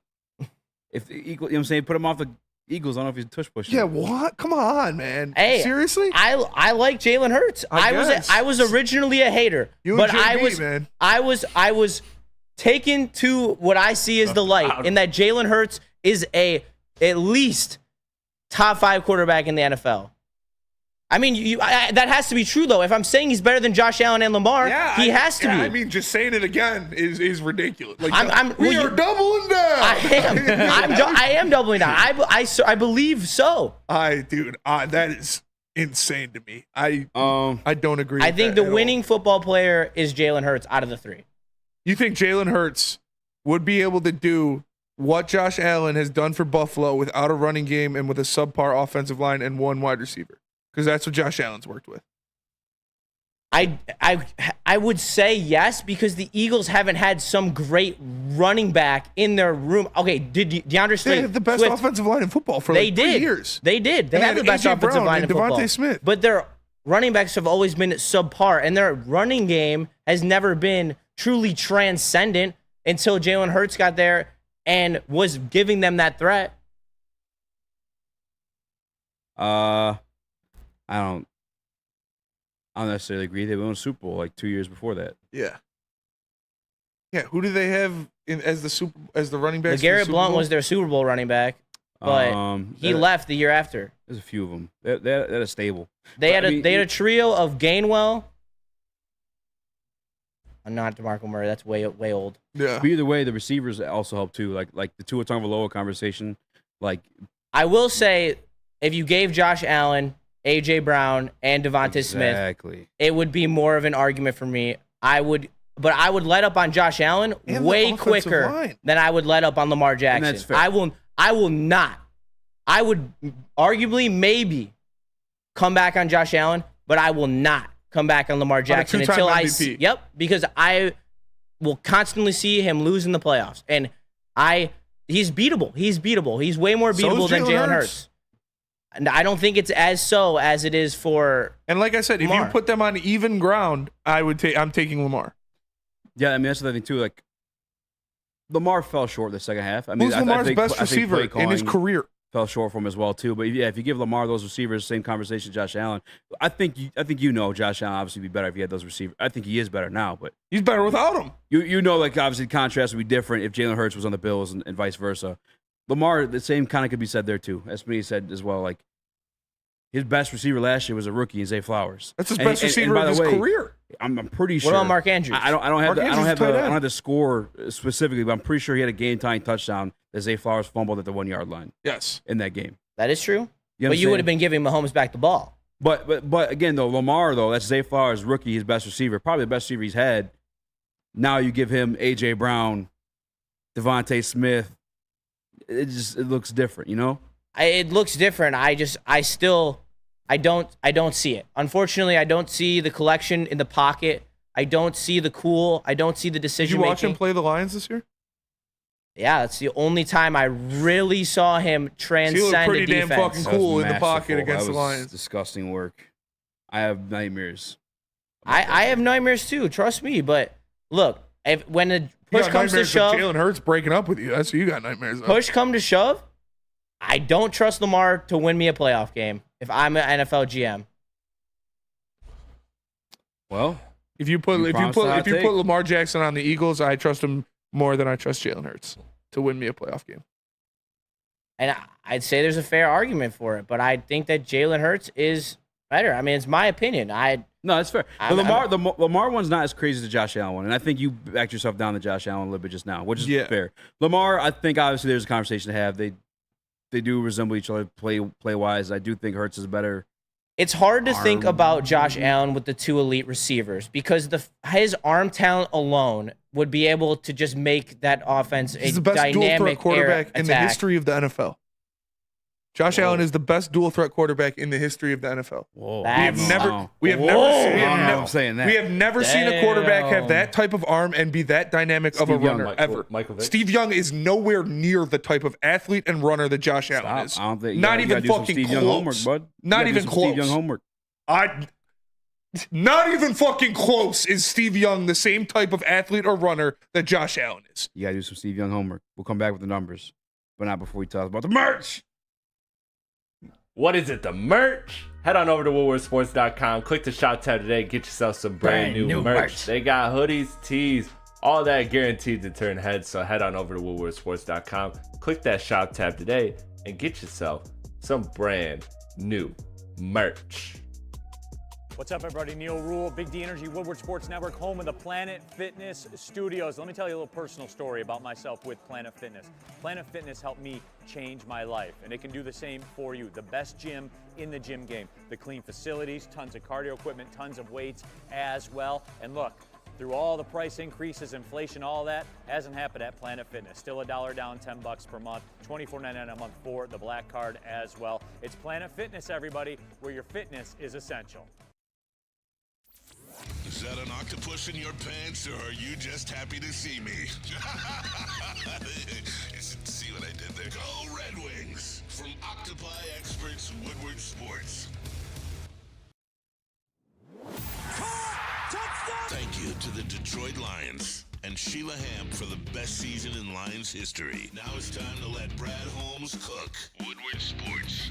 If the equal, you know what I'm saying, put him off the Eagles. I don't know if he's a tush push. Yeah, what? Come on, man. Hey, seriously? I like Jalen Hurts. I was originally a hater, but I was taken to what I see as the light, in that Jalen Hurts is at least top 5 quarterback in the NFL. I mean, that has to be true, though. If I'm saying he's better than Josh Allen and Lamar, he has to be. I mean, just saying it again is ridiculous. Like, we are doubling down. I am doubling down. I believe so. That is insane to me. I don't agree. I think the winning football player is Jalen Hurts out of the 3. You think Jalen Hurts would be able to do what Josh Allen has done for Buffalo without a running game and with a subpar offensive line and 1 wide receiver? Because that's what Josh Allen's worked with. I would say yes, because the Eagles haven't had some great running back in their room. Okay, did DeAndre Swift? They had the best offensive line in football for 3 years. They did. They had the best offensive line in football. Devontae Smith. But their running backs have always been subpar, and their running game has never been truly transcendent until Jalen Hurts got there and was giving them that threat. I don't necessarily agree. They won a Super Bowl like 2 years before that. Yeah. Yeah. Who do they have as the running back? LeGarrette Blount was their Super Bowl running back, but he left the year after. There's a few of them. They're a stable. They had a trio of Gainwell. Not DeMarco Murray. That's way old. Yeah. But either way, the receivers also help too. Like the Tua Tagovailoa conversation. Like, I will say, if you gave Josh Allen, A.J. Brown, and Devontae Smith, it would be more of an argument for me. I would let up on Josh Allen way quicker than I would let up on Lamar Jackson. And that's fair. I will not. I would arguably maybe come back on Josh Allen, but I will not come back on Lamar Jackson until I see. Yep, because I will constantly see him lose in the playoffs, and he's beatable. He's beatable. He's way more beatable than Jalen Hurts. And I don't think it's as so as it is for. And like I said, Lamar. if you put them on even ground, I'm taking Lamar. Yeah, I mean that's the thing too. Like Lamar fell short the second half. I mean, Who's Lamar's best receiver in his career? Fell short for him as well too. But yeah, if you give Lamar those receivers, same conversation, Josh Allen. I think Josh Allen obviously would be better if he had those receivers. I think he is better now, but he's better without him. Like obviously the contrast would be different if Jalen Hurts was on the Bills and vice versa. Lamar, the same kind of could be said there too. As me said as well, like his best receiver last year was a rookie, Zay Flowers. That's his best receiver of his career. I'm pretty sure. What about Mark Andrews? I don't have the score specifically, but I'm pretty sure he had a game-tying touchdown that Zay Flowers fumbled at the 1 yard line. Yes, in that game. That is true. You but you would have been giving Mahomes back the ball. But again though, Lamar though, that's Zay Flowers, rookie, his best receiver, probably the best receiver he's had. Now you give him AJ Brown, Devontae Smith. It looks different, you know. It looks different. I don't see it. Unfortunately, I don't see the collection in the pocket. I don't see the cool. I don't see the decision making. Did you watch making. him play the Lions this year? Yeah, that's the only time I really saw him transcend he looked pretty a defense. damn fucking cool in the pocket against the Lions. Disgusting work. I have nightmares. I have nightmares too. Trust me. But look, when the push comes to shove, Jalen Hurts breaking up with you. That's what you got nightmares of. Push come to shove, I don't trust Lamar to win me a playoff game if I'm an NFL GM. Well, if you put Lamar Jackson on the Eagles, I trust him more than I trust Jalen Hurts to win me a playoff game. And I'd say there's a fair argument for it, but I think that Jalen Hurts is better. I mean, it's my opinion. No, that's fair. The Lamar one's not as crazy as the Josh Allen one, and I think you backed yourself down to Josh Allen a little bit just now, which is fair. Lamar, I think obviously there's a conversation to have. They do resemble each other play wise. I do think Hurts is better. It's hard to think about Josh Allen with the two elite receivers because his arm talent alone would be able to just make that offense a dynamic. He's the best dual threat quarterback in the attack. history of the NFL. Josh Allen is the best dual threat quarterback in the history of the NFL. Whoa. We have never seen a quarterback have that type of arm and be that dynamic of a runner ever. Steve Young is nowhere near the type of athlete and runner that Josh Allen is. Not even fucking close. Not even close. Steve Young homework. Not even fucking close is Steve Young the same type of athlete or runner that Josh Allen is. You got to do some Steve Young homework. We'll come back with the numbers, but not before we tell us about the merch. What is it? The merch? Head on over to woodwardsports.com. Click the shop tab today. Get yourself some brand new merch. They got hoodies, tees, all that guaranteed to turn heads. So head on over to woodwardsports.com. Click that shop tab today and get yourself some brand new merch. What's up, everybody? Neil Rule, Big D Energy, Woodward Sports Network, home of the Planet Fitness Studios. Let me tell you a little personal story about myself with Planet Fitness. Planet Fitness helped me change my life, and it can do the same for you. The best gym in the gym game. The clean facilities, tons of cardio equipment, tons of weights as well. And look, through all the price increases, inflation, all that, hasn't happened at Planet Fitness. Still $1 down, $10 per month, $24.99 a month for the Black Card as well. It's Planet Fitness, everybody, where your fitness is essential. Is that an octopus in your pants, or are you just happy to see me? See what I did there? Go Red Wings! From Octopi Experts Woodward Sports. Thank you to the Detroit Lions and Sheila Ham for the best season in Lions history. Now it's time to let Brad Holmes cook. Woodward Sports.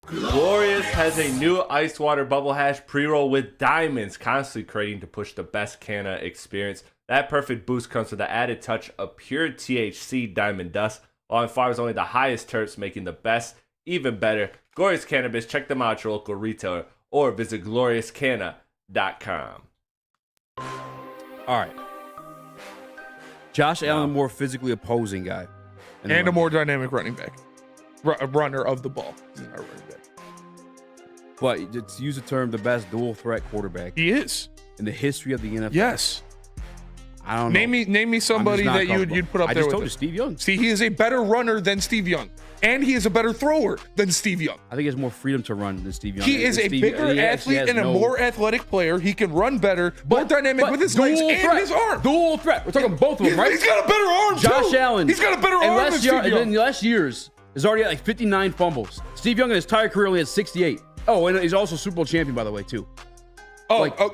Glorious has a new ice water bubble hash pre-roll with diamonds, constantly creating to push the best canna experience. That perfect boost comes with the added touch of pure THC diamond dust, while it fires only the highest terps, making the best even better. Glorious Cannabis, check them out at your local retailer or visit gloriouscanna.com. All right. Josh Allen, more physically opposing guy. And a more dynamic running back. Runner of the ball. He's not a running back. But to use the term, the best dual threat quarterback. He is. In the history of the NFL. Yes. I don't know. Name me somebody that you'd put up I there just with told him. you, Steve Young. See, he is a better runner than Steve Young, and he is a better thrower than Steve Young. I think he has more freedom to run than Steve Young. He is a bigger athlete and a more athletic player. He can run better, more dynamic with his legs and his arm. Dual threat. We're talking both of them, right? He's got a better arm, Josh too. Allen. He's got a better arm than Steve Young. In the last years, is already at like 59 fumbles. Steve Young in his entire career only had 68. Oh, and he's also Super Bowl champion, by the way, too.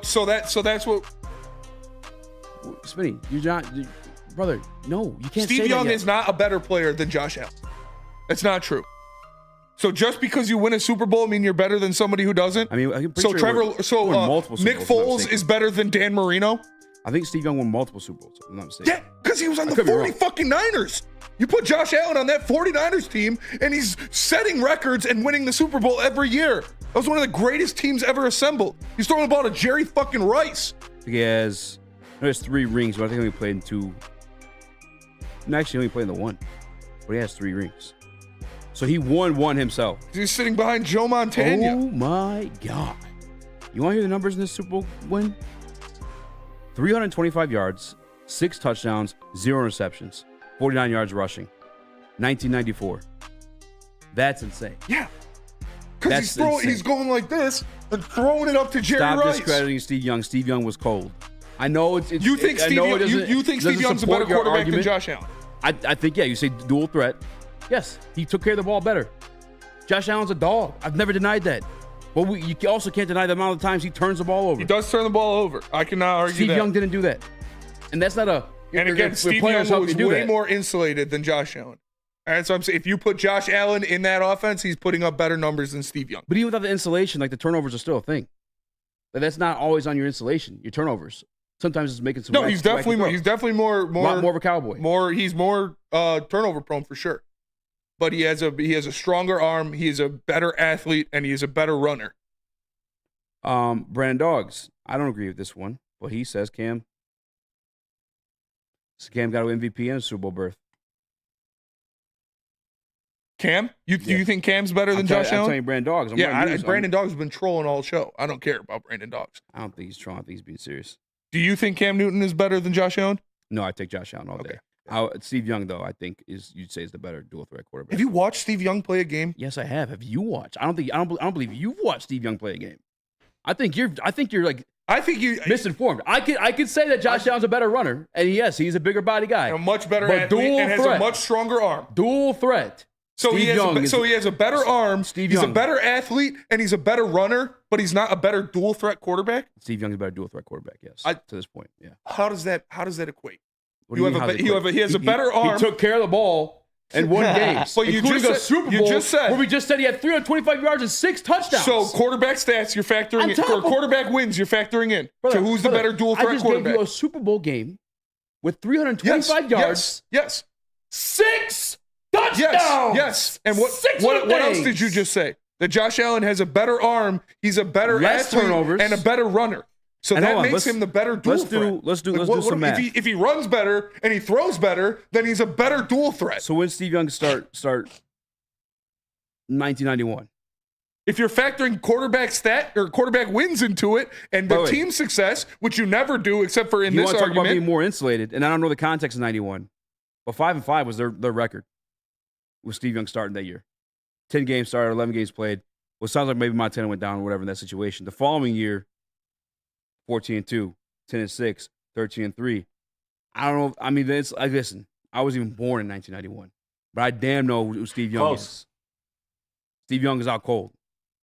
So that's what. Smitty, brother. No, you can't. Steve Young is not a better player than Josh Allen. That's not true. So just because you win a Super Bowl mean you're better than somebody who doesn't? I mean, I'm pretty so sure Trevor, multiple Super Nick Bowls, Foles is better than Dan Marino. I think Steve Young won multiple Super Bowls. If I'm not mistaken. Yeah, because he was on the 40 fucking Niners. You put Josh Allen on that 49ers team, and he's setting records and winning the Super Bowl every year. That was one of the greatest teams ever assembled. He's throwing the ball to Jerry fucking Rice. I think he has 3 rings, but I think he only played in 2. No, actually, only played in the 1. But he has 3 rings. So he won 1 himself. He's sitting behind Joe Montana. Oh, my God. You want to hear the numbers in this Super Bowl win? 325 yards, 6 touchdowns, 0 interceptions, 49 yards rushing. 1994. That's insane. Yeah. Because he's going like this and throwing it up to Jerry Rice. Stop discrediting Steve Young. Steve Young was cold. I know it's you think Steve Young's a better quarterback than Josh Allen? I think, yeah, you say dual threat. Yes, he took care of the ball better. Josh Allen's a dog. I've never denied that. But you also can't deny the amount of times he turns the ball over. He does turn the ball over. I cannot argue Steve that. Young didn't do that. And that's not a... And again, Steve Young was way more insulated than Josh Allen. All right, so I'm saying if you put Josh Allen in that offense, he's putting up better numbers than Steve Young. But even without the insulation, like the turnovers are still a thing. But that's not always on your insulation, your turnovers. Sometimes it's making some... No, he's definitely more. He's definitely more of a cowboy. He's more turnover prone for sure. But he has a stronger arm. He is a better athlete, and he is a better runner. Brandon Dogs. I don't agree with this one, but he says Cam got an MVP and a Super Bowl berth. Cam? Do you think Cam's better than Josh Allen? I'm telling you, Brandon Dogs. Brandon Dogs has been trolling all show. I don't care about Brandon Dogs. I don't think he's trolling. I think he's being serious. Do you think Cam Newton is better than Josh Allen? No, I take Josh Allen all day. Steve Young, though, I think you'd say is the better dual threat quarterback. Have you watched Steve Young play a game? Yes, I have. Have you watched? I don't believe you've watched Steve Young play a game. I think you're misinformed. I could say that Josh Allen's a better runner, and yes, he's a bigger body guy, a much better athlete, and has a much stronger arm. Dual threat. So he has a better arm. He's a better athlete, and he's a better runner, but he's not a better dual threat quarterback. Steve Young's a better dual threat quarterback. Yes, to this point, yeah. How does that equate? He has a better arm. He took care of the ball and won games, but including a Super Bowl where we just said he had 325 yards and 6 touchdowns. So quarterback stats, you're factoring in. Or quarterback wins, you're factoring in. Brother, so who's the better dual threat quarterback? I just gave you a Super Bowl game with 325 yards. Yes. 6 touchdowns. Yes. And what else did you just say? That Josh Allen has a better arm, he's a better athlete, turnovers, and a better runner. So that makes him the better dual threat. Let's do some math. If he runs better and he throws better, then he's a better dual threat. So when Steve Young start 1991? If you're factoring quarterback stat or quarterback wins into it and the team success, which you never do except for in this argument. You want to talk about being more insulated, and I don't know the context of 91, but 5-5 was their record with Steve Young starting that year. 10 games started, 11 games played. Well, it sounds like maybe Montana went down or whatever in that situation. The following year, 14-2, 10-6, 13-3. I don't know. I mean, it's like, listen, I wasn't even born in 1991, but I damn know who Steve Young is. Steve Young is out cold.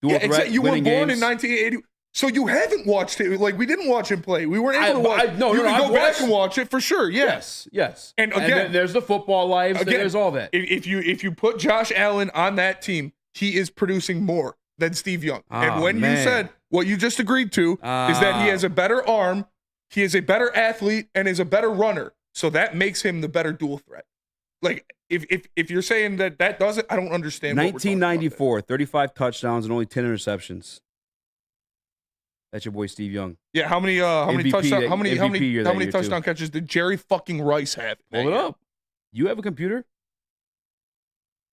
You were born in 1980. So you haven't watched it. Like, we didn't watch him play. We weren't able to watch it. You can go back and watch it for sure. Yes. And again, there's the football lives. There's all that. If you put Josh Allen on that team, he is producing more than Steve Young. And when you said what you just agreed to is that he has a better arm, he is a better athlete, and is a better runner. So that makes him the better dual threat. Like, if you're saying that doesn't, I don't understand. 1994, 35 touchdowns and only 10 interceptions. That's your boy Steve Young. Yeah, how many touchdown catches did Jerry fucking Rice have? Pull it up. You have a computer?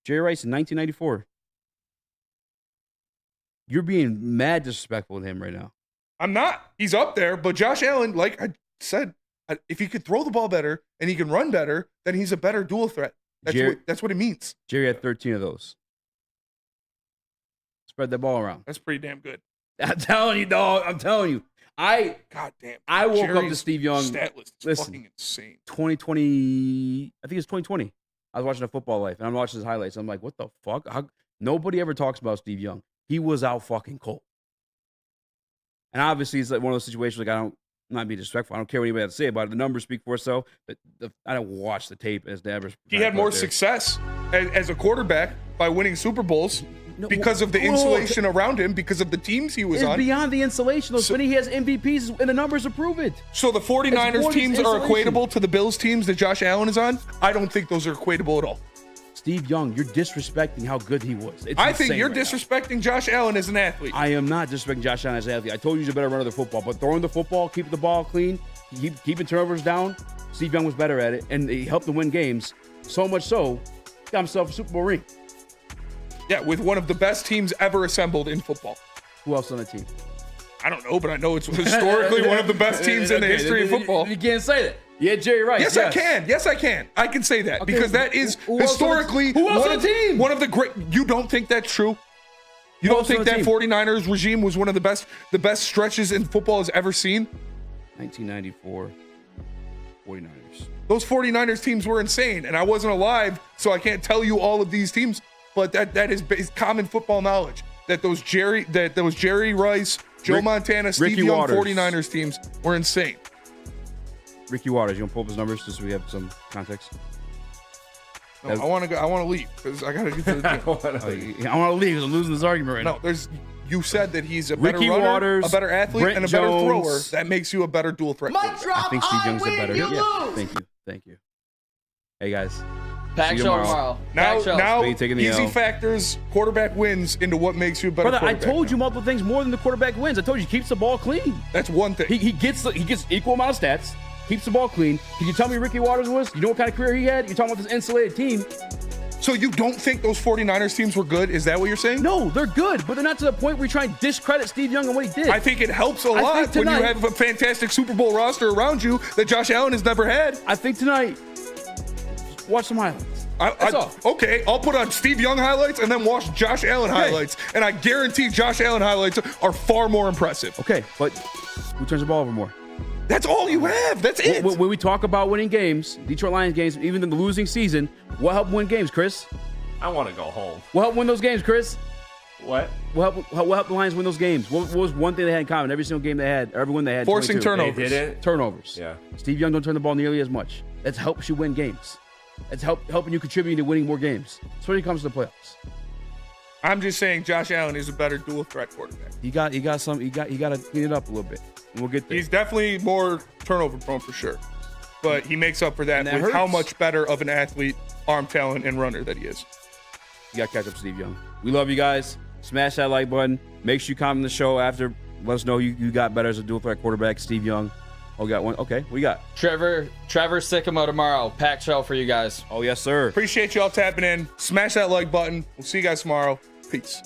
Jerry Rice in 1994. You're being mad disrespectful to him right now. I'm not. He's up there, but Josh Allen, like I said, If he could throw the ball better and he can run better, then he's a better dual threat. That's what it means. Jerry had 13 of those. Spread the ball around. That's pretty damn good. I'm telling you, dog. I'm telling you. God damn. I woke up to Jerry's Steve Young. Stat list is fucking insane. 2020. I think it's 2020. I was watching a Football Life, and I'm watching his highlights. I'm like, what the fuck? Nobody ever talks about Steve Young. He was out fucking cold. And obviously, it's like one of those situations like I'm not being disrespectful. I don't care what anybody has to say about it. The numbers speak for itself. I don't watch the tape as the average. He had more success as a quarterback by winning Super Bowls because of the insulation around him, because of the teams he was it's on. Beyond the insulation. When he has MVPs, and the numbers prove it. So the 49ers teams are equatable to the Bills teams that Josh Allen is on? I don't think those are equatable at all. Steve Young, you're disrespecting how good he was. I think you're disrespecting Josh Allen as an athlete. I am not disrespecting Josh Allen as an athlete. I told you he's a better runner of the football, but throwing the football, keeping the ball clean, keeping turnovers down, Steve Young was better at it, and he helped him win games. So much so, he got himself a Super Bowl ring. Yeah, with one of the best teams ever assembled in football. Who else on the team? I don't know, but I know it's historically one of the best teams in the history of football. You can't say that. Yeah, Jerry Rice. Yes, I can. Yes, I can. I can say that because that is historically one of the great. You don't think that's true? You don't think that 49ers regime was one of the best stretches in football has ever seen? 1994 49ers. Those 49ers teams were insane, and I wasn't alive, so I can't tell you all of these teams. But that is common football knowledge that those Jerry Rice, Joe Montana, Steve Ricky Young Waters. 49ers teams were insane. Ricky Waters, you want to pull up his numbers just so we have some context? No, I want to leave because I got to get to the gym. I want to leave because I'm losing this argument right now. No, you said that he's a better Ricky runner, Waters, a better athlete, Brent and a better Jones. thrower. That makes you a better dual threat. I think Steve Young's the better. Yeah, thank you. Hey guys. Pack show tomorrow. Now taking the easy L. factors, quarterback wins into what makes you a better Brother, I quarterback. told you multiple things more than the quarterback wins. I told you he keeps the ball clean. That's one thing. He gets equal amount of stats, keeps the ball clean. Can you tell me Ricky Waters was? You know what kind of career he had? You're talking about this insulated team. So you don't think those 49ers teams were good? Is that what you're saying? No, they're good, but they're not to the point where you try and discredit Steve Young and what he did. I think it helps a lot when you have a fantastic Super Bowl roster around you that Josh Allen has never had. I think tonight, watch some highlights. Okay, I'll put on Steve Young highlights and then watch Josh Allen highlights, and I guarantee Josh Allen highlights are far more impressive. Okay, but who turns the ball over more? That's all you have. That's it. When we talk about winning games, Detroit Lions games, even in the losing season, what helped win games, Chris? I want to go home. What helped win those games, Chris? What? What helped the Lions win those games? What was one thing they had in common? Every single game they had, every win they had. Forcing 22. turnovers. They did it? Turnovers. Yeah. Steve Young don't turn the ball nearly as much. That helps you win games. It's helping you contribute to winning more games. That's when it comes to the playoffs. I'm just saying Josh Allen is a better dual threat quarterback. You got to clean it up a little bit. And we'll get there. He's definitely more turnover prone for sure. But he makes up for that with hurts. how much better of an athlete, arm talent, and runner that he is. You got to catch up Steve Young. We love you guys. Smash that like button. Make sure you comment on the show after. Let us know you got better as a dual threat quarterback, Steve Young. Oh, got one. Okay, what you got? Trevor Sycamo tomorrow. Packed show for you guys. Oh, yes, sir. Appreciate y'all tapping in. Smash that like button. We'll see you guys tomorrow. Peace.